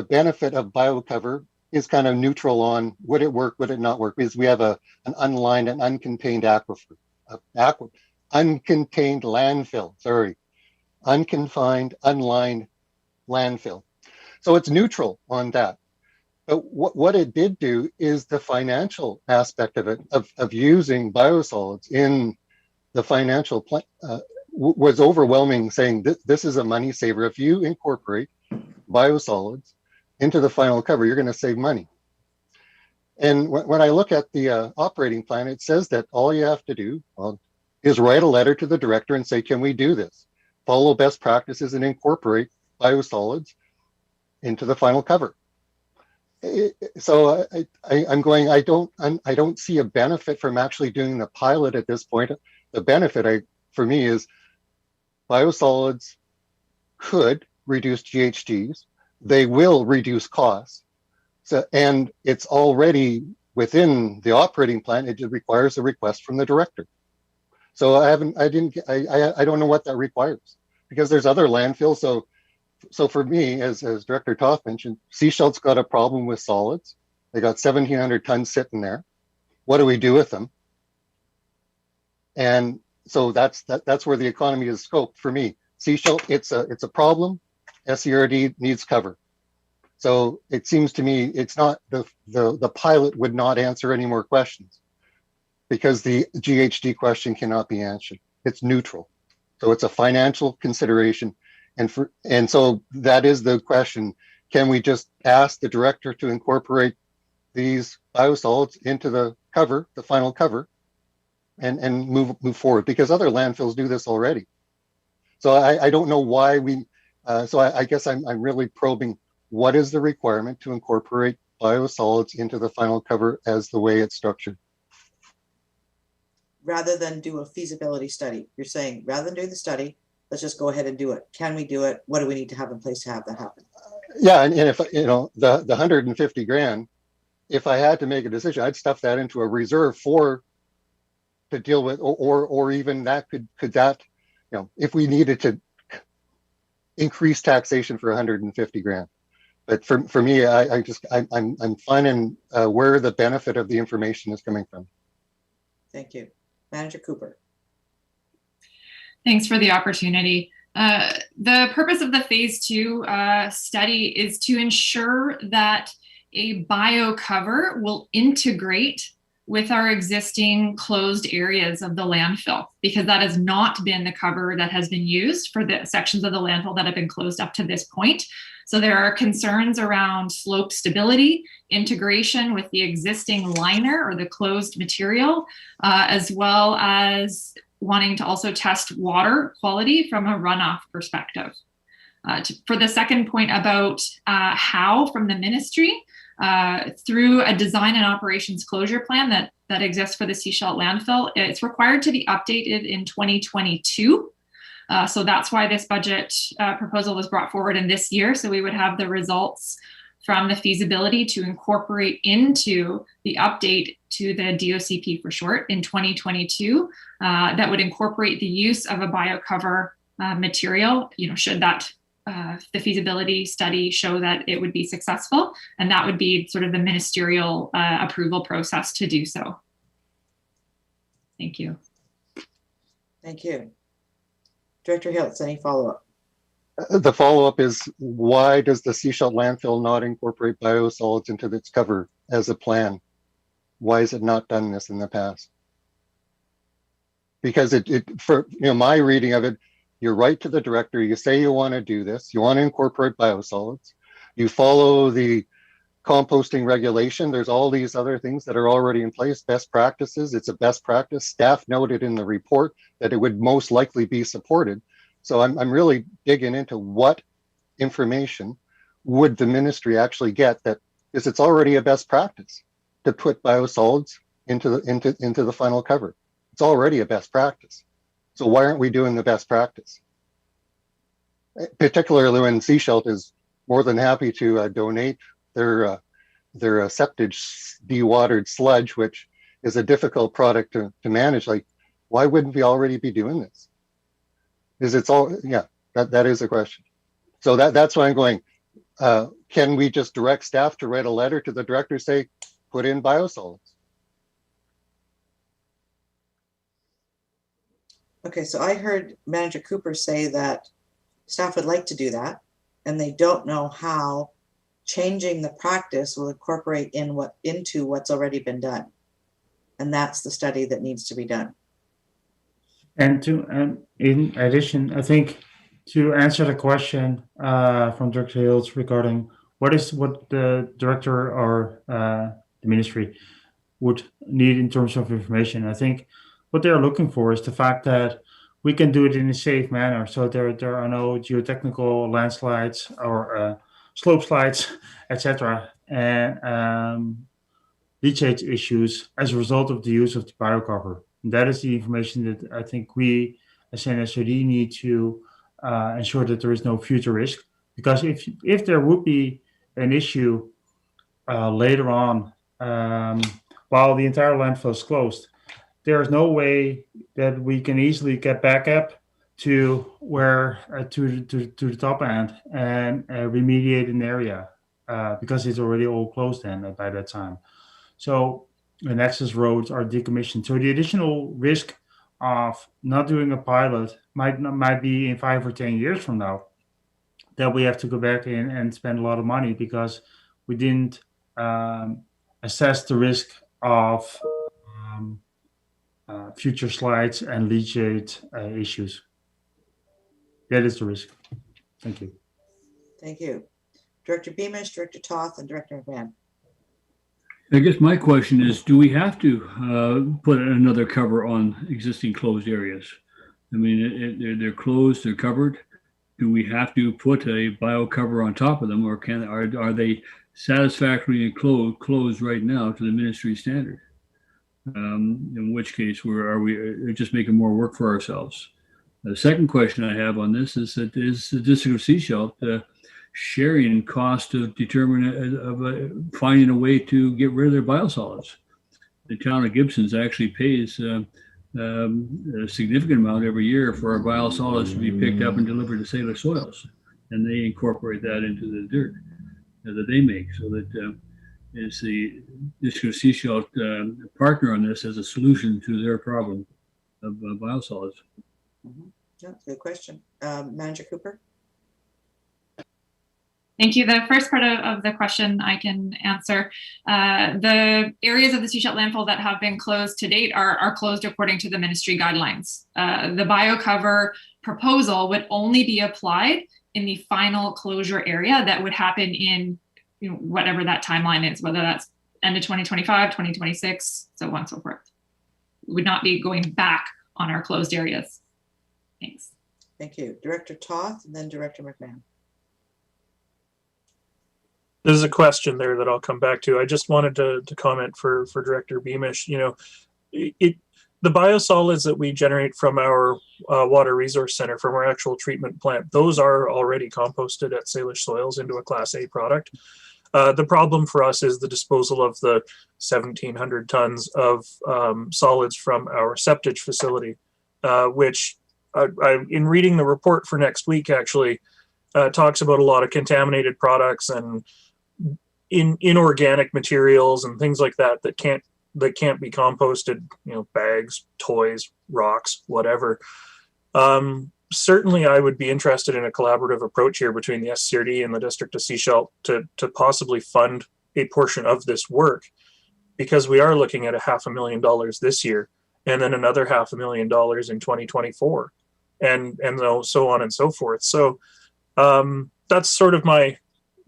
benefit of BioCover is kind of neutral on would it work, would it not work, because we have an unlined and uncontained aquifer, uncontained landfill, unconfined, unlined landfill. So it's neutral on that. But what it did do is the financial aspect of it, of using biosolids in the financial plan, was overwhelming, saying this is a money saver. If you incorporate biosolids into the final cover, you're going to save money. And when I look at the operating plan, it says that all you have to do is write a letter to the director and say, can we do this? Follow best practices and incorporate biosolids into the final cover. So I'm going, I don't see a benefit from actually doing the pilot at this point. The benefit for me is biosolids could reduce GHGs. They will reduce costs. So, and it's already within the operating plan. It requires a request from the director. So I don't know what that requires because there's other landfills. So for me, as Director Toth mentioned, Seashelt's got a problem with solids. They got 1,700 tons sitting there. What do we do with them? And so that's where the economy is scoped for me. Seashell, it's a problem. SCRD needs cover. So it seems to me it's not the pilot would not answer any more questions because the GHG question cannot be answered. It's neutral. So it's a financial consideration. And so that is the question. Can we just ask the director to incorporate these biosolids into the cover, the final cover, and move forward? Because other landfills do this already. So I don't know why we, so I guess I'm really probing what is the requirement to incorporate biosolids into the final cover as the way it's structured. Rather than do a feasibility study, you're saying rather than do the study, let's just go ahead and do it. Can we do it? What do we need to have in place to have that happen? Yeah, and if the 150 grand, if I had to make a decision, I'd stuff that into a reserve to deal with, or even that could that, if we needed to increase taxation for 150 grand. But for me, I'm finding where the benefit of the information is coming from. Thank you. Manager Cooper. Thanks for the opportunity. The purpose of the phase 2 study is to ensure that a bio cover will integrate with our existing closed areas of the landfill, because that has not been the cover that has been used for the sections of the landfill that have been closed up to this point. So there are concerns around slope stability, integration with the existing liner or the closed material, as well as wanting to also test water quality from a runoff perspective. For the second point about how from the ministry, through a design and operations closure plan that exists for the Seashell landfill, it's required to be updated in 2022. So that's why this budget proposal was brought forward in this year. So we would have the results from the feasibility to incorporate into the update to the DOCP for short in 2022. That would incorporate the use of a biocover material, should that the feasibility study show that it would be successful, and that would be sort of the ministerial approval process to do so. Thank you. Thank you. Director Hiltz, any follow-up? The follow-up is, why does the Seashell landfill not incorporate biosolids into its cover as a plan? Why has it not done this in the past? Because for my reading of it, you write to the director, you say you want to do this, you want to incorporate biosolids, you follow the composting regulation, there's all these other things that are already in place, best practices, it's a best practice. Staff noted in the report that it would most likely be supported. So I'm really digging into what information would the ministry actually get, that because it's already a best practice to put biosolids into the final cover. It's already a best practice. So why aren't we doing the best practice? Particularly when Seashell is more than happy to donate their septic dewatered sludge, which is a difficult product to manage. Like, why wouldn't we already be doing this? That is a question. So that's why I'm going, can we just direct staff to write a letter to the director, say, put in biosolids? Okay, so I heard Manager Cooper say that staff would like to do that, and they don't know how changing the practice will incorporate into what's already been done. And that's the study that needs to be done. And in addition, I think to answer the question from Director Hills regarding what the director or the ministry would need in terms of information, I think what they're looking for is the fact that we can do it in a safe manner. So there are no geotechnical landslides or slope slides, etc., and leachate issues as a result of the use of the biocover. That is the information that I think we as NSOD need to ensure that there is no future risk. Because if there would be an issue later on while the entire landfill is closed, there is no way that we can easily get back up to where to the top end and remediate an area because it's already all closed then by that time. So and access roads are decommissioned. So the additional risk of not doing a pilot might be in 5 or 10 years from now that we have to go back in and spend a lot of money because we didn't assess the risk of future slides and leachate issues. That is the risk. Thank you. Thank you. Director Beamish, Director Toth, and Director McMahon. I guess my question is, do we have to put another cover on existing closed areas? I mean, they're closed, they're covered. Do we have to put a bio cover on top of them, or are they satisfactorily closed right now to the ministry standard? In which case, are we just making more work for ourselves? The second question I have on this is that is the District of Seashell sharing cost of finding a way to get rid of their biosolids? The town of Gibson's actually pays a significant amount every year for our biosolids to be picked up and delivered to sailor soils. and they incorporate that into the dirt that they make, so that is the District Seashell partner on this as a solution to their problem of biosolids. Yeah, good question. Manager Cooper? Thank you. The first part of the question I can answer. The areas of the Seashell landfill that have been closed to date are closed according to the ministry guidelines. The biocover proposal would only be applied in the final closure area that would happen in whatever that timeline is, whether that's end of 2025, 2026, so on and so forth. We would not be going back on our closed areas. Thanks. Thank you. Director Toth and then Director McMahon. There's a question there that I'll come back to. I just wanted to comment for Director Beamish. The biosolids that we generate from our water resource center, from our actual treatment plant, those are already composted at Salish Soils into a Class A product. The problem for us is the disposal of the 1,700 tons of solids from our septage facility, which in reading the report for next week actually talks about a lot of contaminated products and inorganic materials and things like that that can't be composted, bags, toys, rocks, whatever. Certainly I would be interested in a collaborative approach here between the SCRD and the District of Seashell to possibly fund a portion of this work, because we are looking at $500,000 this year and then another $500,000 in 2024 and so on and so forth. So that's sort of my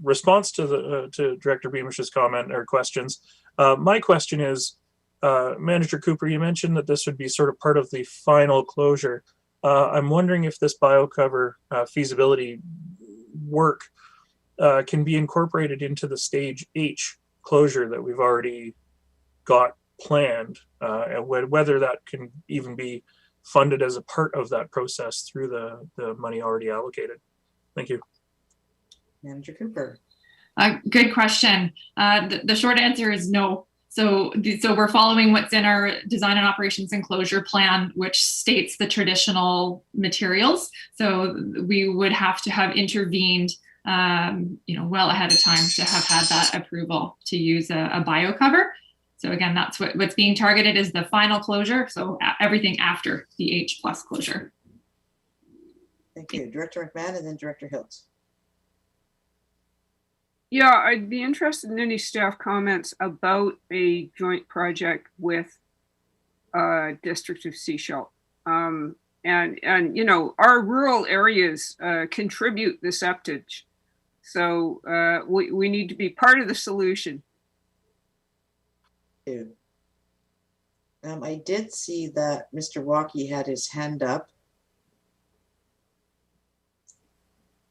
response to Director Beamish's comment or questions. My question is, Manager Cooper, you mentioned that this would be sort of part of the final closure. I'm wondering if this biocover feasibility work can be incorporated into the stage H closure that we've already got planned, and whether that can even be funded as a part of that process through the money already allocated. Thank you. Manager Cooper. Good question. The short answer is no. So we're following what's in our design and operations and closure plan, which states the traditional materials. So we would have to have intervened, well ahead of time to have had that approval to use a biocover. So again, that's what's being targeted is the final closure. So everything after the H+ closure. Thank you. Director McMahon and then Director Hiltz. Yeah, I'd be interested in any staff comments about a joint project with District of Seashell. And our rural areas contribute the septage. So we need to be part of the solution. Thank you. I did see that Mr. Walkie had his hand up.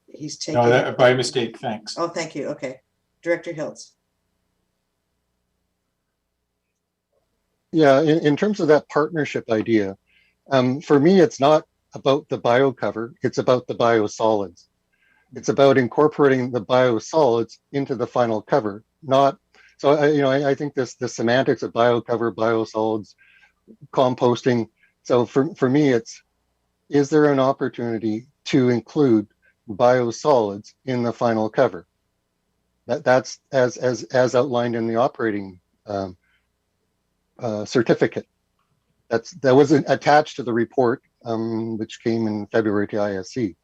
He's taking by mistake. Thanks. Oh, thank you. Okay. Director Hiltz. Yeah, in terms of that partnership idea, for me, it's not about the biocover, it's about the biosolids. It's about incorporating the biosolids into the final cover, not, so I think the semantics of biocover, biosolids, composting. So for me, is there an opportunity to include biosolids in the final cover? That's as outlined in the operating certificate. That was attached to the report, which came in February to ISC.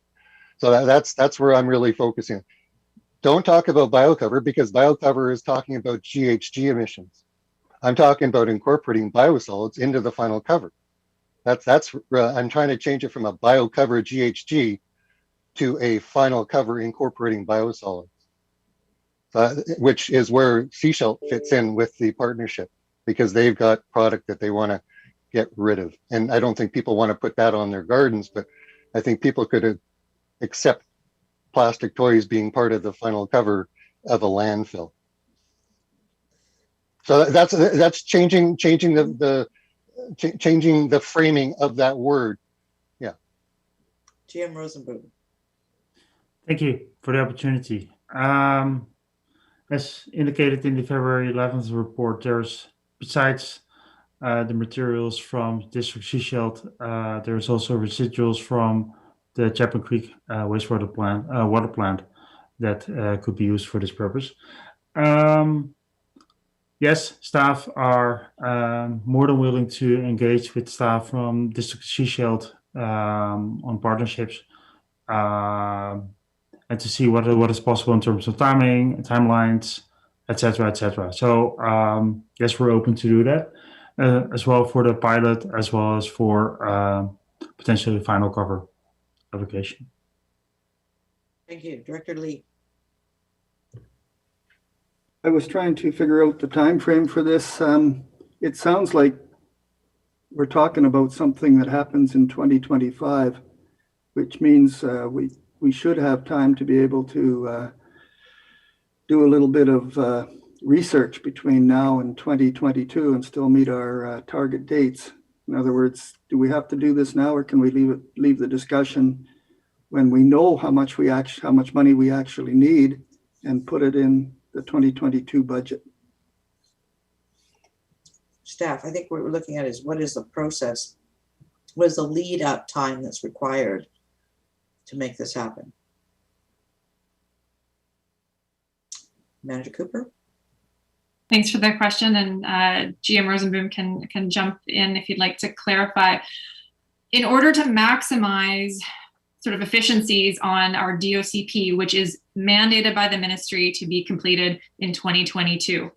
So that's where I'm really focusing. Don't talk about biocover, because biocover is talking about GHG emissions. I'm talking about incorporating biosolids into the final cover. I'm trying to change it from a biocover GHG to a final cover incorporating biosolids, which is where Seashell fits in with the partnership, because they've got product that they want to get rid of. And I don't think people want to put that on their gardens, but I think people could accept plastic toys being part of the final cover of a landfill. So that's changing the framing of that word. Yeah. GM Rosenboom. Thank you for the opportunity. As indicated in the February 11th report, there's, besides the materials from District Seashell, there's also residuals from the Chapman Creek wastewater plant, water plant that could be used for this purpose. Yes, staff are more than willing to engage with staff from District Sechelt on partnerships and to see what is possible in terms of timing, timelines, etc., etc. So yes, we're open to do that as well for the pilot, as well as for potentially final cover application. Thank you, Director Lee. I was trying to figure out the time frame for this. It sounds like we're talking about something that happens in 2025, which means we should have time to be able to do a little bit of research between now and 2022 and still meet our target dates. In other words, do we have to do this now, or can we leave the discussion when we know how much money we actually need and put it in the 2022 budget? Staff, I think what we're looking at is what is the process? What is the lead up time that's required to make this happen? Manager Cooper? Thanks for the question, and GM Rosenboom can jump in if you'd like to clarify. In order to maximize sort of efficiencies on our DOCP, which is mandated by the ministry to be completed in 2022,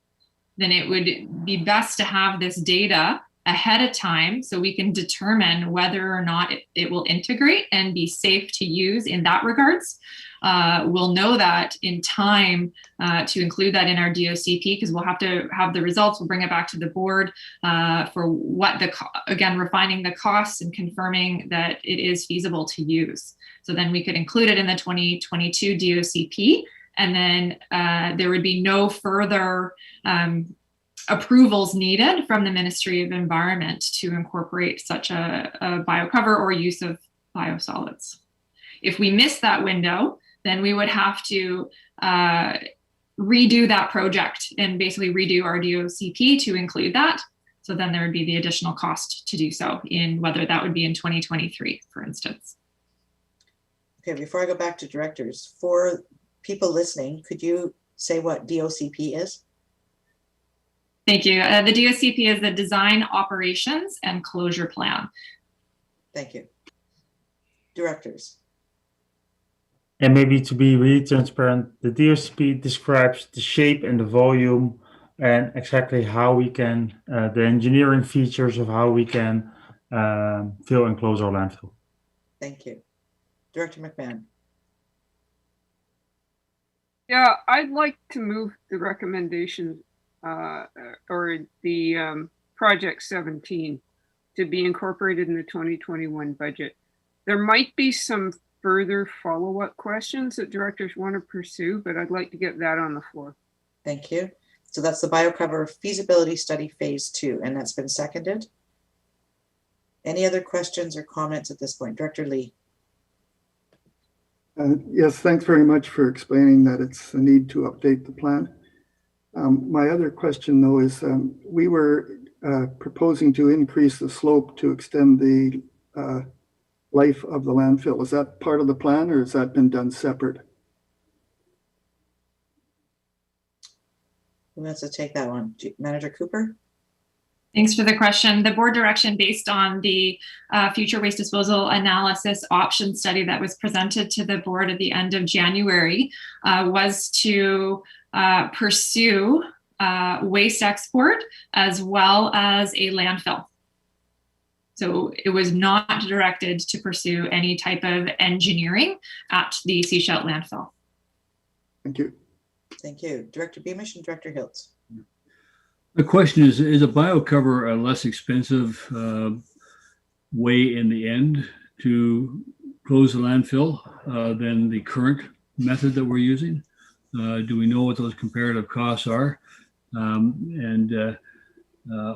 then it would be best to have this data ahead of time so we can determine whether or not it will integrate and be safe to use in that regards. We'll know that in time to include that in our DOCP, because we'll have to have the results. We'll bring it back to the board for what again, refining the costs and confirming that it is feasible to use. So then we could include it in the 2022 DOCP, and then there would be no further approvals needed from the Ministry of Environment to incorporate such a biocover or use of biosolids. If we miss that window, then we would have to redo that project and basically redo our DOCP to include that. So then there would be the additional cost to do so, in whether that would be in 2023, for instance. Okay, before I go back to directors, for people listening, could you say what DOCP is? Thank you. The DOCP is the Design, Operations, and Closure Plan. Thank you. Directors. And maybe to be really transparent, the DOCP describes the shape and the volume and exactly how we can, the engineering features of how we can fill and close our landfill. Thank you. Director McMahon. Yeah, I'd like to move the recommendation or the project 17 to be incorporated in the 2021 budget. There might be some further follow-up questions that directors want to pursue, but I'd like to get that on the floor. Thank you. So that's the biocover feasibility study phase 2, and that's been seconded. Any other questions or comments at this point? Director Lee. Yes, thanks very much for explaining that it's a need to update the plan. My other question, though, is we were proposing to increase the slope to extend the life of the landfill. Is that part of the plan, or has that been done separate? Who wants to take that one? Manager Cooper? Thanks for the question. The board direction, based on the future waste disposal analysis option study that was presented to the board at the end of January, was to pursue waste export as well as a landfill. So it was not directed to pursue any type of engineering at the Sechelt landfill. Thank you. Thank you. Director Beamish and Director Hiltz. The question is a biocover a less expensive way in the end to close the landfill than the current method that we're using? Do we know what those comparative costs are?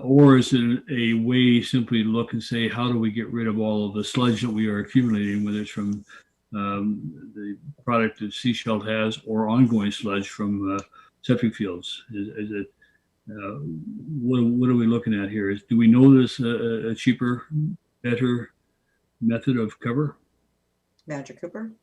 Or is it a way simply to look and say, how do we get rid of all of the sludge that we are accumulating, whether it's from the product that Sechelt has or ongoing sludge from septic fields? What are we looking at here? Do we know there's a cheaper, better method of cover? Manager Cooper.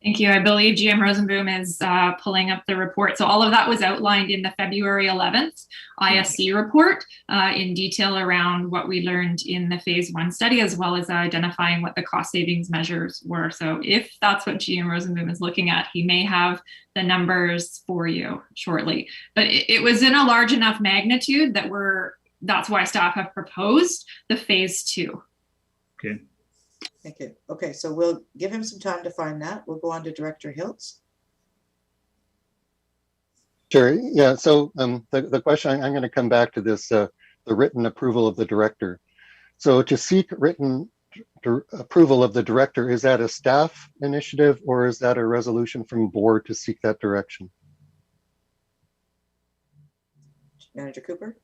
Thank you. I believe GM Rosenboom is pulling up the report. So all of that was outlined in the February 11th ISC report in detail around what we learned in the phase 1 study, as well as identifying what the cost savings measures were. So if that's what GM Rosenboom is looking at, he may have the numbers for you shortly. But it was in a large enough magnitude that that's why staff have proposed the phase 2. Okay. Thank you. Okay, so we'll give him some time to find that. We'll go on to Director Hiltz. Sure. Yeah. So the question, I'm going to come back to this, the written approval of the director. So to seek written approval of the director, is that a staff initiative or is that a resolution from board to seek that direction? Manager Cooper.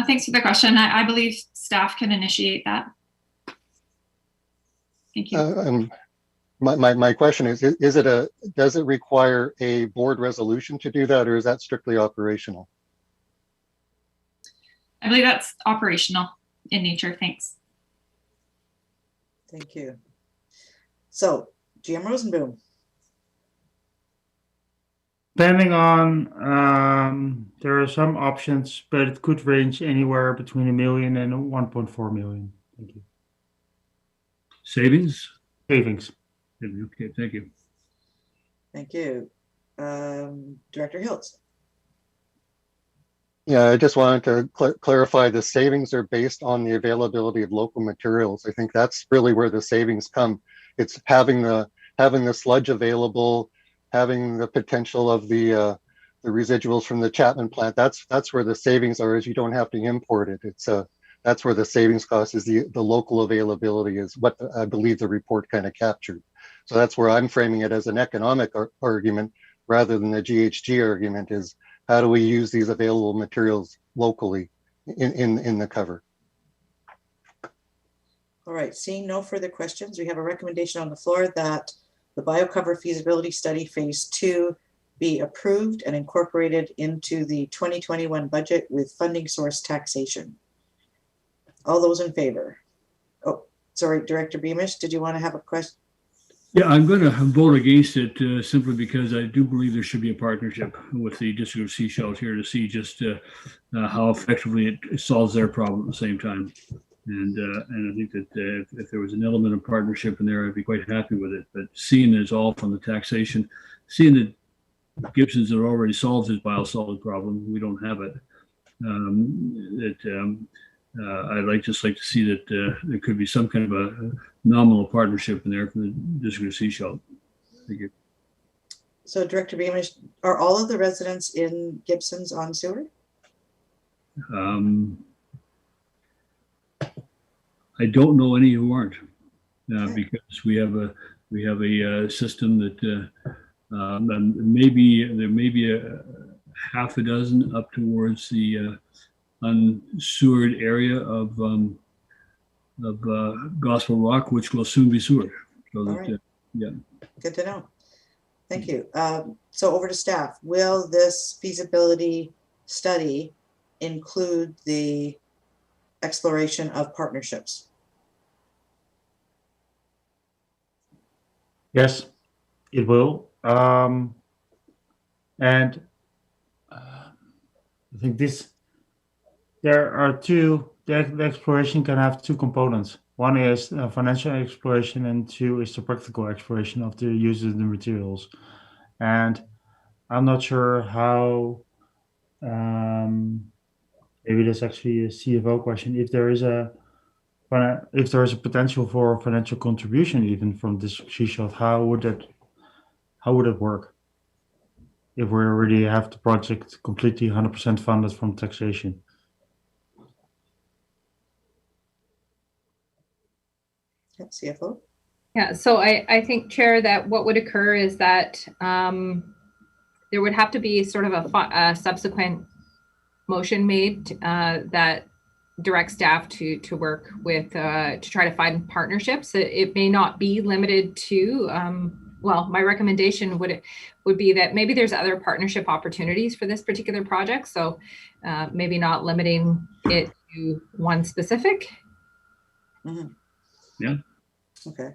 Thanks for the question. I believe staff can initiate that. Thank you. My question is it does it require a board resolution to do that, or is that strictly operational? I believe that's operational in nature. Thanks. Thank you. So, GM Rosenboom. Depending on, there are some options, but it could range anywhere between $1 million and 1.4 million. Thank you. Savings? Savings. Okay, thank you. Thank you. Director Hiltz. Yeah, I just wanted to clarify the savings are based on the availability of local materials. I think that's really where the savings come. It's having the sludge available, having the potential of the residuals from the Chapman plant. That's where the savings are, is you don't have to import it. It's that's where the savings cost is. The local availability is what I believe the report kind of captured. So that's where I'm framing it as an economic argument rather than the GHG argument, is how do we use these available materials locally in the cover? All right, seeing no further questions, we have a recommendation on the floor that the BioCover feasibility study phase 2 be approved and incorporated into the 2021 budget with funding source taxation. All those in favor? Oh, sorry, Director Beamish, did you want to have a question? Yeah, I'm going to vote against it simply because I do believe there should be a partnership with the District of Sechelt here to see just how effectively it solves their problem at the same time. And I think that if there was an element of partnership in there, I'd be quite happy with it. But seeing it's all from the taxation, seeing that Gibson's had already solved his biosolid problem, we don't have it. I'd just like to see that there could be some kind of a nominal partnership in there from the District of Sechelt. Thank you. So, Director Beamish, are all of the residents in Gibson's on sewer? I don't know any who aren't, because we have a system that there may be a half a dozen up towards the unsewered area of Gospel Rock, which will soon be sewered. So that, right. Yeah. Good to know. Thank you. So over to staff. Will this feasibility study include the exploration of partnerships? Yes, it will. And I think there are two, the exploration can have two components. One is financial exploration and two is the practical exploration of the use of the materials. And I'm not sure how, maybe that's actually a CFO question, if there is a potential for financial contribution even from this Sechelt, how would it work? If we already have the project completely 100% funded from taxation. CFO? Yeah, so I think, Chair, that what would occur is that there would have to be sort of a subsequent motion made that directs staff to work with to try to find partnerships. It may not be limited to well, my recommendation would be that maybe there's other partnership opportunities for this particular project. So maybe not limiting it to one specific. Mm-hmm. Yeah. Okay.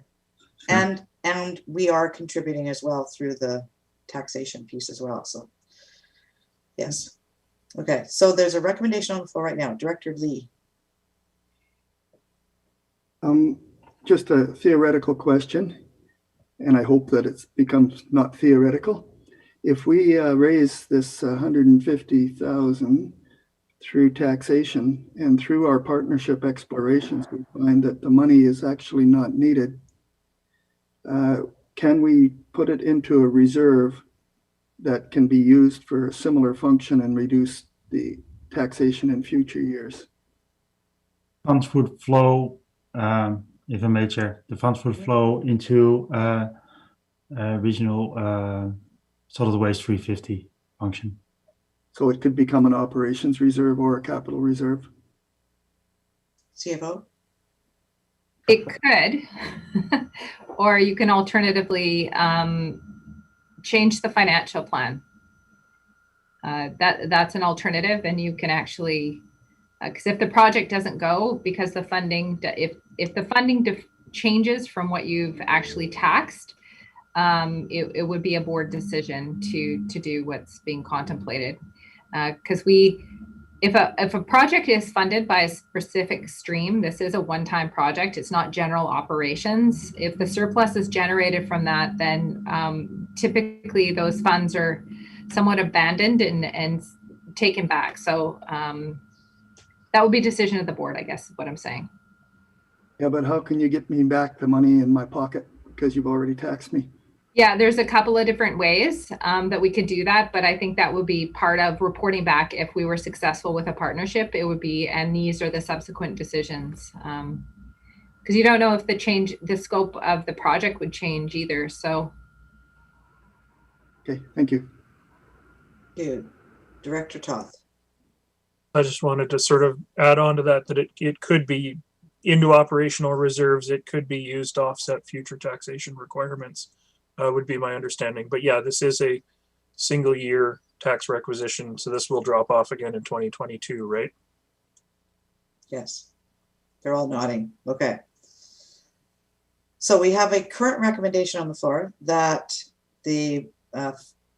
And And we are contributing as well through the taxation piece as well. So, yes. Okay, so there's a recommendation on the floor right now. Director Lee. Just a theoretical question, and I hope that it becomes not theoretical. If we raise this 150,000 through taxation and through our partnership explorations, we find that the money is actually not needed. Can we put it into a reserve that can be used for a similar function and reduce the taxation in future years? Funds would flow, if I may, Chair, the funds would flow into regional solid waste 350 function. So it could become an operations reserve or a capital reserve? CFO? It could, or you can alternatively change the financial plan. That's an alternative, and you can actually, because if the project doesn't go, because the funding, if the funding changes from what you've actually taxed, it would be a board decision to do what's being contemplated. Because if a project is funded by a specific stream, this is a one-time project. It's not general operations. If the surplus is generated from that, then typically those funds are somewhat abandoned and taken back. So that would be a decision of the board, I guess, is what I'm saying. Yeah, but how can you get me back the money in my pocket because you've already taxed me? Yeah, there's a couple of different ways that we could do that, but I think that would be part of reporting back if we were successful with a partnership. It would be, and these are the subsequent decisions, because you don't know if the scope of the project would change either. So, okay, thank you. Good. Director Toth. I just wanted to sort of add on to that it could be into operational reserves. It could be used to offset future taxation requirements. Would be my understanding. But yeah, this is a single year tax requisition. So this will drop off again in 2022, right? Yes. They're all nodding. Okay. So we have a current recommendation on the floor that the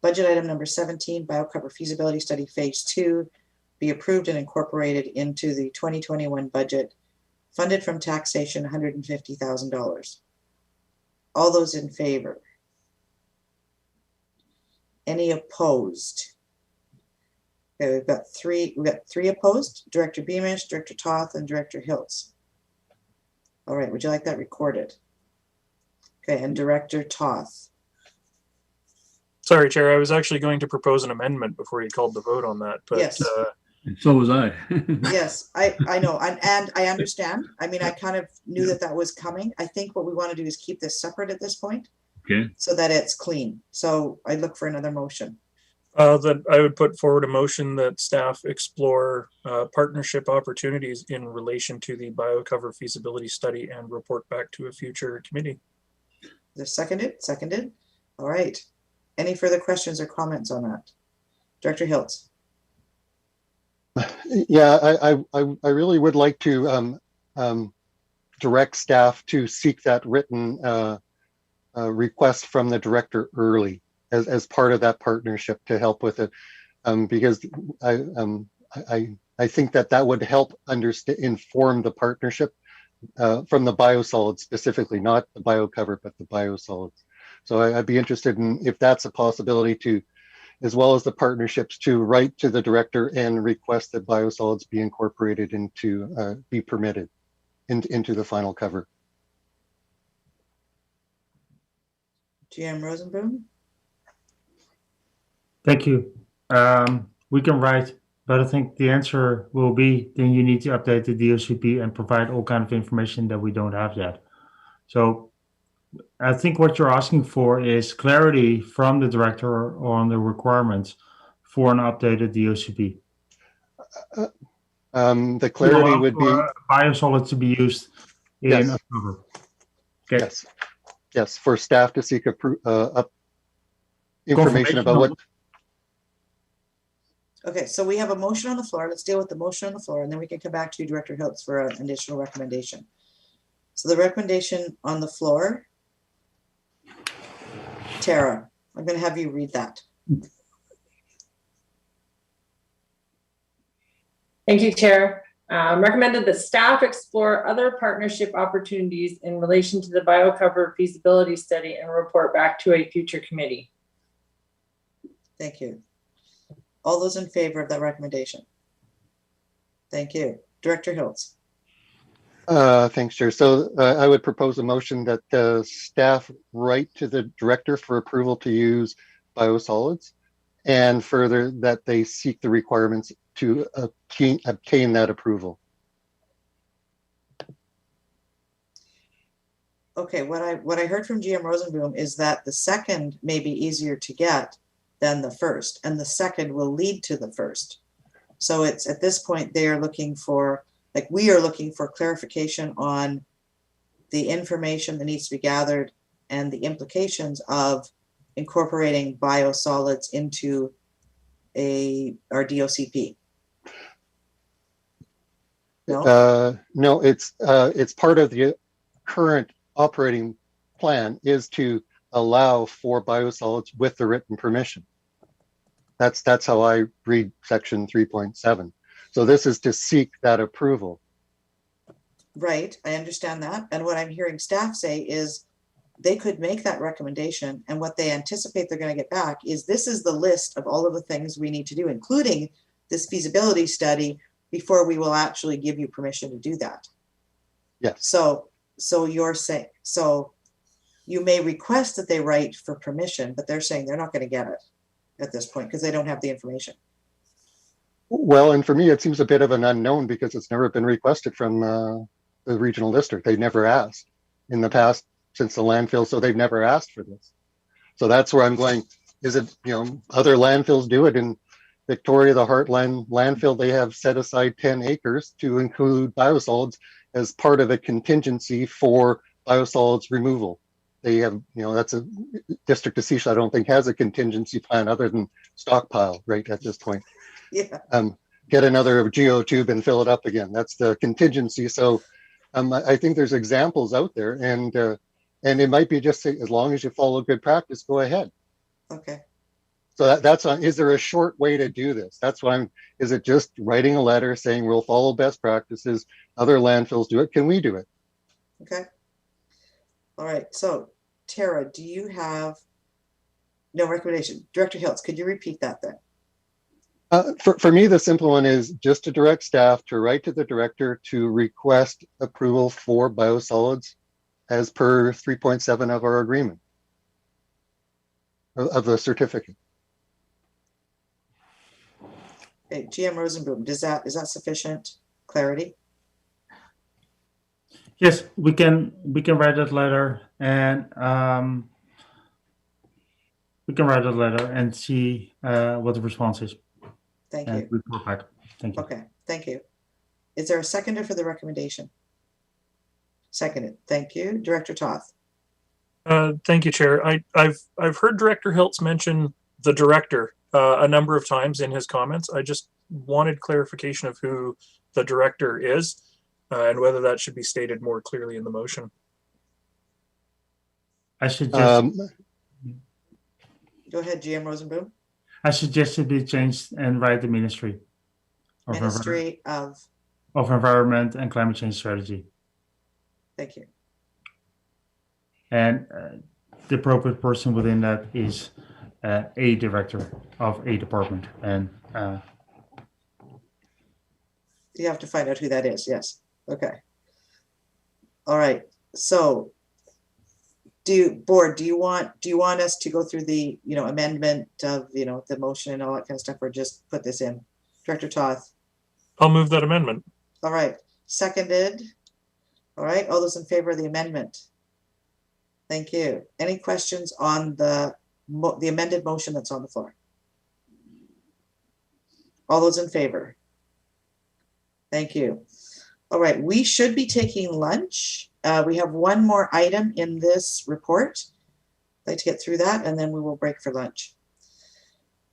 budget item number 17, biocover feasibility study phase 2, be approved and incorporated into the 2021 budget, funded from taxation $150,000. All those in favor? Any opposed? Okay, we've got three opposed, Director Beamish, Director Toth, and Director Hiltz. All right, would you like that recorded? Okay, and Director Toth. Sorry, Chair, I was actually going to propose an amendment before you called the vote on that, but yes. So was I. Yes, I know, and I understand. I mean, I kind of knew that was coming. I think what we want to do is keep this separate at this point. Okay. So that it's clean. So I look for another motion. That I would put forward a motion that staff explore partnership opportunities in relation to the biocover feasibility study and report back to a future committee. Is seconded? Seconded. All right. Any further questions or comments on that? Director Hiltz. Yeah, I really would like to direct staff to seek that written request from the director early as part of that partnership to help with it, because I think that would help inform the partnership from the biosolids specifically, not the biocover, but the biosolids. So I'd be interested in if that's a possibility to, as well as the partnerships, to write to the director and request that biosolids be incorporated into, be permitted into the final cover. GM Rosenboom. Thank you. We can write, but I think the answer will be then you need to update the DOCP and provide all kind of information that we don't have yet. So I think what you're asking for is clarity from the director on the requirements for an updated DOCP. The clarity would be biosolids to be used in October. Okay. Yes. Yes, for staff to seek information about what. Okay, so we have a motion on the floor. Let's deal with the motion on the floor, and then we can come back to you, Director Hiltz, for an additional recommendation. So the recommendation on the floor Tara, I'm going to have you read that. Thank you, Chair. Recommended that staff explore other partnership opportunities in relation to the BioCover feasibility study and report back to a future committee. Thank you. All those in favor of that recommendation? Thank you. Director Hiltz. Thanks, Chair. So I would propose a motion that staff write to the director for approval to use biosolids, and further that they seek the requirements to obtain that approval. Okay, what I heard from GM Rosenboom is that the second may be easier to get than the first, and the second will lead to the first. So it's at this point they are looking for, like we are looking for clarification on the information that needs to be gathered and the implications of incorporating biosolids into our DOCP. No, no, it's part of the current operating plan is to allow for biosolids with the written permission. That's how I read section 3.7. So this is to seek that approval. Right, I understand that. And what I'm hearing staff say is they could make that recommendation, and what they anticipate they're going to get back is this is the list of all of the things we need to do, including this feasibility study, before we will actually give you permission to do that. Yes. So you're saying, so you may request that they write for permission, but they're saying they're not going to get it at this point because they don't have the information. Well, and for me, it seems a bit of an unknown because it's never been requested from the regional district. They never asked in the past since the landfill, so they've never asked for this. So that's where I'm going. Is it, other landfills do it in Victoria, the Heartland landfill, they have set aside 10 acres to include biosolids as part of a contingency for biosolids removal. They have, that's a district of Seashell, I don't think has a contingency plan other than stockpile right at this point. Yeah. Get another geotube and fill it up again. That's the contingency. So I think there's examples out there, and it might be just as long as you follow good practice, go ahead. Okay. So that's on. Is there a short way to do this? That's why is it just writing a letter saying we'll follow best practices? Other landfills do it. Can we do it? Okay. All right. So Tara, do you have no recommendation? Director Hiltz, could you repeat that then? For me, the simple one is just to direct staff to write to the director to request approval for biosolids as per 3.7 of our agreement of the certificate. Okay, GM Rosenboom, is that sufficient clarity? Yes, we can write that letter, and we can write a letter and see what the response is. Thank you. Report back. Thank you. Okay, thank you. Is there a seconder for the recommendation? Seconded. Thank you. Director Toth. Thank you, Chair. I've heard Director Hiltz mention the director a number of times in his comments. I just wanted clarification of who the director is and whether that should be stated more clearly in the motion. I suggest. Go ahead, GM Rosenboom. I suggest it be changed and write the Ministry of Environment and Climate Change Strategy. Thank you. And the appropriate person within that is a director of a department. And you have to find out who that is. Yes. Okay. All right. So do you want us to go through the amendment of the motion and all that kind of stuff, or just put this in? Director Toth. I'll move that amendment. All right. Seconded. All right. All those in favor of the amendment? Thank you. Any questions on the amended motion that's on the floor? All those in favor? Thank you. All right. We should be taking lunch. We have one more item in this report. I'd like to get through that, and then we will break for lunch.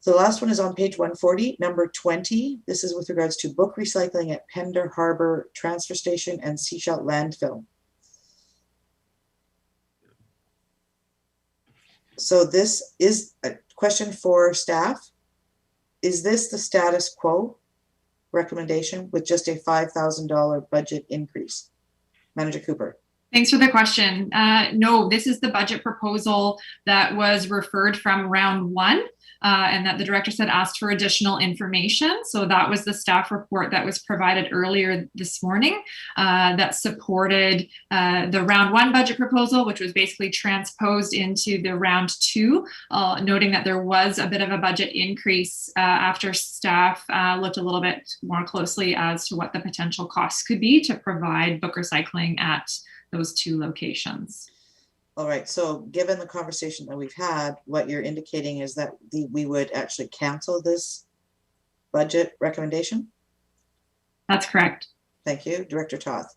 So the last one is on page 140, number 20. This is with regards to book recycling at Pender Harbor Transfer Station and Seashell Landfill. So this is a question for staff. Is this the status quo recommendation with just a $5,000 budget increase? Manager Cooper. Thanks for the question. No, this is the budget proposal that was referred from round one, and that the director said asked for additional information. So that was the staff report that was provided earlier this morning that supported the round one budget proposal, which was basically transposed into the round two, noting that there was a bit of a budget increase after staff looked a little bit more closely as to what the potential costs could be to provide book recycling at those two locations. All right, so given the conversation that we've had, what you're indicating is that we would actually cancel this budget recommendation? That's correct. Thank you. Director Toth.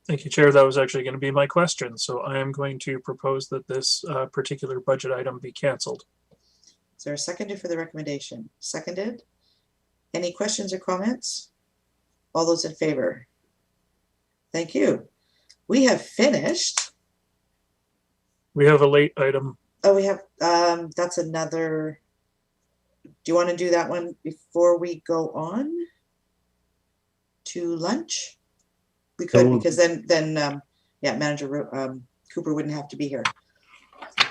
Thank you, Chair. That was actually going to be my question. So I am going to propose that this particular budget item be canceled. Is there a seconder for the recommendation? Seconded. Any questions or comments? All those in favor? Thank you. We have finished. We have a late item. Oh, we have, that's another, do you want to do that one before we go on to lunch? We could, because then yeah, Manager Cooper wouldn't have to be here.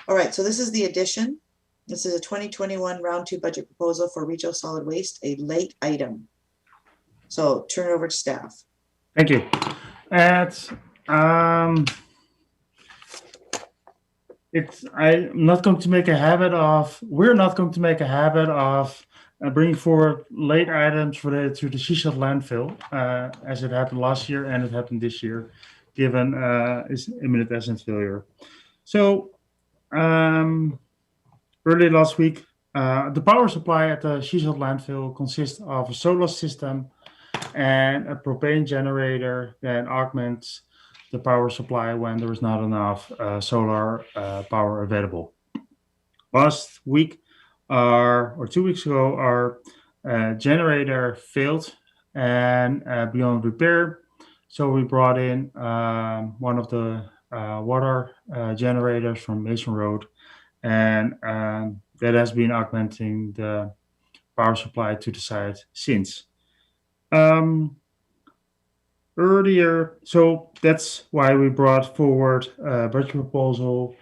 All right, so this is the addition. This is a 2021 round two budget proposal for regional solid waste, a late item. So turn it over to staff. Thank you. I'm not going to make a habit of, we're not going to make a habit of bringing forward late items related to the Seashell landfill, as it happened last year and it happened this year, given its imminent asset failure. So early last week, the power supply at the Seashell landfill consists of a solar system and a propane generator that augments the power supply when there is not enough solar power available. Last week, or 2 weeks ago, our generator failed and beyond repair. So we brought in one of the water generators from Mason Road, and that has been augmenting the power supply to the site since. Earlier, so that's why we brought forward a budget proposal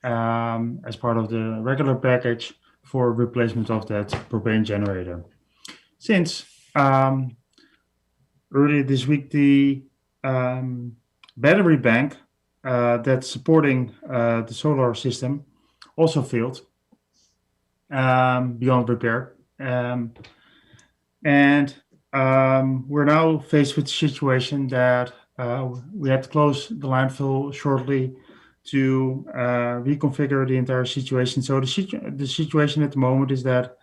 as part of the regular package for replacement of that propane generator. Since earlier this week, the battery bank that's supporting the solar system also failed beyond repair. We're now faced with the situation that we had to close the landfill shortly to reconfigure the entire situation. So the situation at the moment is that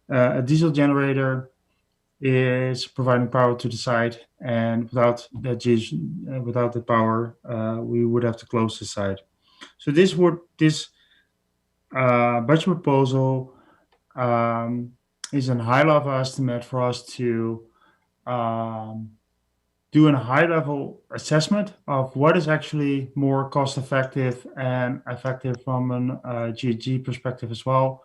a diesel generator is providing power to the site, and without the power, we would have to close the site. So this budget proposal is a high level estimate for us to do a high-level assessment of what is actually more cost-effective and effective from an GHG perspective as well.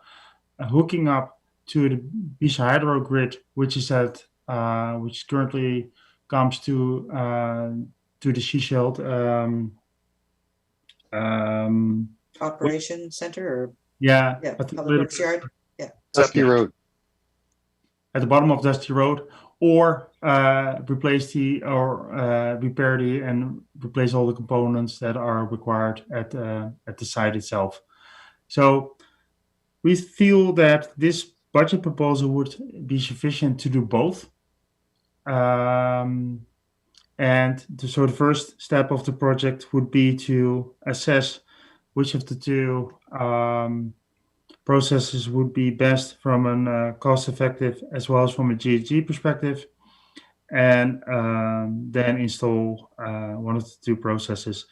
Hooking up to the Bisa Hydro grid, which is which currently comes to the Seashell Operation Center, or yeah, Public Works Yard, yeah, Dusty Road. At the bottom of Dusty Road, or repair and replace all the components that are required at the site itself. So we feel that this budget proposal would be sufficient to do both. So the first step of the project would be to assess which of the two processes would be best from a cost-effective as well as from a GHG perspective, and then install one of the two processes.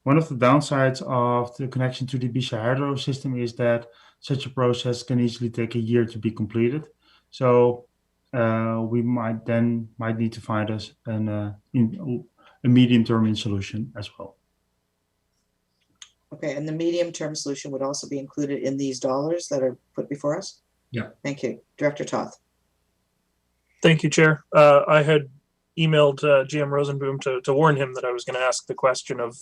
One of the downsides of the connection to the Bisa Hydro system is that such a process can easily take a year to be completed. So we might need to find a medium-term solution as well. Okay, and the medium-term solution would also be included in these dollars that are put before us? Yeah. Thank you. Director Toth. Thank you, Chair. I had emailed GM Rosenboom to warn him that I was going to ask the question of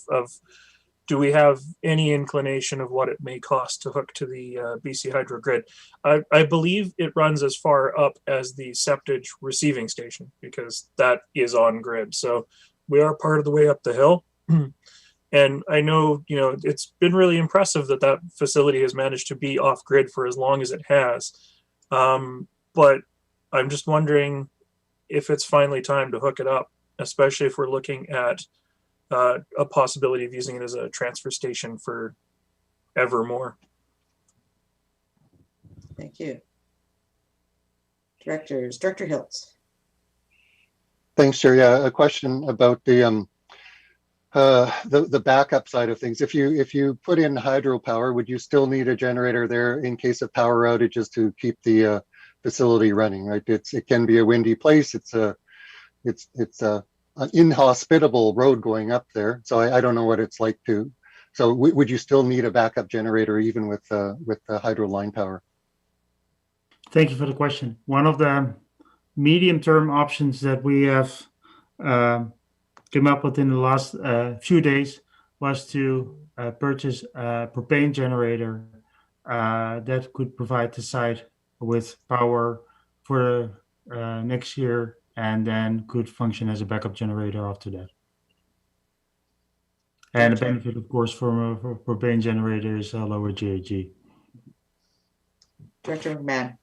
do we have any inclination of what it may cost to hook to the BC Hydro grid? I believe it runs as far up as the septage receiving station because that is on grid. So we are part of the way up the hill. And I know, you know, it's been really impressive that that facility has managed to be off grid for as long as it has. But I'm just wondering if it's finally time to hook it up, especially if we're looking at a possibility of using it as a transfer station for evermore. Thank you. Directors, Director Hiltz. Thanks, Chair. Yeah, a question about the backup side of things. If you put in hydropower, would you still need a generator there in case of power outages to keep the facility running? Right, it can be a windy place. It's an inhospitable road going up there. So I don't know what it's like to. So would you still need a backup generator even with the hydro line power? Thank you for the question. One of the medium-term options that we have came up with in the last few days was to purchase a propane generator that could provide the site with power for next year and then could function as a backup generator after that. And the benefit, of course, for propane generator is a lower GHG. Director McMahon.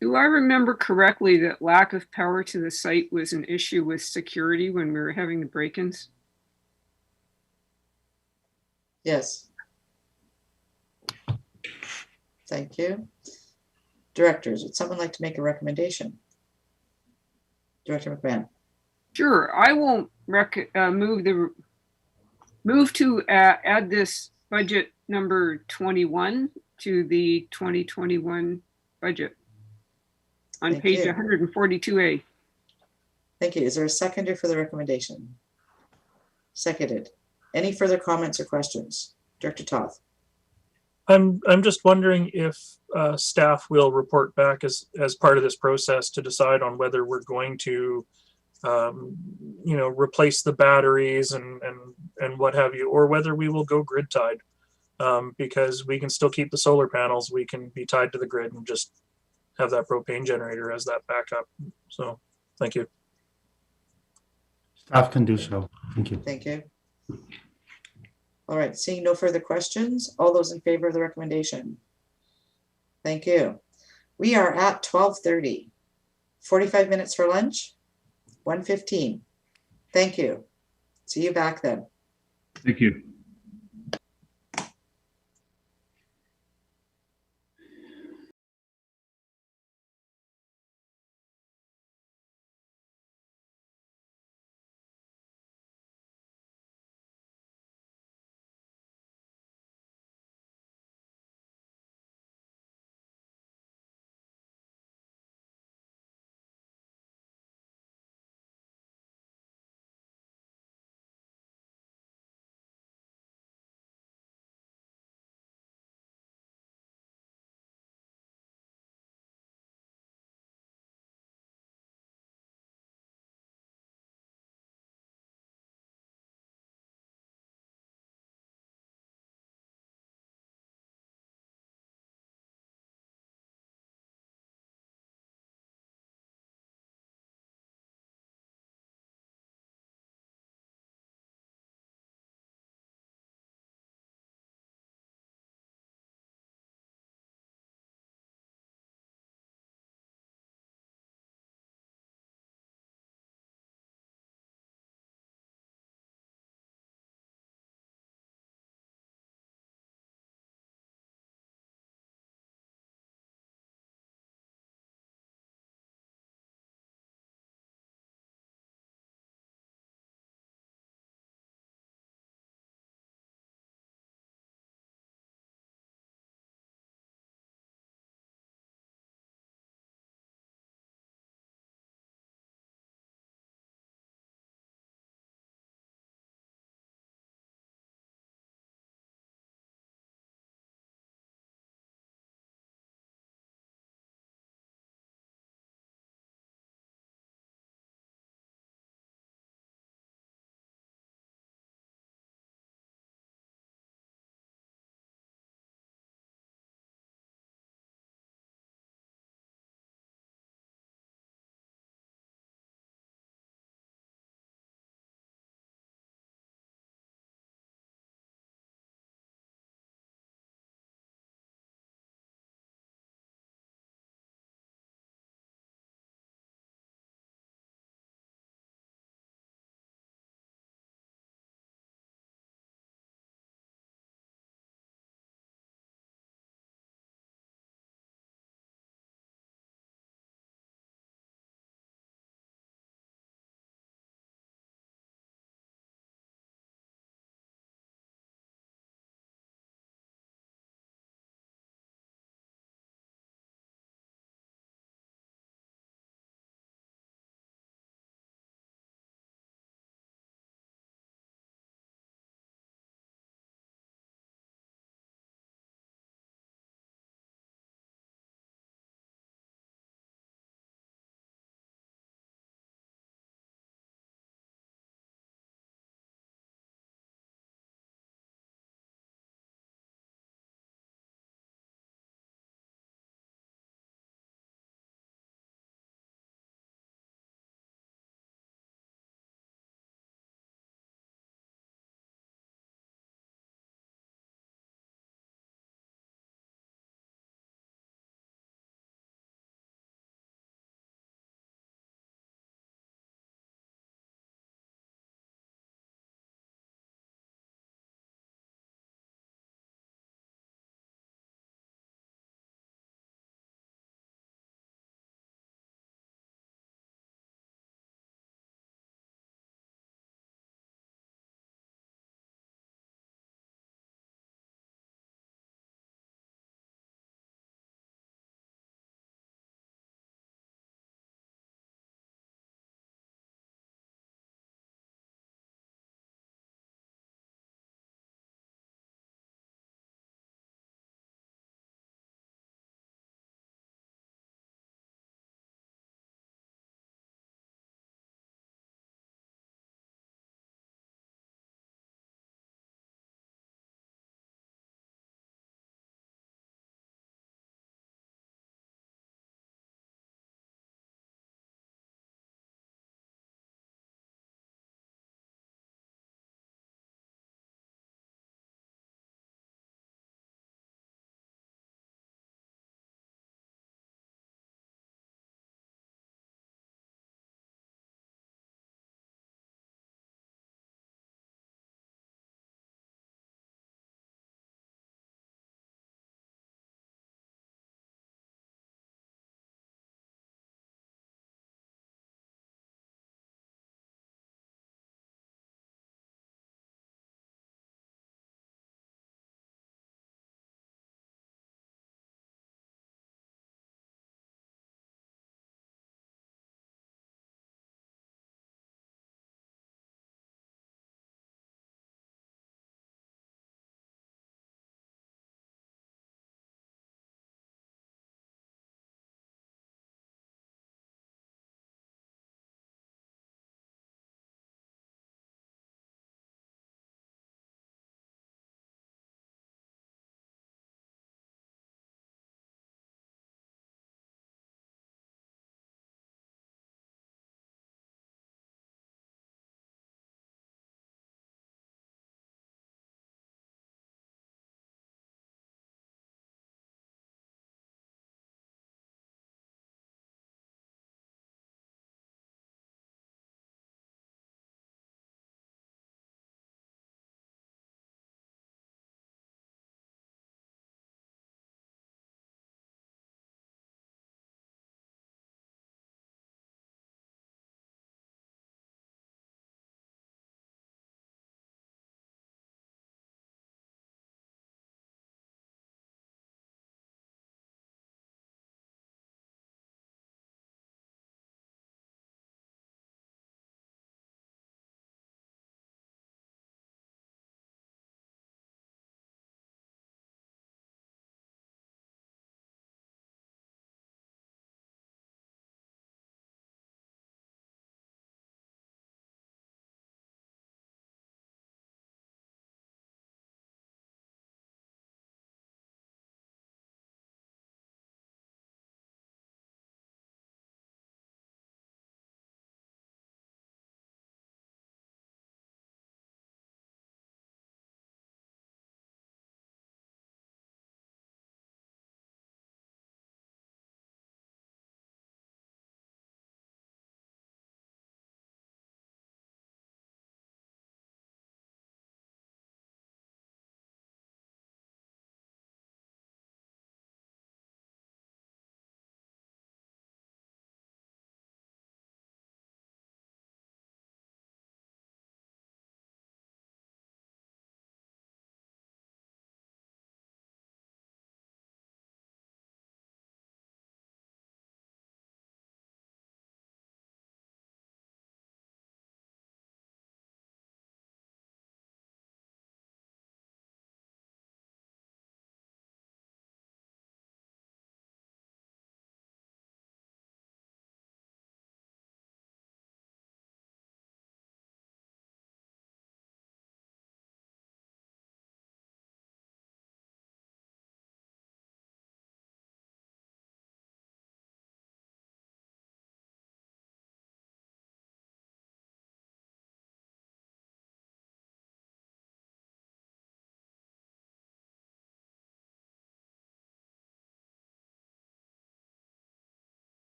Do I remember correctly that lack of power to the site was an issue with security when we were having the break-ins? Yes. Thank you. Directors, would someone like to make a recommendation? Director McMahon. Sure, I will move to add this budget number 21 to the 2021 budget on Thank page you. 142A. Thank you. Is there a seconder for the recommendation? Seconded. Any further comments or questions? Director Toth. I'm just wondering if staff will report back as part of this process to decide on whether we're going to you know, replace the batteries and what have you, or whether we will go grid tied, because we can still keep the solar panels. We can be tied to the grid and just have that propane generator as that backup. So thank you. Staff can do so. Thank you. Thank you. All right, seeing no further questions, all those in favor of the recommendation? Thank you. We are at 12:30. 45 minutes for lunch, 1:15. Thank you. See you back then. Thank you.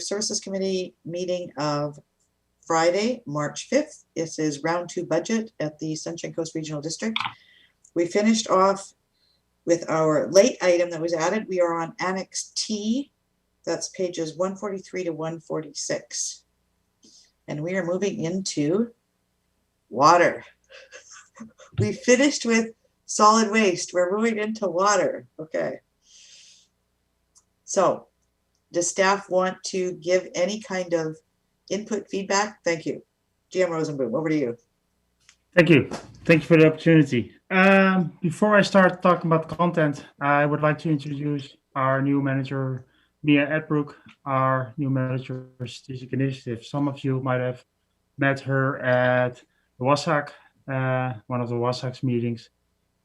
Services Committee meeting of Friday, March 5th. This is round 2 budget at the Sunshine Coast Regional District. We finished off with our late item that was added. We are on Annex T. That's pages 143 to 146. And we are moving into water. We finished with solid waste. We're moving into water. Okay. So does staff want to give any kind of input, feedback? Thank you. GM Rosenboom, over to you. Thank you. Thank you for the opportunity. Before I start talking about content, I would like to introduce our new manager, Mia Edbrook, our new manager for strategic initiative. Some of you might have met her at the WASAC, one of the WASAC's meetings.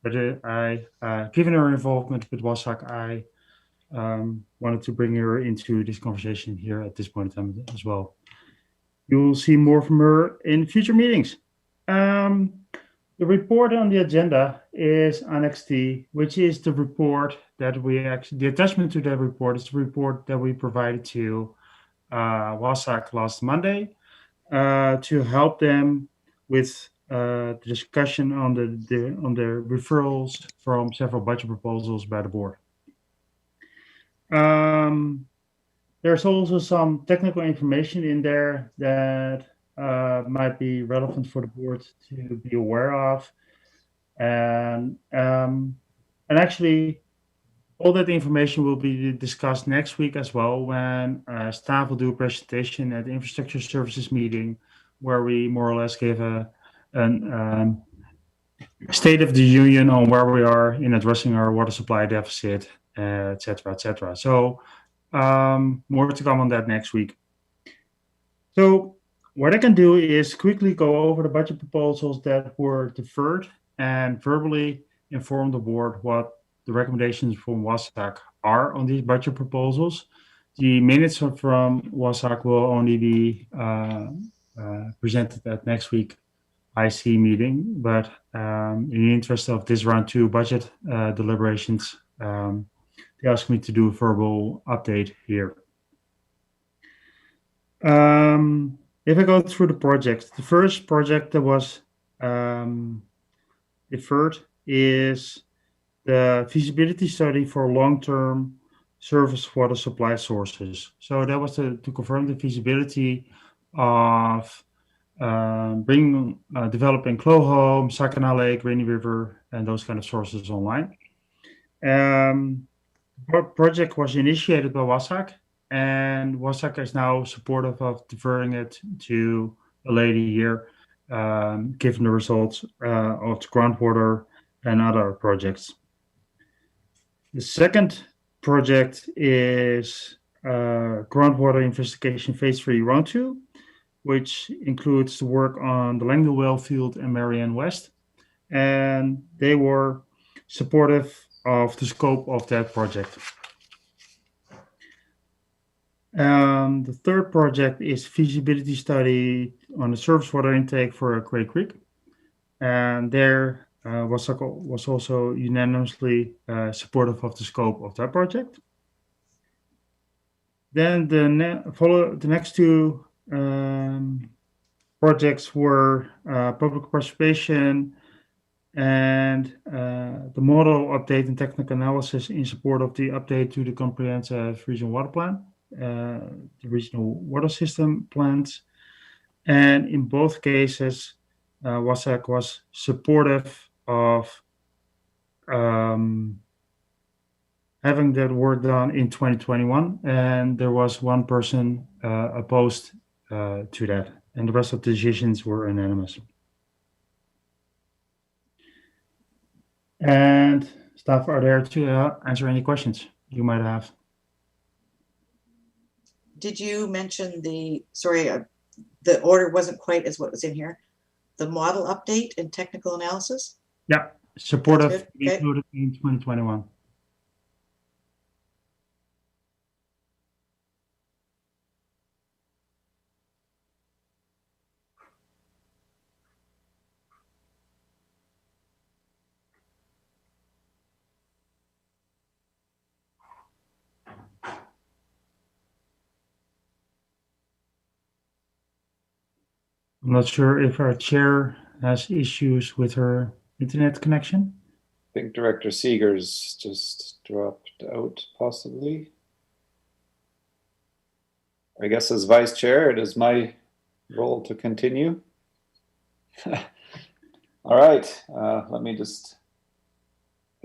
But given her involvement with WASAC, I wanted to bring her into this conversation here at this point in time as well. You'll see more from her in future meetings. The report on the agenda is Annex T, which is the report that the attachment to that report is the report that we provided to WASAC last Monday to help them with the discussion on the referrals from several budget proposals by the board. There's also some technical information in there that might be relevant for the board to be aware of, and actually all that information will be discussed next week as well when staff will do a presentation at the infrastructure services meeting where we more or less give a state of the union on where we are in addressing our water supply deficit, et cetera, et cetera. So more to come on that next week. So what I can do is quickly go over the budget proposals that were deferred and verbally inform the board what the recommendations from WASAC are on these budget proposals. The minutes from WASAC will only be presented at next week IC meeting, but in the interest of this round 2 budget deliberations, they asked me to do a verbal update here. If I go through the projects, the first project that was deferred is the feasibility study for long-term surface water supply sources. So that was to confirm the feasibility of developing Clohome, Sakana Lake, Rainy River, and those kind of sources online. The project was initiated by WASAC, and WASAC is now supportive of deferring it to a later year, given the results of the groundwater and other projects. The second project is groundwater investigation phase 3 round 2, which includes the work on the Langdale Well Field and Marianne West, and they were supportive of the scope of that project. The third project is feasibility study on the surface water intake for Cray Creek, and there WASAC was also unanimously supportive of the scope of that project. Then the next 2 projects were public participation and the model update and technical analysis in support of the update to the comprehensive regional water plan, the regional water system plans. And in both cases, WASAC was supportive of having that work done in 2021, and there was one person opposed to that, and the rest of the decisions were unanimous. And staff are there to answer any questions you might have. Did you mention the order wasn't quite as what was in here? The model update and technical analysis? Yeah, supportive, okay. Included in 2021. I'm not sure if our chair has issues with her internet connection. I think Director Seegers just dropped out, possibly. I guess as vice chair, it is my role to continue. All right, let me just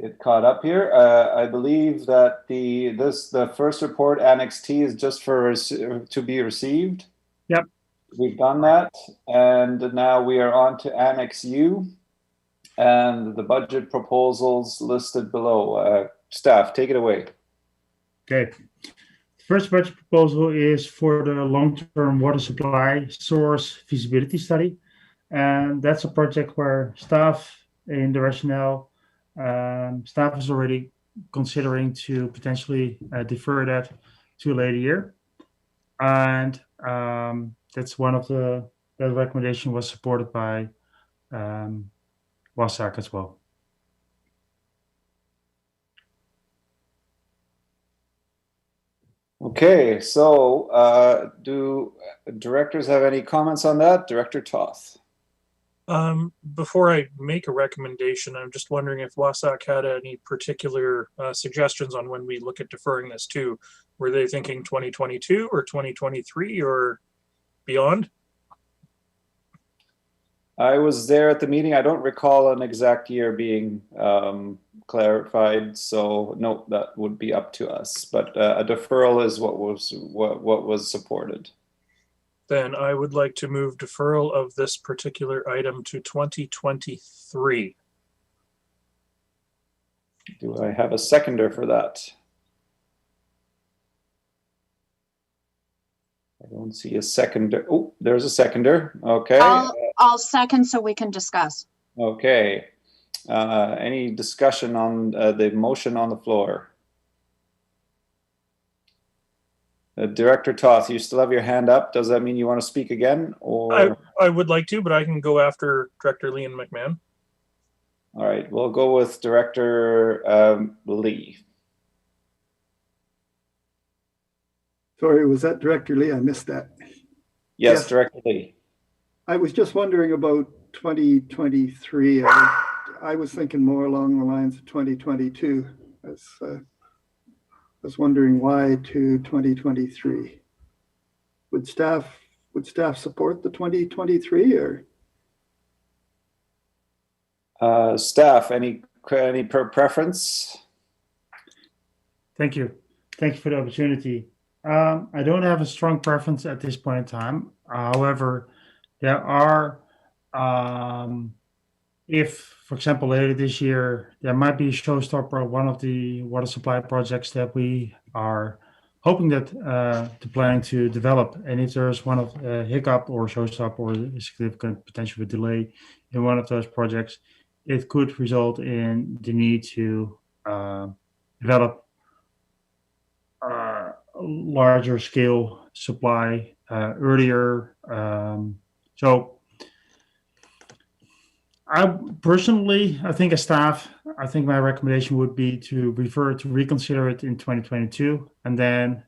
get caught up here. I believe that the first report, Annex T, is just to be received. Yep. We've done that, and now we are on to Annex U and the budget proposals listed below. Staff, take it away. Okay. The first budget proposal is for the long-term water supply source feasibility study. And that's a project where staff in the rationale, staff is already considering to potentially defer that to a later year. And that's one of the recommendation was supported by WASAC as well. Okay, so do directors have any comments on that? Director Toth. Before I make a recommendation, I'm just wondering if WASAC had any particular suggestions on when we look at deferring this to. Were they thinking 2022 or 2023 or beyond? I was there at the meeting. I don't recall an exact year being clarified, so no, that would be up to us. But a deferral is what was supported. Then I would like to move deferral of this particular item to 2023. Do I have a seconder for that? I don't see a seconder. Oh, there's a seconder. Okay. I'll second so we can discuss. Okay. Any discussion on the motion on the floor? Director Toth, you still have your hand up. Does that mean you want to speak again? Or I would like to, but I can go after Director Lee and McMahon. All right, we'll go with Director Lee. Sorry, was that Director Lee? I missed that. Yes, Director Lee. I was just wondering about 2023. I was thinking more along the lines of 2022. I was wondering why to 2023. Would staff support the 2023 or? Staff, any preference? Thank you. Thank you for the opportunity. I don't have a strong preference at this point in time. However, there are, if, for example, later this year, there might be a showstopper, one of the water supply projects that we are hoping that the planning to develop. And if there's one of a hiccup or showstopper or a significant potential delay in one of those projects, it could result in the need to develop larger scale supply earlier. So I think as staff, I think my recommendation would be to reconsider it in 2022 and then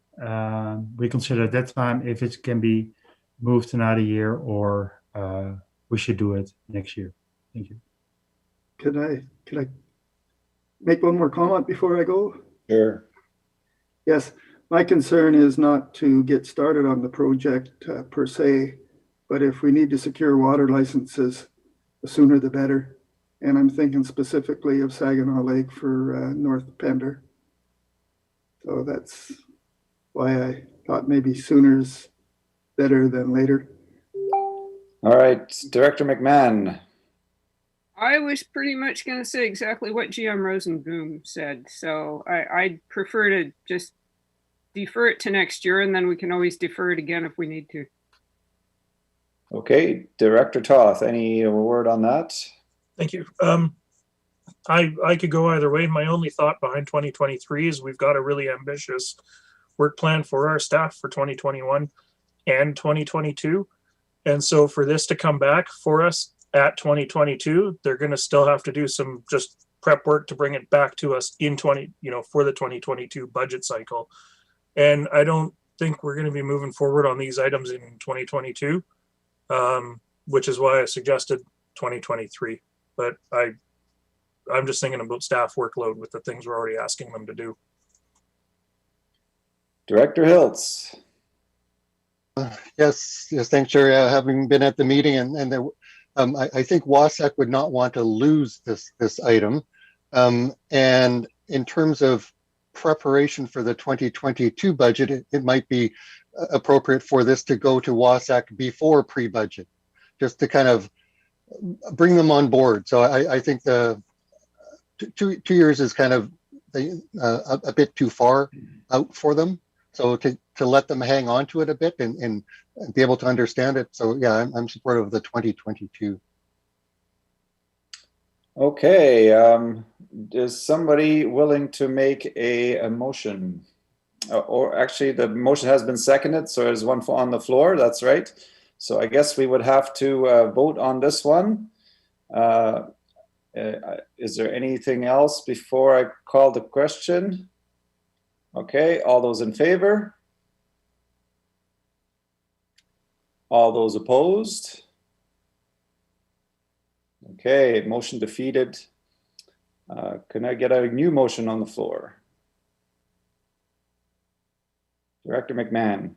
reconsider at that time if it can be moved another year or we should do it next year. Thank you. Could I make one more comment before I go? Sure. Yes, my concern is not to get started on the project per se, but if we need to secure water licenses, the sooner the better. And I'm thinking specifically of Saginaw Lake for North Pender. So that's why I thought maybe sooner's better than later. All right, Director McMahon. I was pretty much going to say exactly what GM Rosenboom said. So I'd prefer to just defer it to next year, and then we can always defer it again if we need to. Okay, Director Toth, any word on that? Thank you. I could go either way. My only thought behind 2023 is we've got a really ambitious work plan for our staff for 2021 and 2022. And so for this to come back for us at 2022, they're going to still have to do some just prep work to bring it back to us in for the 2022 budget cycle. And I don't think we're going to be moving forward on these items in 2022. which is why I suggested 2023. But I'm just thinking about staff workload with the things we're already asking them to do. Director Hiltz. Yes, thanks, Chair. Having been at the meeting, and there, I think WASAC would not want to lose this item. And in terms of preparation for the 2022 budget, it might be appropriate for this to go to WASAC before pre-budget, just to kind of bring them on board. So I think the 2 years is kind of a bit too far out for them. So to let them hang on to it a bit and be able to understand it. So yeah, I'm supportive of the 2022. Okay, is somebody willing to make a motion? Or actually the motion has been seconded, so there's one on the floor, that's right. So I guess we would have to vote on this one. Is there anything else before I call the question? Okay, all those in favor? All those opposed? Okay, motion defeated. Can I get a new motion on the floor? Director McMahon.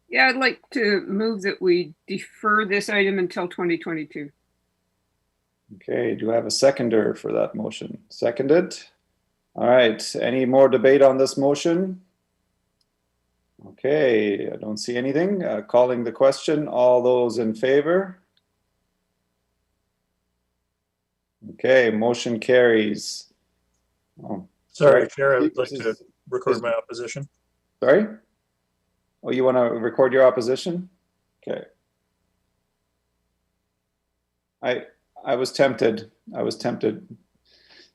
Yeah, I'd like to move that we defer this item until 2022. Okay, do I have a seconder for that motion? Seconded. All right, any more debate on this motion? Okay, I don't see anything. Calling the question, all those in favor? Okay, motion carries. Oh, Sorry, Chair, I would like to record my opposition. Sorry? Oh, you want to record your opposition? Okay. I was tempted.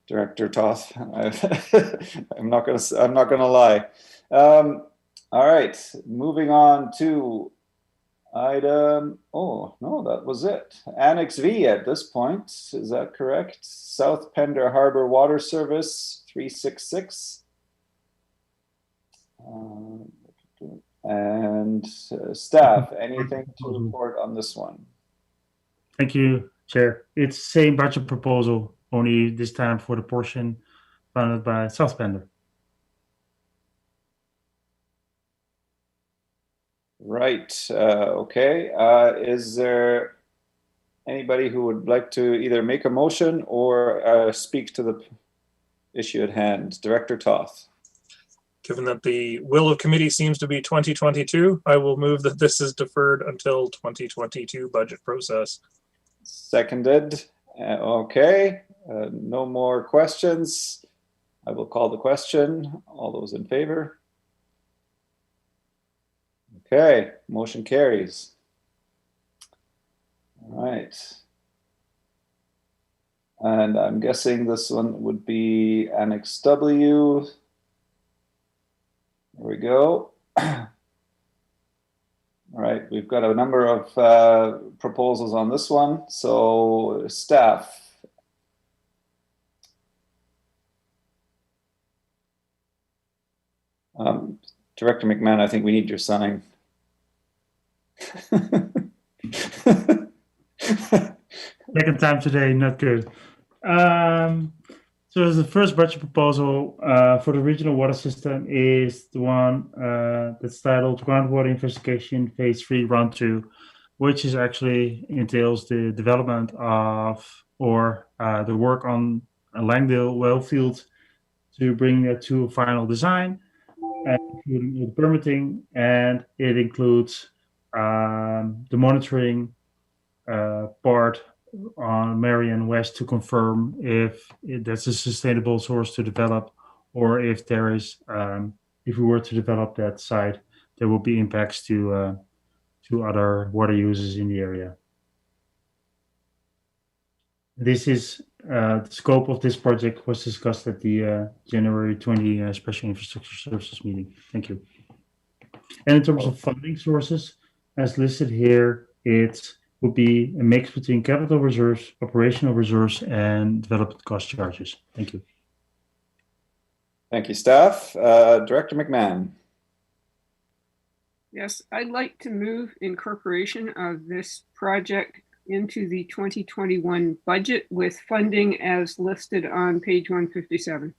Director Toth. I'm not gonna lie. All right, moving on to item. Oh no, that was it. Annex V at this point. Is that correct? South Pender Harbor Water Service 366. And staff, anything to report on this one? Thank you, Chair. It's the same budget proposal, only this time for the portion funded by South Pender. Right. Okay. Is there anybody who would like to either make a motion or speak to the issue at hand? Director Toth. Given that the will of committee seems to be 2022, I will move that this is deferred until 2022 budget process. Seconded. Okay. No more questions. I will call the question. All those in favor? Okay. Motion carries. All right. And I'm guessing this one would be Annex W. There we go. All right, we've got a number of proposals on this one. So staff. Director McMahon, I think we need your sign. Second time today, not good. So the first budget proposal for the regional water system is the one that's titled Groundwater Investigation Phase 3 Round 2, which is actually entails the development of or the work on a Langdale well field to bring that to a final design, including the permitting, and it includes the monitoring part on Marion West to confirm if that's a sustainable source to develop, or if there is, if we were to develop that site, there will be impacts to other water users in the area. This is the scope of this project was discussed at the January 20 Special Infrastructure Services meeting. Thank you. And in terms of funding sources, as listed here, it would be a mix between capital reserves, operational reserves, and development cost charges. Thank you. Thank you, staff. Director McMahon. Yes, I'd like to move incorporation of this project into the 2021 budget with funding as listed on page 157.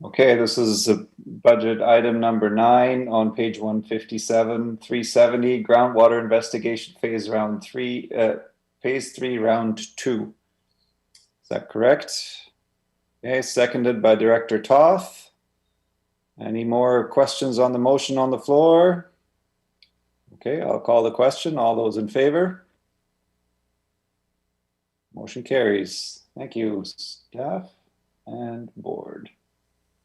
Okay, this is a budget item number 9 on page 157, 370, groundwater investigation phase phase 3, round 2. Is that correct? Okay, seconded by Director Toth. Any more questions on the motion on the floor? Okay, I'll call the question. All those in favor? Motion carries. Thank you, staff and board.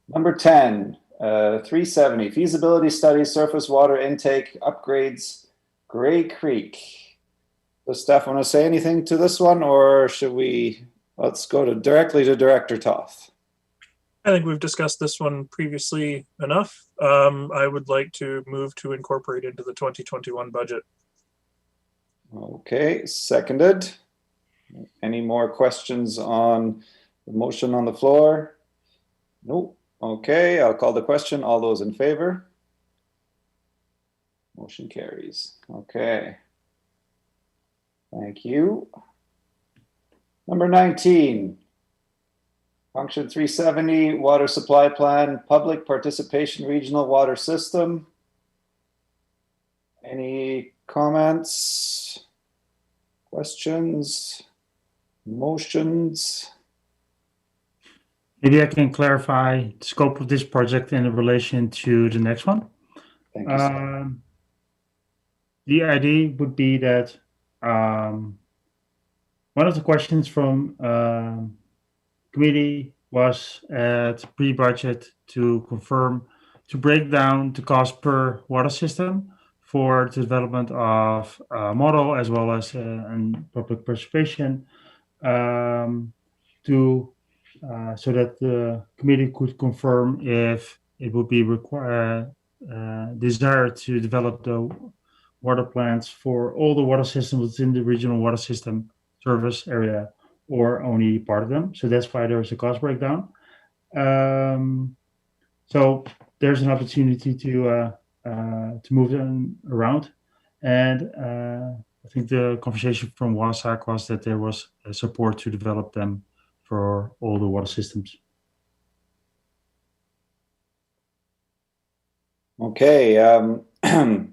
Number 10, 370, feasibility study, surface water intake upgrades, Gray Creek. Does staff want to say anything to this one, or should we, let's go directly to Director Toth. I think we've discussed this one previously enough. I would like to move to incorporate into the 2021 budget. Okay, seconded. Any more questions on the motion on the floor? Nope. Okay, I'll call the question. All those in favor? Motion carries. Okay. Thank you. Number 19. Function 370, water supply plan, public participation regional water system. Any comments, questions, motions? Maybe I can clarify the scope of this project in relation to the next one. Thank you, sir. The idea would be that one of the questions from committee was at pre-budget to confirm, to break down the cost per water system for the development of a model as well as public participation so that the committee could confirm if it would be desired to develop the water plans for all the water systems within the regional water system service area or only part of them. So that's why there's a cost breakdown. So there's an opportunity to move them around. And I think the conversation from WASAC was that there was support to develop them for all the water systems. Okay,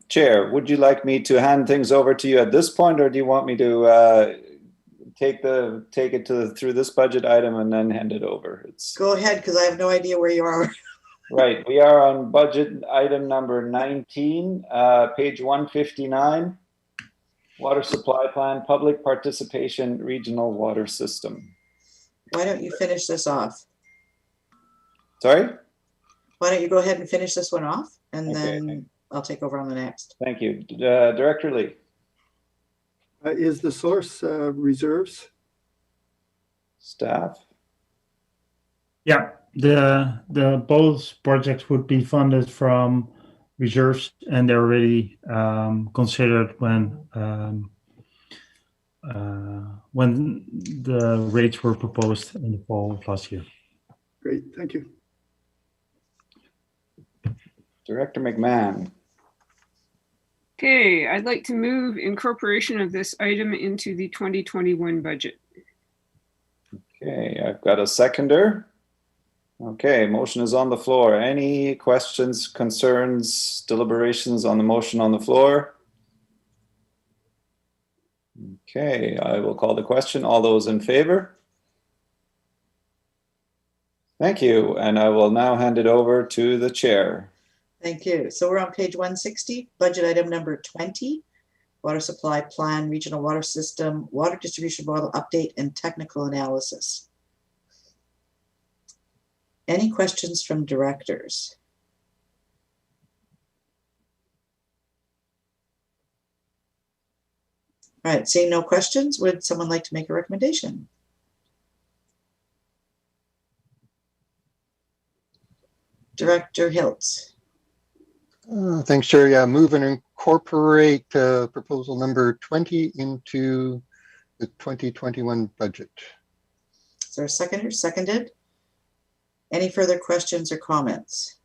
Chair, would you like me to hand things over to you at this point, or do you want me to take it through this budget item and then hand it over? Go ahead, because I have no idea where you are. Right, we are on budget item number 19, page 159, water supply plan, public participation regional water system. Why don't you finish this off? Sorry? Why don't you go ahead and finish this one off, and Okay. then I'll take over on the next. Thank you. Director Lee. Is the source reserves? Staff? Yeah, the both projects would be funded from reserves, and they're already considered when the rates were proposed in the fall of last year. Great, thank you. Director McMahon. Okay, I'd like to move incorporation of this item into the 2021 budget. Okay, I've got a seconder. Okay, motion is on the floor. Any questions, concerns, deliberations on the motion on the floor? Okay, I will call the question. All those in favor? Thank you, and I will now hand it over to the chair. Thank you. So we're on page 160, budget item number 20, water supply plan, regional water system, water distribution model update, and technical analysis. Any questions from directors? All right, seeing no questions, would someone like to make a recommendation? Director Hiltz. Thanks, Chair. Yeah, move and incorporate proposal number 20 into the 2021 budget. Is there a seconder? Seconded. Any further questions or comments?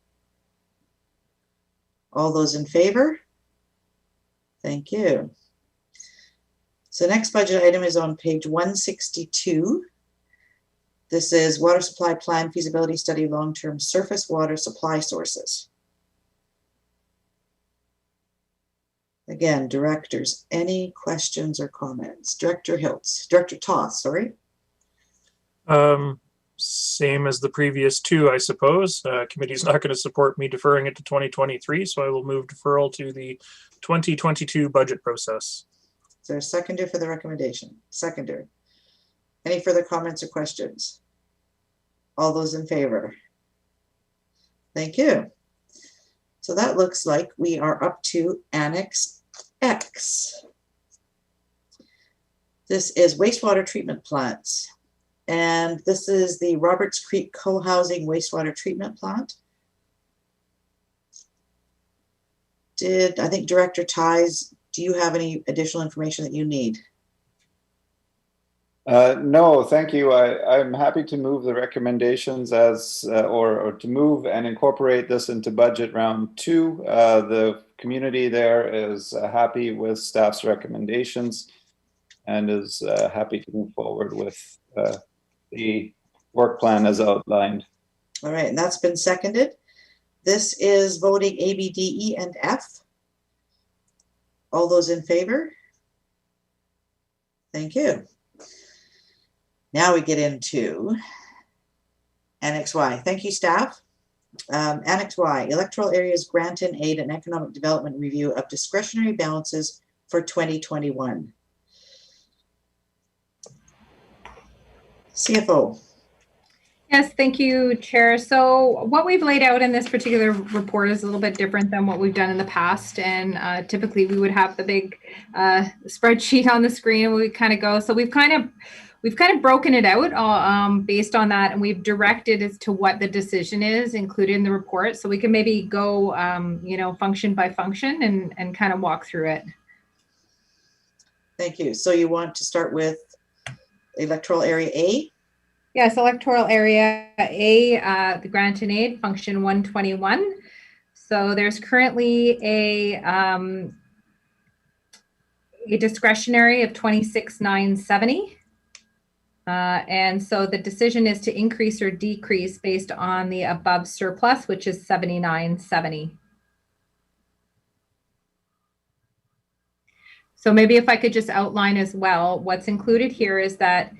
All those in favor? Thank you. So next budget item is on page 162. This is water supply plan feasibility study, long-term surface water supply sources. Again, directors, any questions or comments? Director Toth, sorry. Same as the previous two, I suppose. Committee's not going to support me deferring it to 2023, so I will move deferral to the 2022 budget process. Is there a seconder for the recommendation? Seconder. Any further comments or questions? All those in favor? Thank you. So that looks like we are up to Annex X. This is wastewater treatment plants. And this is the Roberts Creek Co-Housing Wastewater Treatment Plant. I think Director Ties, do you have any additional information that you need? No, thank you. I'm happy to move the recommendations as, or to move and incorporate this into budget round 2. The community there is happy with staff's recommendations and is happy to move forward with the work plan as outlined. All right, and that's been seconded. This is voting A, B, D, E, and F. All those in favor? Thank you. Now we get into Annex Y. Thank you, staff. Annex Y, electoral areas grant and aid and economic development review of discretionary balances for 2021. CFO. Yes, thank you, Chair. So what we've laid out in this particular report is a little bit different than what we've done in the past. And typically we would have the big spreadsheet on the screen and we kind of go. So we've kind of broken it out based on that, and we've directed as to what the decision is included in the report. So we can maybe go, function by function and kind of walk through it. Thank you. So you want to start with electoral area A? Yes, electoral area A, the grant and aid, function 121. So there's currently a discretionary of 26,970. And so the decision is to increase or decrease based on the above surplus, which is 7970. So maybe if I could just outline as well, what's included here is that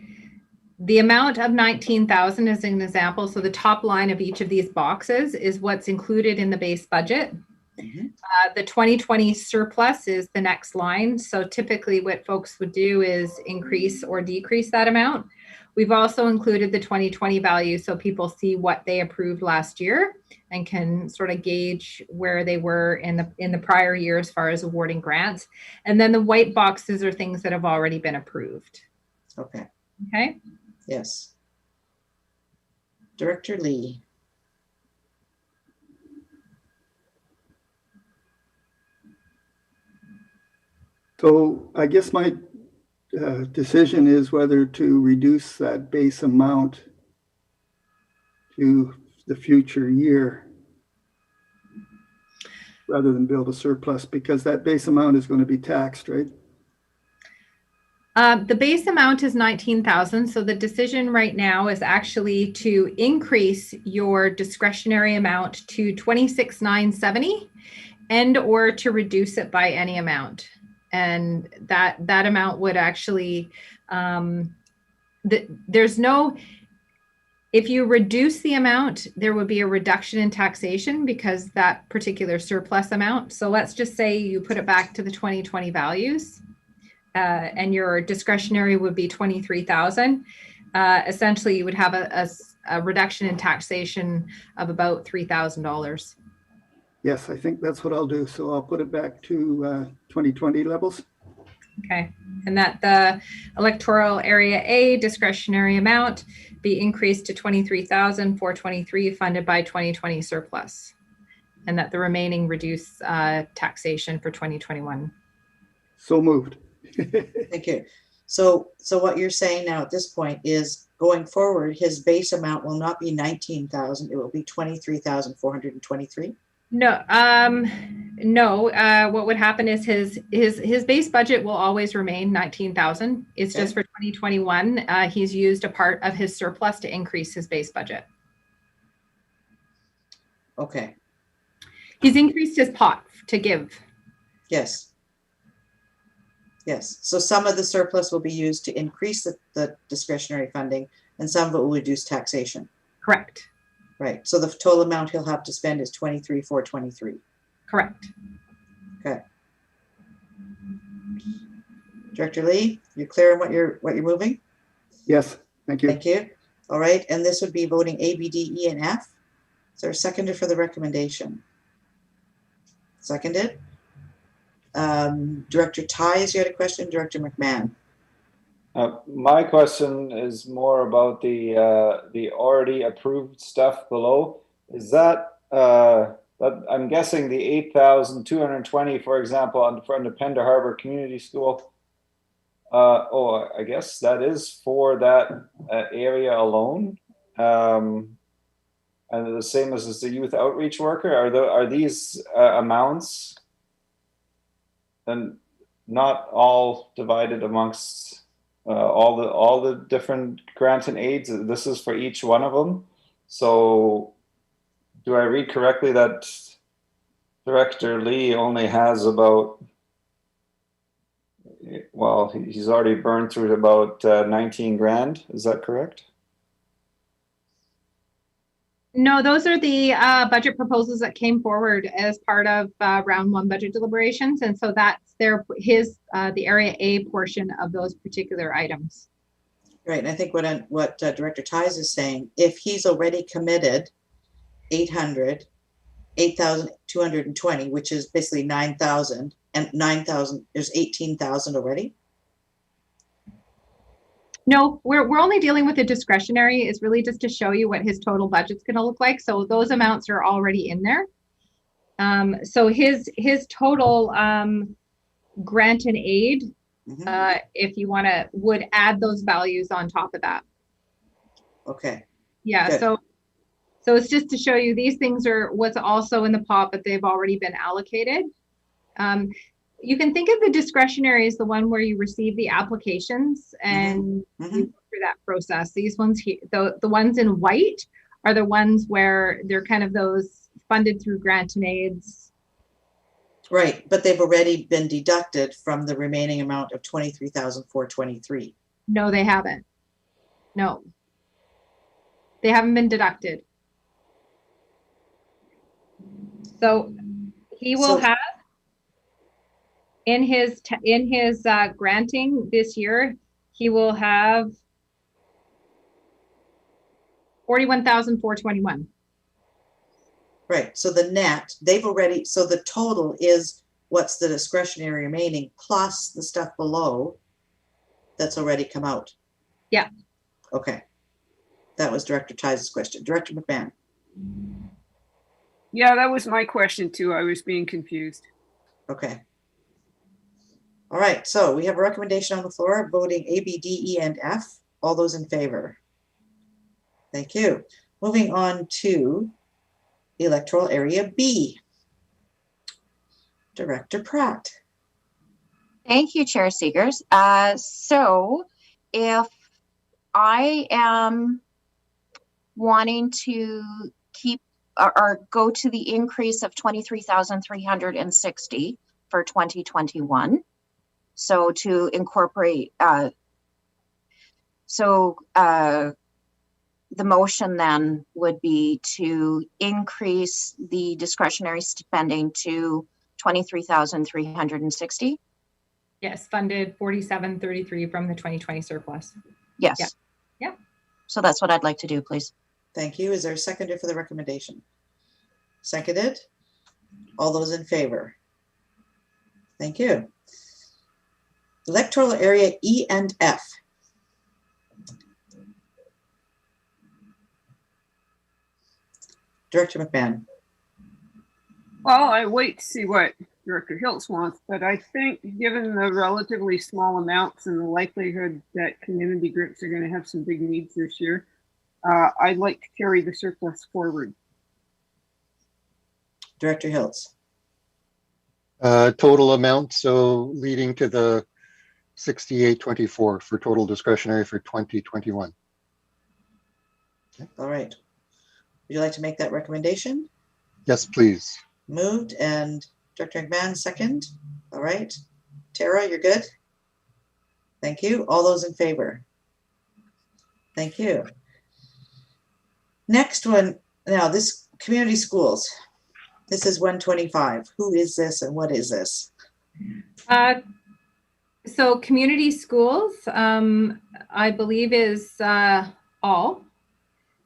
the amount of 19,000 as an example. So the top line of each of these boxes is what's included in the base budget. Mm-hmm. The 2020 surplus is the next line. So typically what folks would do is increase or decrease that amount. We've also included the 2020 value so people see what they approved last year and can sort of gauge where they were in the prior year as far as awarding grants. And then the white boxes are things that have already been approved. Okay. Okay. Yes. Director Lee. So I guess my decision is whether to reduce that base amount to the future year rather than build a surplus, because that base amount is going to be taxed, right? The base amount is 19,000. So the decision right now is actually to increase your discretionary amount to 26,970 and or to reduce it by any amount. And that amount would actually, there's no, if you reduce the amount, there would be a reduction in taxation because that particular surplus amount. So let's just say you put it back to the 2020 values. And your discretionary would be 23,000. Essentially, you would have a reduction in taxation of about $3,000. Yes, I think that's what I'll do. So I'll put it back to 2020 levels. Okay, and that the electoral area A discretionary amount be increased to 23,423 funded by 2020 surplus, and that the remaining reduce taxation for 2021. So moved. Thank you. So what you're saying now at this point is going forward, his base amount will not be 19,000. It will be 23,423. No, no. What would happen is his base budget will always remain 19,000. It's just for 2021. He's used a part of his surplus to increase his base budget. Okay. He's increased his pot to give. Yes. Yes. So some of the surplus will be used to increase the discretionary funding, and some of it will reduce taxation. Correct. Right. So the total amount he'll have to spend is 23,423. Correct. Okay. Director Lee, you clear on what you're moving? Yes, thank you. Thank you. All right, and this would be voting A, B, D, E, and F. Is there a seconder for the recommendation? Seconded. Director Ties, you had a question? Director McMahon. My question is more about the already approved stuff below. Is that I'm guessing the 8,220, for example, from the Pender Harbor Community School. I guess that is for that area alone. And the same as the youth outreach worker. Are these amounts and not all divided amongst all the different grants and aids? This is for each one of them. So do I read correctly that Director Lee only has about, well, he's already burned through about 19 grand. Is that correct? No, those are the budget proposals that came forward as part of round one budget deliberations. And so that's the area A portion of those particular items. Right, and I think what Director Ties is saying, if he's already committed 8,220, which is basically 9,000, and 9,000, there's 18,000 already? No, we're only dealing with the discretionary. It's really just to show you what his total budget's going to look like. So those amounts are already in there. So his total grant and aid, if you would add those values on top of that. Okay. Yeah. Good. So it's just to show you these things are what's also in the pot, but they've already been allocated. You can think of the discretionary as the one where you receive the applications and you go through that process. These ones here, the ones in white are the ones where they're kind of those funded through grant and aids. Right, but they've already been deducted from the remaining amount of 23,423. No, they haven't. No, they haven't been deducted. So he will have in his granting this year, he will have 41,421. Right. So the net, so the total is what's the discretionary remaining plus the stuff below that's already come out. Yeah. Okay. That was Director Ties' question. Director McMahon. Yeah, that was my question too. I was being confused. Okay. All right. So we have a recommendation on the floor voting A, B, D, E, and F. All those in favor? Thank you. Moving on to electoral area B. Director Pratt. Thank you, Chair Seegers. So if I am wanting to keep or go to the increase of 23,360 for 2021, so to incorporate, the motion then would be to increase the discretionary spending to 23,360. Yes, funded 4733 from the 2020 surplus. Yes. Yeah. So that's what I'd like to do, please. Thank you. Is there a seconder for the recommendation? Seconded. All those in favor? Thank you. Electoral area E and F. Director McMahon. Well, I wait to see what Director Hiltz wants, but I think given the relatively small amounts and the likelihood that community groups are going to have some big needs this year, I'd like to carry the surplus forward. Director Hiltz. Total amount, so leading to the 6824 for total discretionary for 2021. All right. Would you like to make that recommendation? Yes, please. Moved, and Director McMahon second. All right. Tara, you're good? Thank you. All those in favor? Thank you. Next one, now this community schools. This is 125. Who is this and what is this? So community schools, I believe is all.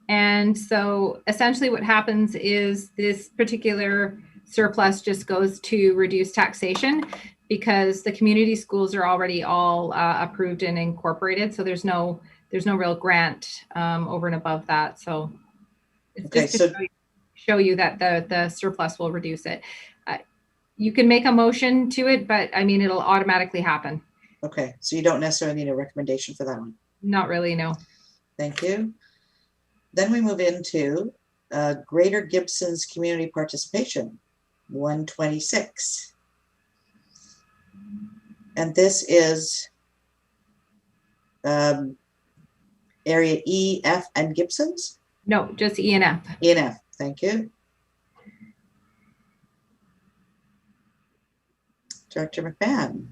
And so essentially what happens is this particular surplus just goes to reduce taxation because the community schools are already all approved and incorporated. So there's no real grant over and above that. So it's Okay, just to show you that the surplus will reduce it. You can make a motion to it, but I mean, it'll automatically happen. Okay, so you don't necessarily need a recommendation for that one. Not really, no. Thank you. Then we move into Greater Gibson's Community Participation, 126. And this is area E, F, and Gibson's? No, just E and F. E and F, thank you. Director McMahon.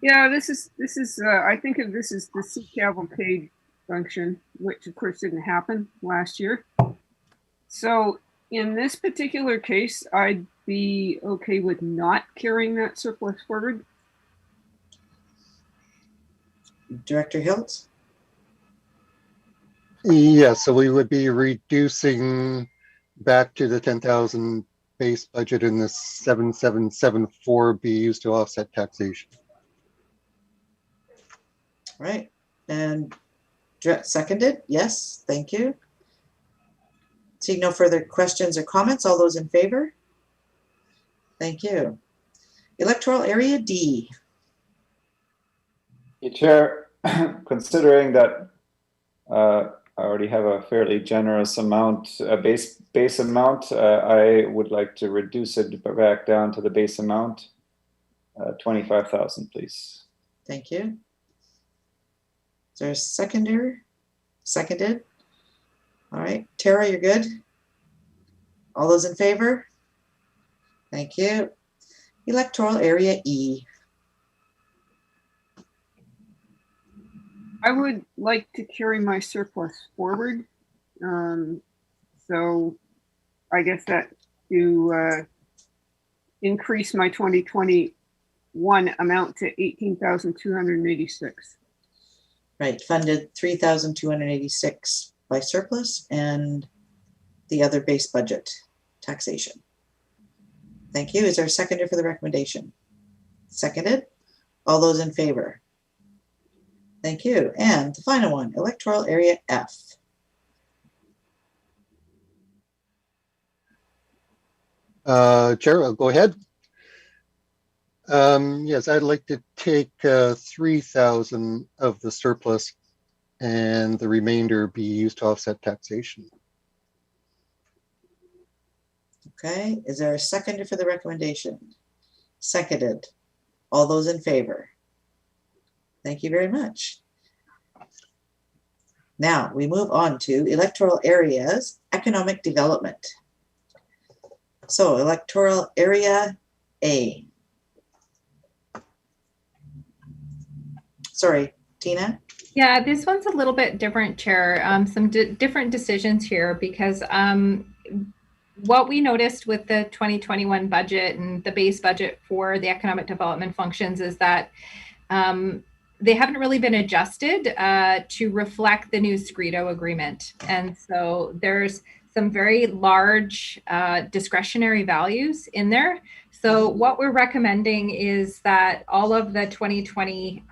Yeah, this is I think of this as the C cavalcade function, which of course didn't happen last year. So in this particular case, I'd be okay with not carrying that surplus forward. Director Hiltz? Yeah, so we would be reducing back to the 10,000 base budget, and the 7774 be used to offset taxation. Right, and seconded? Yes, thank you. Seeing no further questions or comments, all those in favor? Thank you. Electoral Area D. Chair, considering that I already have a fairly generous amount, base amount, I would like to reduce it back down to the base amount, 25,000, please. Thank you. Is there a seconder? Seconded. All right, Tara, you're good? All those in favor? Thank you. Electoral Area E. I would like to carry my surplus forward. So I guess that to increase my 2021 amount to 18,286. Right, funded 3,286 by surplus and the other base budget taxation. Thank you. Is there a seconder for the recommendation? Seconded. All those in favor? Thank you. And the final one, Electoral Area F. Chair, I'll go ahead. Yes, I'd like to take 3,000 of the surplus and the remainder be used to offset taxation. Okay, is there a seconder for the recommendation? Seconded. All those in favor? Thank you very much. Now we move on to electoral areas, economic development. So electoral area A. Sorry, Tina? Yeah, this one's a little bit different, Chair. Some different decisions here because what we noticed with the 2021 budget and the base budget for the economic development functions is that they haven't really been adjusted to reflect the new Scredo agreement. And so there's some very large discretionary values in there. So what we're recommending is that all of the 2020,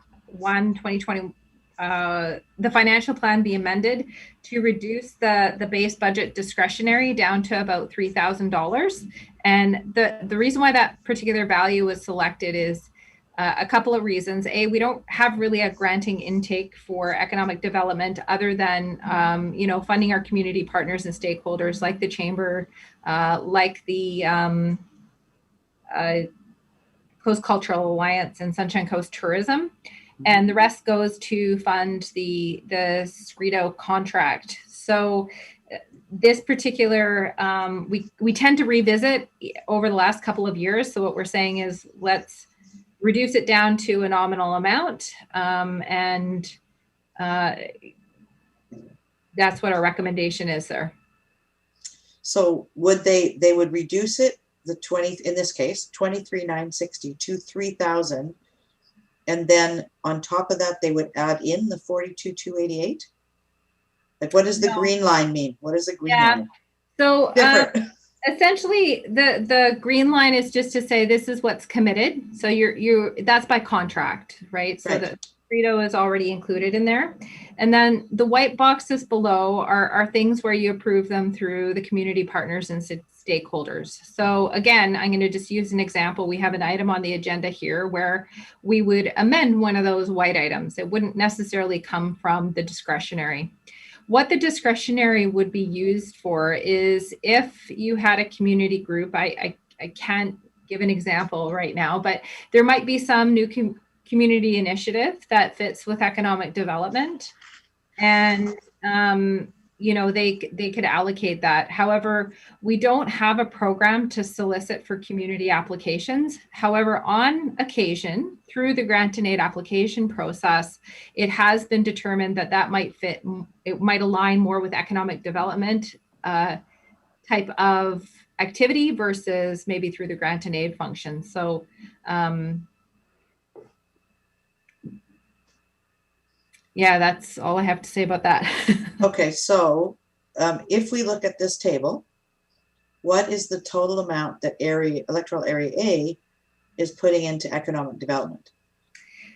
the financial plan be amended to reduce the base budget discretionary down to about $3,000. And the reason why that particular value was selected is A couple of reasons. A, we don't have really a granting intake for economic development other than, funding our community partners and stakeholders like the Chamber, like the Coast Cultural Alliance and Sunshine Coast Tourism. And the rest goes to fund the Scredo contract. So this particular, we tend to revisit over the last couple of years. So what we're saying is let's reduce it down to a nominal amount. And that's what our recommendation is there. So would they would reduce it, the 20, in this case, 23,960 to 3,000. And then on top of that, they would add in the 42,288. Like, what does the green line mean? What is the green line? So essentially, the green line is just to say this is what's committed. So that's by contract, right? So the Scredo is already included in there. And then the white boxes below are things where you approve them through the community partners and stakeholders. So again, I'm going to just use an example. We have an item on the agenda here where we would amend one of those white items. It wouldn't necessarily come from the discretionary. What the discretionary would be used for is if you had a community group, I can't give an example right now, but there might be some new community initiative that fits with economic development. And they could allocate that. However, we don't have a program to solicit for community applications. However, on occasion, through the grant and aid application process, it has been determined that might fit, it might align more with economic development type of activity versus maybe through the grant and aid function. So, yeah, that's all I have to say about that. Okay, so if we look at this table, what is the total amount that electoral area A is putting into economic development?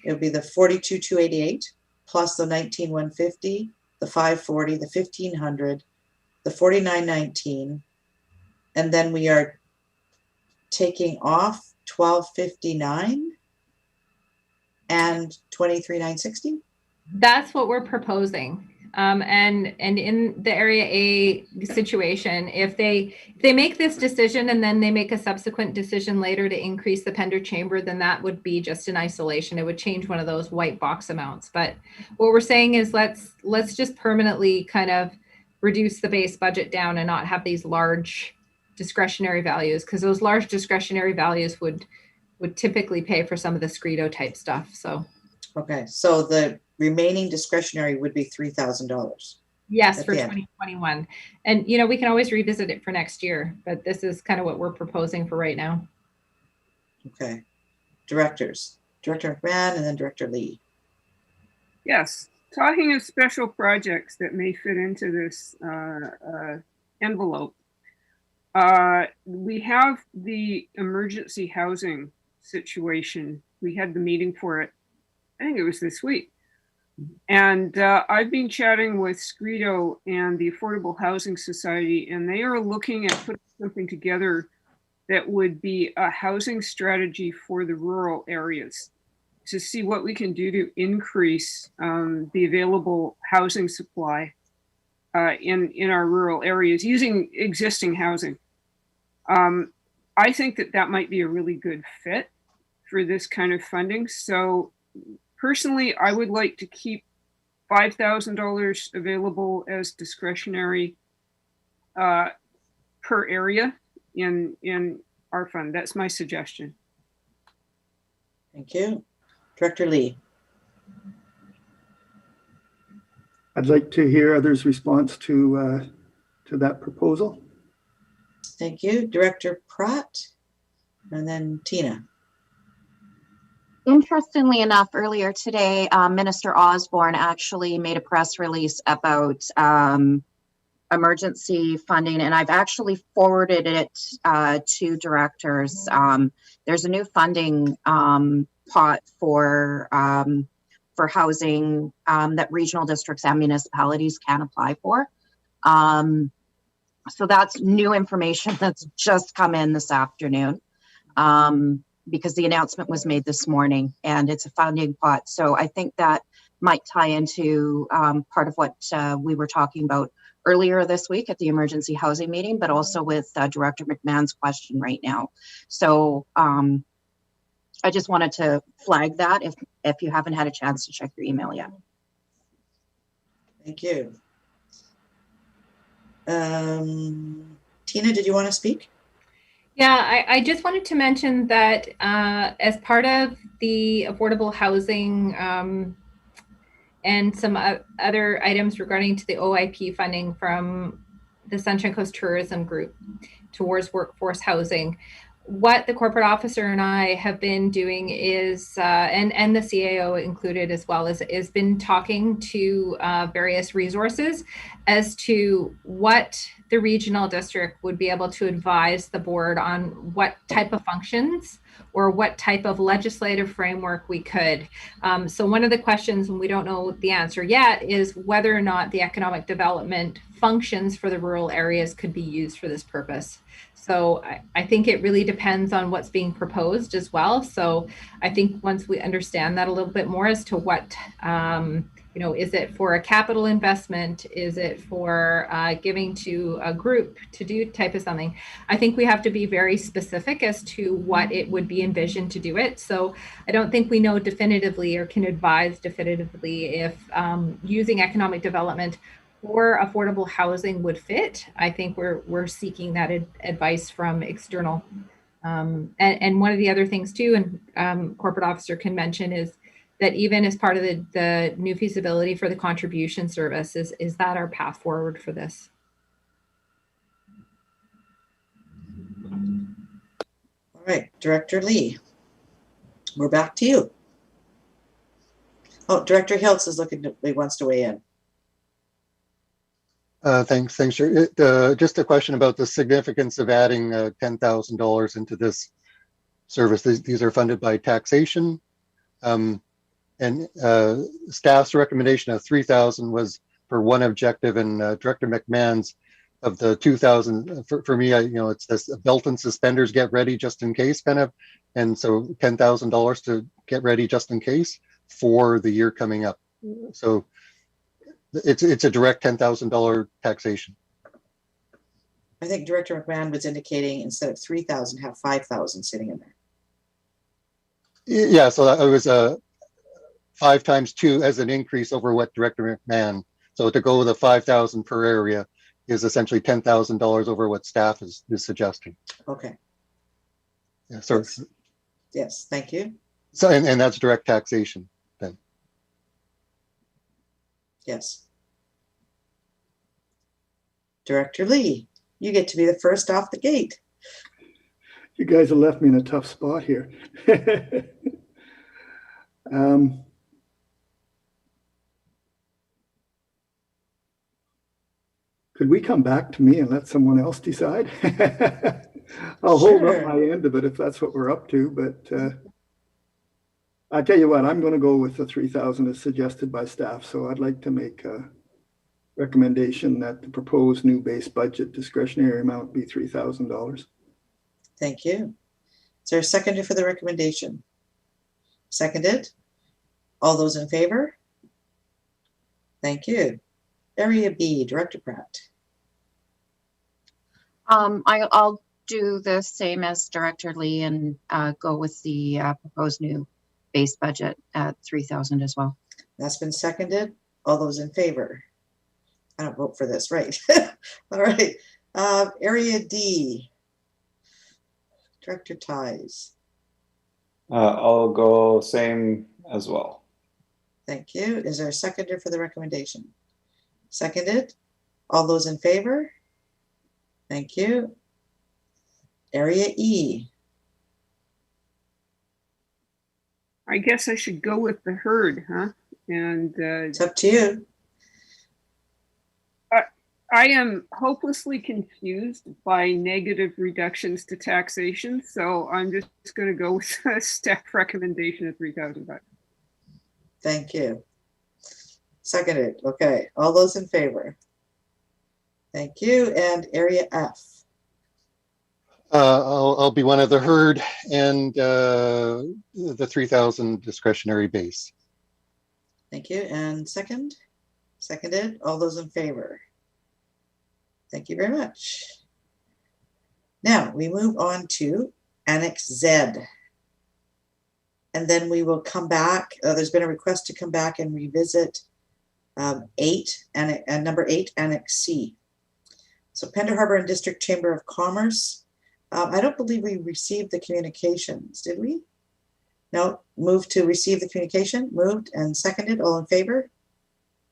It would be the 42,288 plus the 19,150, the 540, the 1,500, the 49,19, and then we are taking off 1259 and 23,960. That's what we're proposing. And in the area A situation, if they make this decision and then they make a subsequent decision later to increase the Pender Chamber, then that would be just in isolation. It would change one of those white box amounts. But what we're saying is let's just permanently kind of reduce the base budget down and not have these large discretionary values, because those large discretionary values would typically pay for some of the Scredo type stuff. So okay, so the remaining discretionary would be $3,000. Yes, for 2021. And, we can always revisit it for next year, but this is kind of what we're proposing for right now. Okay. Directors, Director McMahon and then Director Lee. Yes, talking of special projects that may fit into this envelope. We have the emergency housing situation. We had the meeting for it. I think it was this week. And I've been chatting with Scredo and the Affordable Housing Society, and they are looking at putting something together that would be a housing strategy for the rural areas to see what we can do to increase the available housing supply in our rural areas using existing housing. I think that might be a really good fit for this kind of funding. So personally, I would like to keep $5,000 available as discretionary per area in our fund. That's my suggestion. Thank you. Director Lee. I'd like to hear others' response to that proposal. Thank you. Director Pratt and then Tina. Interestingly enough, earlier today, Minister Osborne actually made a press release about emergency funding, and I've actually forwarded it to directors. There's a new funding pot for housing that regional districts and municipalities can apply for. So that's new information that's just come in this afternoon. because the announcement was made this morning, and it's a funding pot. So I think that might tie into part of what we were talking about earlier this week at the emergency housing meeting, but also with Director McMahon's question right now. So I just wanted to flag that if you haven't had a chance to check your email yet. Thank you. Tina, did you want to speak? Yeah, I just wanted to mention that as part of the affordable housing and some other items regarding to the OIP funding from the Sunshine Coast Tourism Group towards workforce housing, what the corporate officer and I have been doing is, and the CAO included as well, is been talking to various resources as to what the regional district would be able to advise the board on what type of functions or what type of legislative framework we could. So one of the questions, and we don't know the answer yet, is whether or not the economic development functions for the rural areas could be used for this purpose. So I think it really depends on what's being proposed as well. So I think once we understand that a little bit more as to what, is it for a capital investment? Is it for giving to a group to do type of something? I think we have to be very specific as to what it would be envisioned to do it. So I don't think we know definitively or can advise definitively if using economic development or affordable housing would fit. I think we're seeking that advice from external. And one of the other things too, and corporate officer can mention, is that even as part of the new feasibility for the contribution service, is that our path forward for this? All right, Director Lee, we're back to you. Oh, Director Hiltz is wants to weigh in. Thanks, sure. Just a question about the significance of adding $10,000 into this service. These are funded by taxation, and staff's recommendation of $3,000 was for one objective, and Director McMahon's of the $2,000 for me. It's this belt and suspenders, get ready just in case kind of, and so $10,000 to get ready just in case for the year coming up. So it's a direct $10,000 taxation. I think Director McMahon was indicating instead of 3,000, have 5,000 sitting in there. Yeah, so it was 5 times 2 as an increase over what Director McMahon. So to go with the 5,000 per area is essentially $10,000 over what staff is suggesting. Okay. Yeah. So yes, thank you. So and that's direct taxation then. Yes. Director Lee, you get to be the first off the gate. You guys have left me in a tough spot here. Could we come back to me and let someone else decide? I'll hold up my end of it if that's what we're up to, but I tell you what, I'm going to go with the 3,000 as suggested by staff. So I'd like to make a recommendation that the proposed new base budget discretionary amount be $3,000. Thank you. Is there a seconder for the recommendation? Seconded. All those in favor? Thank you. Area B, Director Pratt. I'll do the same as Director Lee and go with the proposed new base budget at 3,000 as well. That's been seconded. All those in favor? I don't vote for this, right? All right. Area D, Director Ties. I'll go same as well. Thank you. Is there a seconder for the recommendation? Seconded. All those in favor? Thank you. Area E. I guess I should go with the herd, huh? And it's up to you. I am hopelessly confused by negative reductions to taxation, so I'm just going to go with a staff recommendation of $3,000. Thank you. Seconded. Okay. All those in favor? Thank you. And Area F. I'll be one of the herd and the 3,000 discretionary base. Thank you. And second? Seconded. All those in favor? Thank you very much. Now we move on to Annex Z. And then we will come back. There's been a request to come back and revisit number 8, Annex C. So Pender Harbor and District Chamber of Commerce. I don't believe we received the communications, did we? No, moved to receive the communication, moved and seconded, all in favor?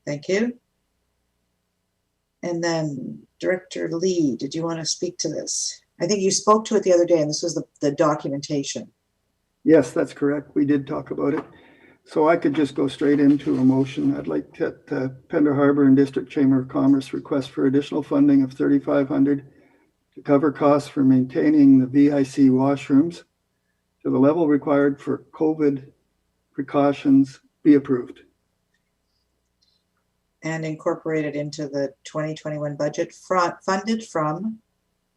Thank you. And then Director Lee, did you want to speak to this? I think you spoke to it the other day and this was the documentation. Yes, that's correct. We did talk about it. So I could just go straight into a motion. I'd like to Pender Harbor and District Chamber of Commerce request for additional funding of $3,500 to cover costs for maintaining the VIC washrooms to the level required for COVID precautions be approved. And incorporated into the 2021 budget funded from?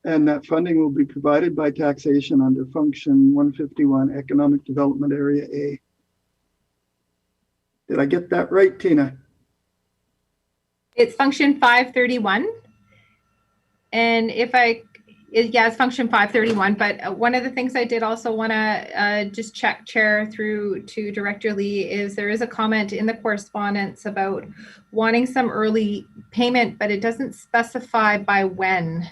And that funding will be provided by taxation under Function 151 Economic Development Area A. Did I get that right, Tina? It's Function 531. And it's Function 531. But one of the things I did also want to just check, Chair, through to Director Lee, is there is a comment in the correspondence about wanting some early payment, but it doesn't specify by when.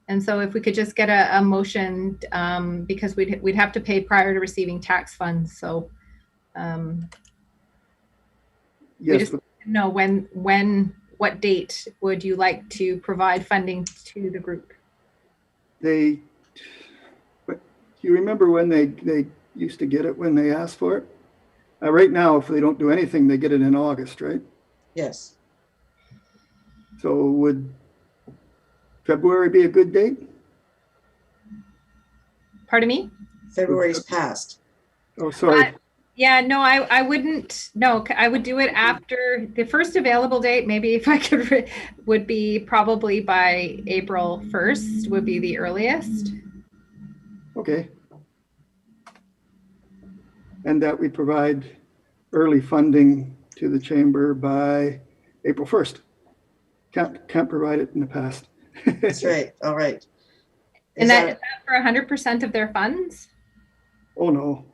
And so if we could just get a motion, because we'd have to pay prior to receiving tax funds. So we just know what date would you like to provide funding to the group? Do you remember when they used to get it when they asked for it? Right now, if they don't do anything, they get it in August, right? Yes. So would February be a good date? Pardon me? February's passed. Oh, sorry. Yeah, no, I wouldn't. No, I would do it after the first available date. Maybe if I could, would be probably by April 1st would be the earliest. Okay. And that we provide early funding to the chamber by April 1st. Can't provide it in the past. That's right. All right. Is that for 100% of their funds? Oh, no.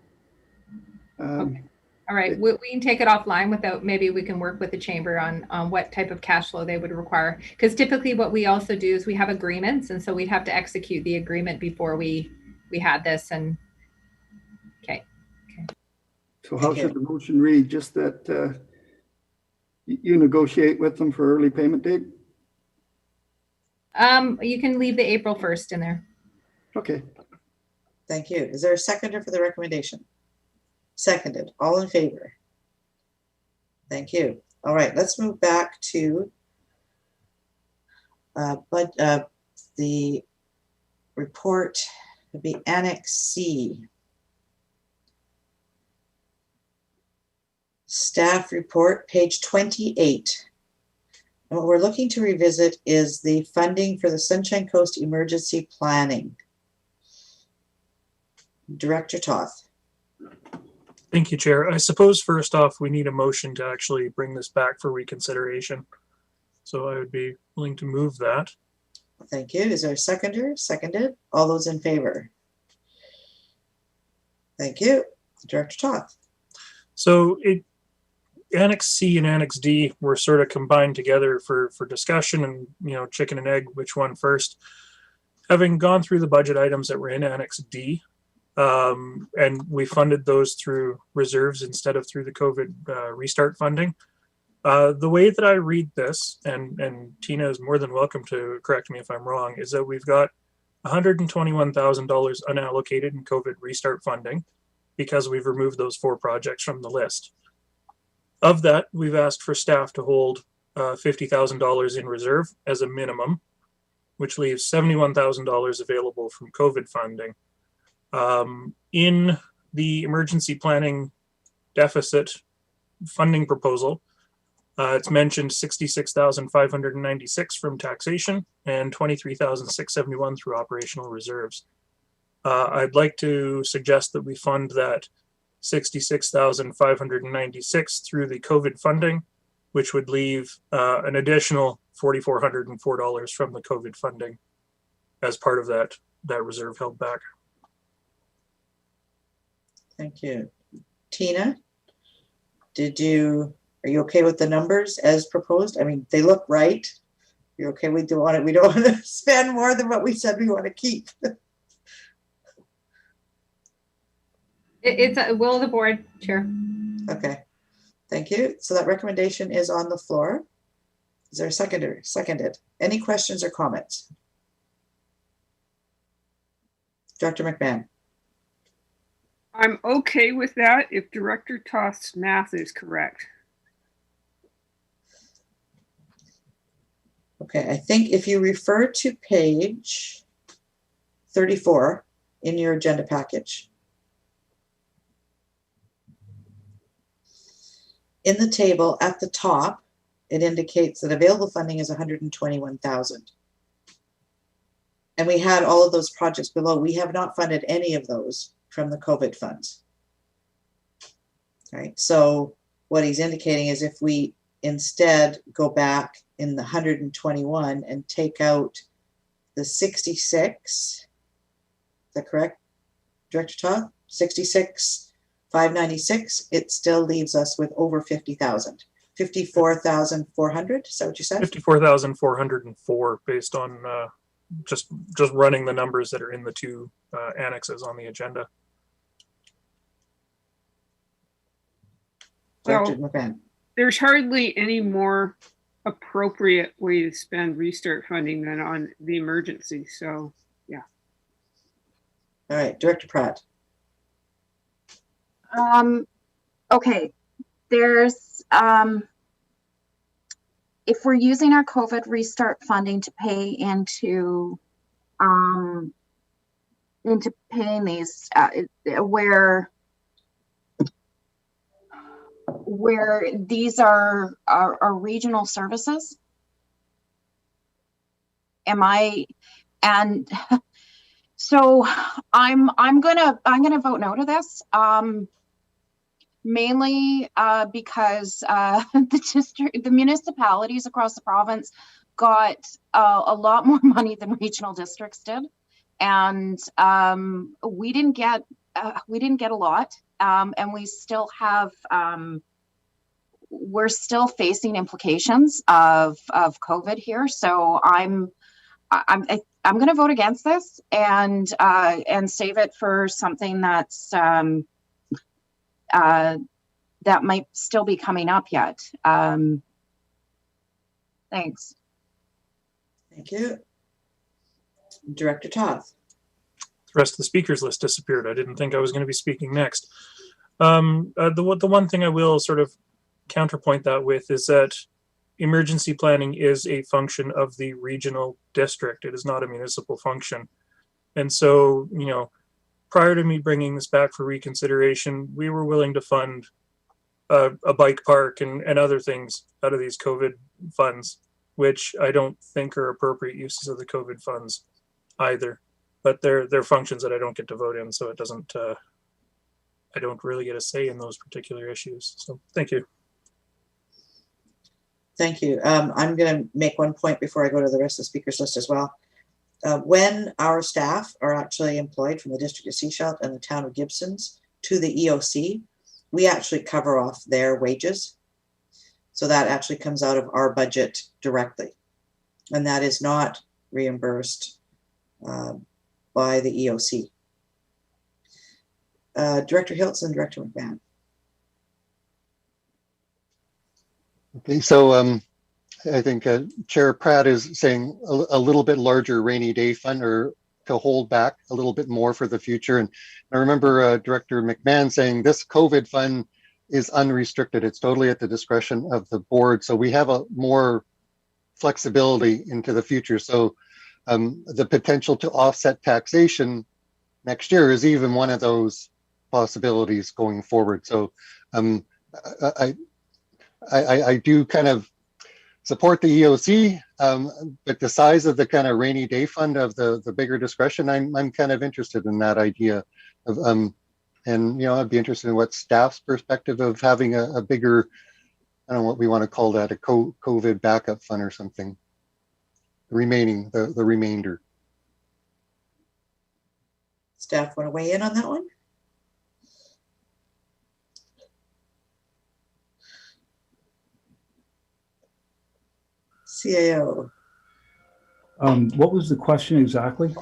Okay. All right. We can take it offline without, maybe we can work with the chamber on what type of cash flow they would require. Because typically what we also do is we have agreements. And so we'd have to execute the agreement before we had this. And okay. So how should the motion read? Just that you negotiate with them for early payment date? You can leave the April 1st in there. Okay. Thank you. Is there a seconder for the recommendation? Seconded. All in favor? Thank you. All right, let's move back to the report would be Annex C. Staff report, page 28. And what we're looking to revisit is the funding for the Sunshine Coast Emergency Planning. Director Toth. Thank you, Chair. I suppose first off, we need a motion to actually bring this back for reconsideration. So I would be willing to move that. Thank you. Is there a seconder? Seconded. All those in favor? Thank you. Director Toth. So Annex C and Annex D were sort of combined together for discussion and, chicken and egg, which one first. Having gone through the budget items that were in Annex D, and we funded those through reserves instead of through the COVID restart funding. The way that I read this, and Tina is more than welcome to correct me if I'm wrong, is that we've got $121,000 unallocated in COVID restart funding because we've removed those 4 projects from the list. Of that, we've asked for staff to hold $50,000 in reserve as a minimum, which leaves $71,000 available from COVID funding. In the emergency planning deficit funding proposal, it's mentioned 66,596 from taxation and 23,671 through operational reserves. I'd like to suggest that we fund that 66,596 through the COVID funding, which would leave an additional $4,404 from the COVID funding as part of that reserve held back. Thank you. Tina, are you okay with the numbers as proposed? I mean, they look right. You're okay? We don't want to spend more than what we said we want to keep. It's a will of the board, Chair. Okay, thank you. So that recommendation is on the floor. Is there a seconder? Seconded. Any questions or comments? Director McMahon. I'm okay with that if Director Toth's math is correct. Okay, I think if you refer to page 34 in your agenda package, in the table at the top, it indicates that available funding is 121,000. And we had all of those projects below. We have not funded any of those from the COVID funds. Right. So what he's indicating is if we instead go back in the 121 and take out the 66, is that correct, Director Toth? 66,596, it still leaves us with over 50,000. 54,400, is that what you said? 54,404 based on just running the numbers that are in the two annexes on the agenda. Director So McMahon. there's hardly any more appropriate way to spend restart funding than on the emergency. So yeah. All right, Director Pratt. Okay, there's if we're using our COVID restart funding to pay into paying these where these are regional services, and so I'm gonna vote no to this. Mainly because the municipalities across the province got a lot more money than regional districts did, and we didn't get a lot, and we still have we're still facing implications of COVID here. So I'm going to vote against this and save it for something that's that might still be coming up yet. Thanks. Thank you. Director Toth. The rest of the speakers list disappeared. I didn't think I was going to be speaking next. The one thing I will sort of counterpoint that with is that emergency planning is a function of the regional district. It is not a municipal function. And so, you know, prior to me bringing this back for reconsideration, we were willing to fund a bike park and other things out of these COVID funds, which I don't think are appropriate uses of the COVID funds either. But they're functions that I don't get to vote in, so it doesn't. I don't really get a say in those particular issues. So thank you. Thank you. I'm going to make one point before I go to the rest of the speakers list as well. When our staff are actually employed from the District of Sechelt and the town of Gibsons to the EOC, we actually cover off their wages. So that actually comes out of our budget directly. And that is not reimbursed by the EOC. Director Hiltz and Director McMahon. Okay, so I think Chair Pratt is saying a little bit larger rainy day fund, or to hold back a little bit more for the future. And I remember Director McMahon saying this COVID fund is unrestricted. It's totally at the discretion of the board. So we have a more flexibility into the future. So the potential to offset taxation next year is even one of those possibilities going forward. So I do kind of support the EOC, but the size of the kind of rainy day fund of the bigger discretion, I'm kind of interested in that idea of, and I'd be interested in what staff's perspective of having a bigger, I don't know what we want to call that, a COVID backup fund or something. The remainder. Staff want to weigh in on that one? CAO. What was the question exactly?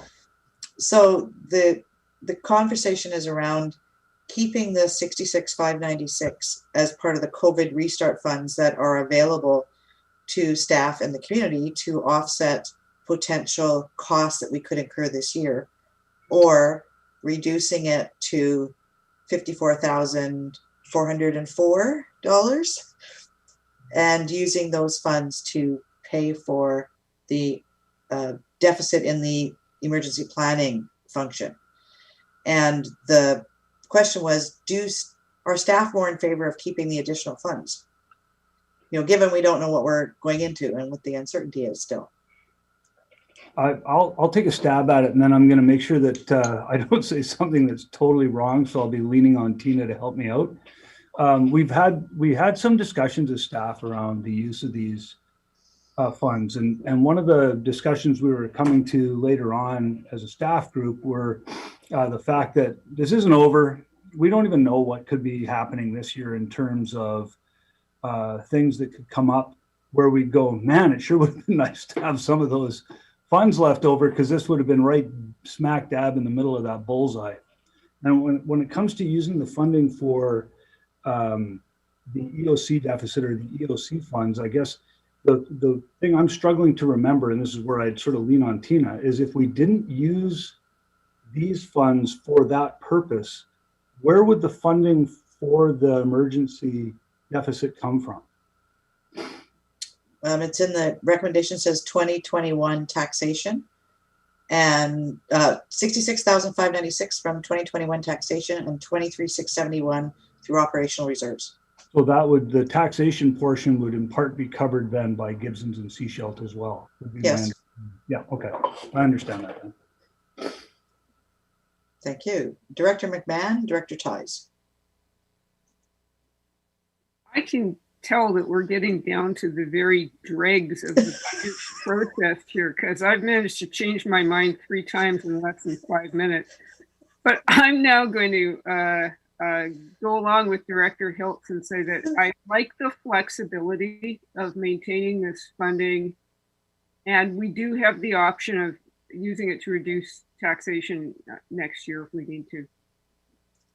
So the conversation is around keeping the 66,596 as part of the COVID restart funds that are available to staff and the community to offset potential costs that we could incur this year, or reducing it to $54,404 and using those funds to pay for the deficit in the emergency planning function. And the question was, are staff more in favor of keeping the additional funds? Given we don't know what we're going into and what the uncertainty is still. I'll take a stab at it, and then I'm going to make sure that I don't say something that's totally wrong. So I'll be leaning on Tina to help me out. We had some discussions as staff around the use of these funds, and one of the discussions we were coming to later on as a staff group were the fact that this isn't over. We don't even know what could be happening this year in terms of things that could come up where we'd go, man, it sure would have been nice to have some of those funds left over, because this would have been right smack dab in the middle of that bullseye. And when it comes to using the funding for the EOC deficit or the EOC funds, I guess the thing I'm struggling to remember, and this is where I'd sort of lean on Tina, is if we didn't use these funds for that purpose, where would the funding for the emergency deficit come from? It's in the recommendation, says 2021 taxation, and 66,596 from 2021 taxation and 23,671 through operational reserves. So the taxation portion would in part be covered then by Gibson's and Seashelt as well. Yes. Yeah, okay. I understand that then. Thank you. Director McMahon, Director Ties. I can tell that we're getting down to the very dregs of the budget process here, because I've managed to change my mind 3 times in less than 5 minutes. But I'm now going to go along with Director Hiltz and say that I like the flexibility of maintaining this funding, and we do have the option of using it to reduce taxation next year if we need to.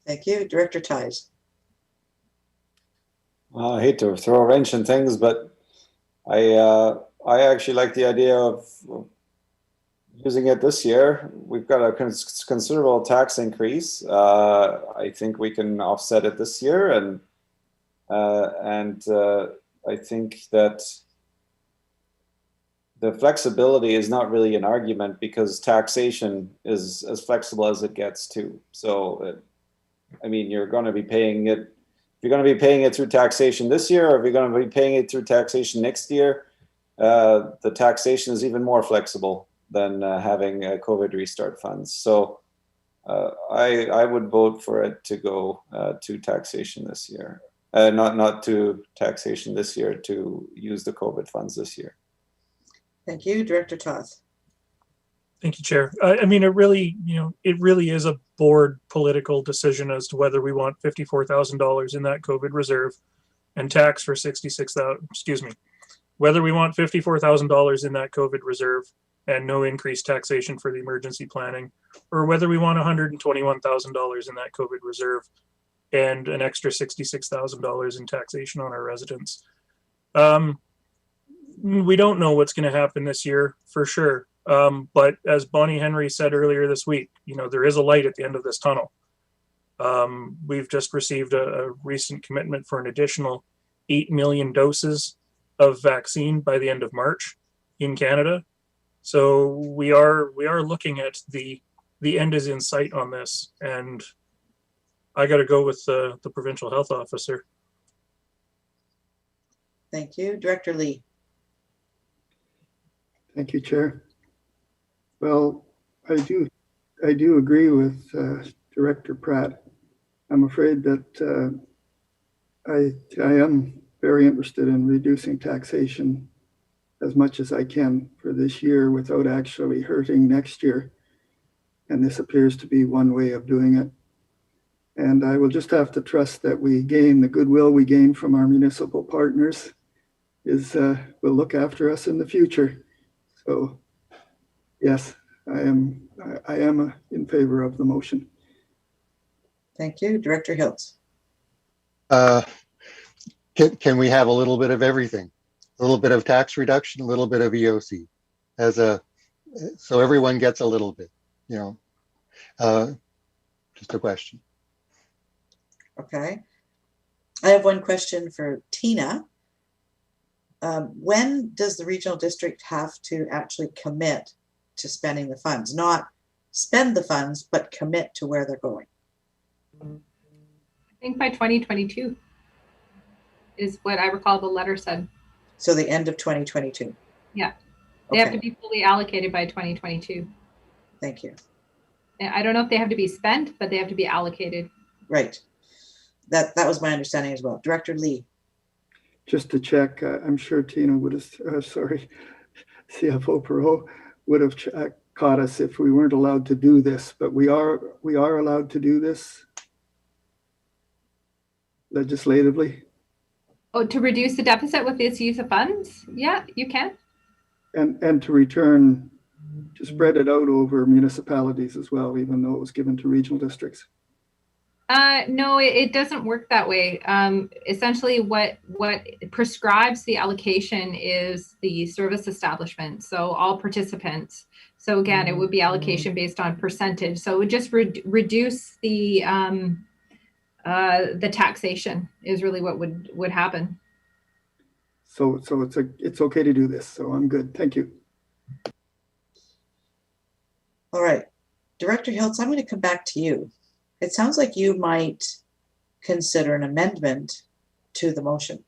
Thank you. Director Ties. I hate to throw a wrench in things, but I actually like the idea of using it this year. We've got a considerable tax increase. I think we can offset it this year, and I think that the flexibility is not really an argument, because taxation is as flexible as it gets too. So, I mean, you're going to be paying it. If you're going to be paying it through taxation this year, or if you're going to be paying it through taxation next year, the taxation is even more flexible than having COVID restart funds. So I would vote for it to go to taxation this year, not to taxation this year, to use the COVID funds this year. Thank you. Director Toth. Thank you, Chair. I mean, it really is a board political decision as to whether we want $54,000 in that COVID reserve and tax for 66,000, whether we want $54,000 in that COVID reserve and no increased taxation for the emergency planning, or whether we want $121,000 in that COVID reserve and an extra $66,000 in taxation on our residents. We don't know what's going to happen this year for sure. But as Bonnie Henry said earlier this week, there is a light at the end of this tunnel. We've just received a recent commitment for an additional 8 million doses of vaccine by the end of March in Canada. So we are looking at the end is in sight on this, and I got to go with the provincial health officer. Thank you. Director Lee. Thank you, Chair. Well, I do agree with Director Pratt. I'm afraid that I am very interested in reducing taxation as much as I can for this year without actually hurting next year. And this appears to be one way of doing it. And I will just have to trust that we gain the goodwill we gain from our municipal partners will look after us in the future. So yes, I am in favor of the motion. Thank you. Director Hiltz. Can we have a little bit of everything? A little bit of tax reduction, a little bit of EOC, so everyone gets a little bit, just a question. Okay. I have one question for Tina. When does the regional district have to actually commit to spending the funds? Not spend the funds, but commit to where they're going. I think by 2022 is what I recall the letter said. So the end of 2022. Yeah. They have to be fully allocated by 2022. Thank you. I don't know if they have to be spent, but they have to be allocated. Right. That was my understanding as well. Director Lee. Just to check, I'm sure Tina would have, CFO Perot would have caught us if we weren't allowed to do this, but we are allowed to do this legislatively. Oh, to reduce the deficit with this use of funds? Yeah, you can. And to spread it out over municipalities as well, even though it was given to regional districts. No, it doesn't work that way. Essentially, what prescribes the allocation is the service establishment, so all participants. So again, it would be allocation based on percentage. So it would just reduce the taxation is really what would happen. So it's okay to do this. So I'm good. Thank you. All right, Director Hiltz, I'm going to come back to you. It sounds like you might consider an amendment to the motion.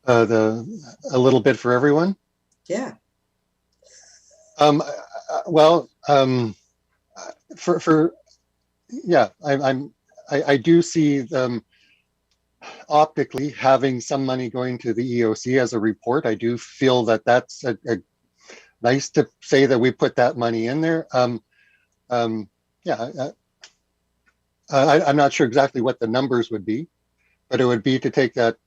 A little bit for everyone. Yeah. I do see them optically having some money going to the EOC as a report. I do feel that that's a nice to say that we put that money in there. I'm not sure exactly what the numbers would be, but it would be to take that,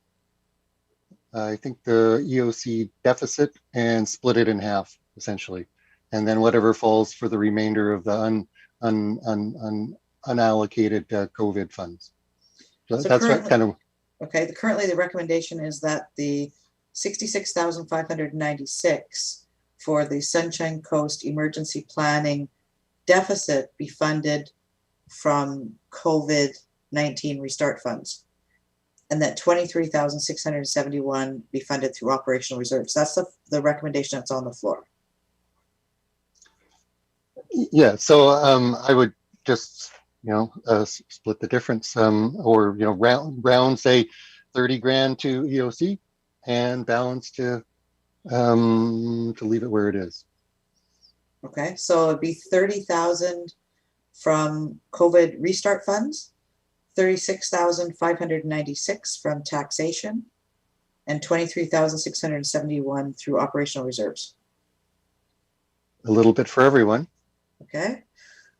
I think the EOC deficit and split it in half, essentially. And then whatever falls for the remainder of the unallocated COVID funds. So that's what kind of. Okay, currently the recommendation is that the 66,596 for the Sunshine Coast Emergency Planning deficit be funded from COVID-19 restart funds, and that 23,671 be funded through operational reserves. That's the recommendation that's on the floor. Yeah, so I would just split the difference, or round say 30 grand to EOC and balance to leave it where it is. Okay, so it'd be 30,000 from COVID restart funds, 36,596 from taxation, and 23,671 through operational reserves. A little bit for everyone. Okay,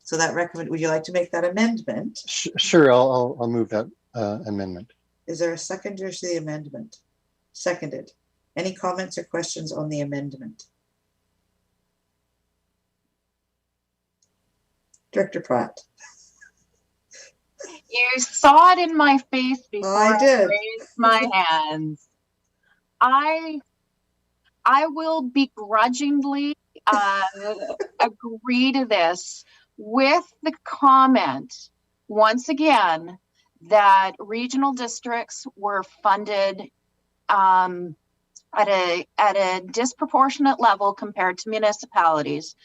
so that would you like to make that amendment? Sure, I'll move that amendment. Is there a seconder to the amendment? Seconded. Any comments or questions on the amendment? Director Pratt. You saw it in my face before I raised my hands. I will begrudgingly agree to this with the comment, once again, that regional districts were funded at a disproportionate level compared to municipalities,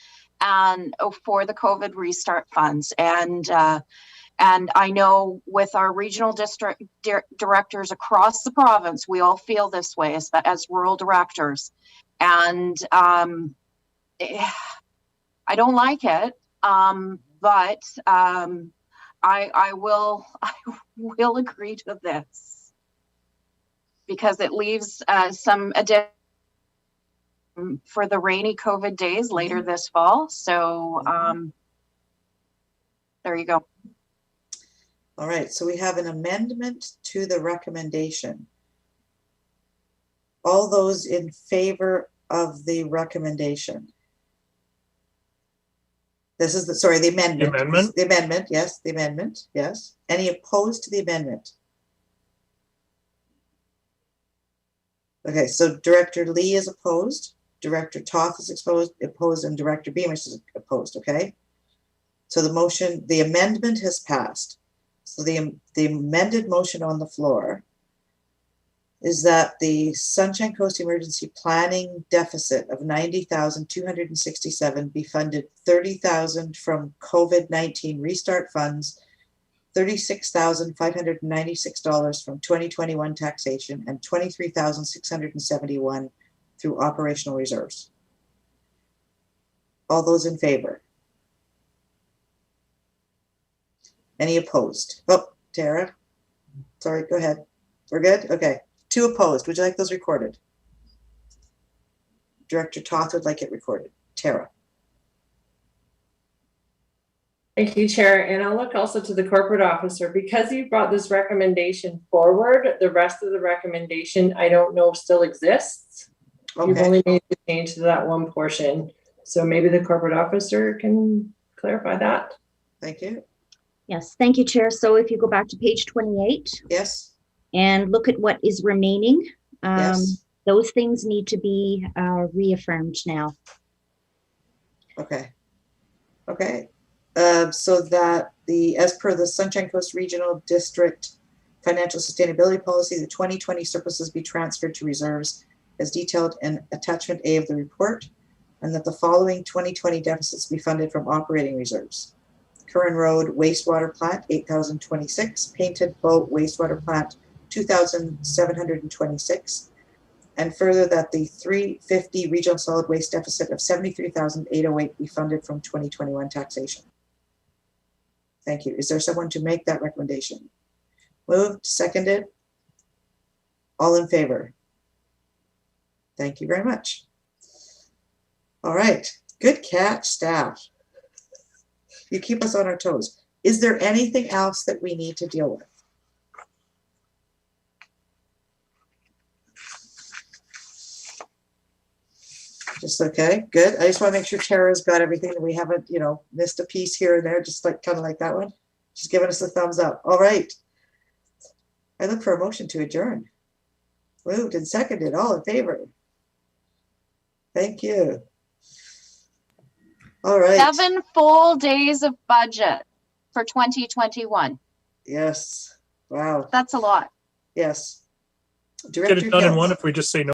and for the COVID restart funds. And I know with our regional district directors across the province, we all feel this way as rural directors. And I don't like it, but I will agree to this because it leaves some additional for the rainy COVID days later this fall. So there you go. All right, so we have an amendment to the recommendation. All those in favor of the recommendation? This is the amendment. The amendment? The amendment, yes, the amendment, yes. Any opposed to the amendment? Okay, so Director Lee is opposed, Director Toth is opposed, and Director Beamish is opposed, okay? So the amendment has passed. So the amended motion on the floor is that the Sunshine Coast Emergency Planning deficit of $90,267 be funded $30,000 from COVID-19 restart funds, $36,596 from 2021 taxation, and $23,671 through operational reserves. All those in favor? Any opposed? Oh, Tara. Sorry, go ahead. We're good? Okay. 2 opposed. Would you like those recorded? Director Toth would like it recorded. Tara. Thank you, Chair. And I'll look also to the corporate officer. Because you brought this recommendation forward, the rest of the recommendation, I don't know, still exists. Okay. You've only made the change to that one portion. So maybe the corporate officer can clarify that. Thank you. Yes, thank you, Chair. So if you go back to page 28. Yes. And look at what is remaining. Yes. Those things need to be reaffirmed now. Okay. Okay. So that as per the Sunshine Coast Regional District Financial Sustainability Policy, the 2020 surpluses be transferred to reserves as detailed in attachment A of the report, and that the following 2020 deficits be funded from operating reserves. Curran Road Wastewater Plant, $8,026. Painted Boat Wastewater Plant, $2,726. And further that the 350 regional solid waste deficit of $73,808 be funded from 2021 taxation. Thank you. Is there someone to make that recommendation? Moved, seconded. All in favor? Thank you very much. All right, good catch, staff. You keep us on our toes. Is there anything else that we need to deal with? Just okay, good. I just want to make sure Tara's got everything and we haven't, missed a piece here and there, just kind of like that one. She's giving us a thumbs up. All right. I look for a motion to adjourn. Moved and seconded. All in favor? Thank you. All right. 7 full days of budget for 2021. Yes. Wow. That's a lot. Yes. Get it done in one if we just say no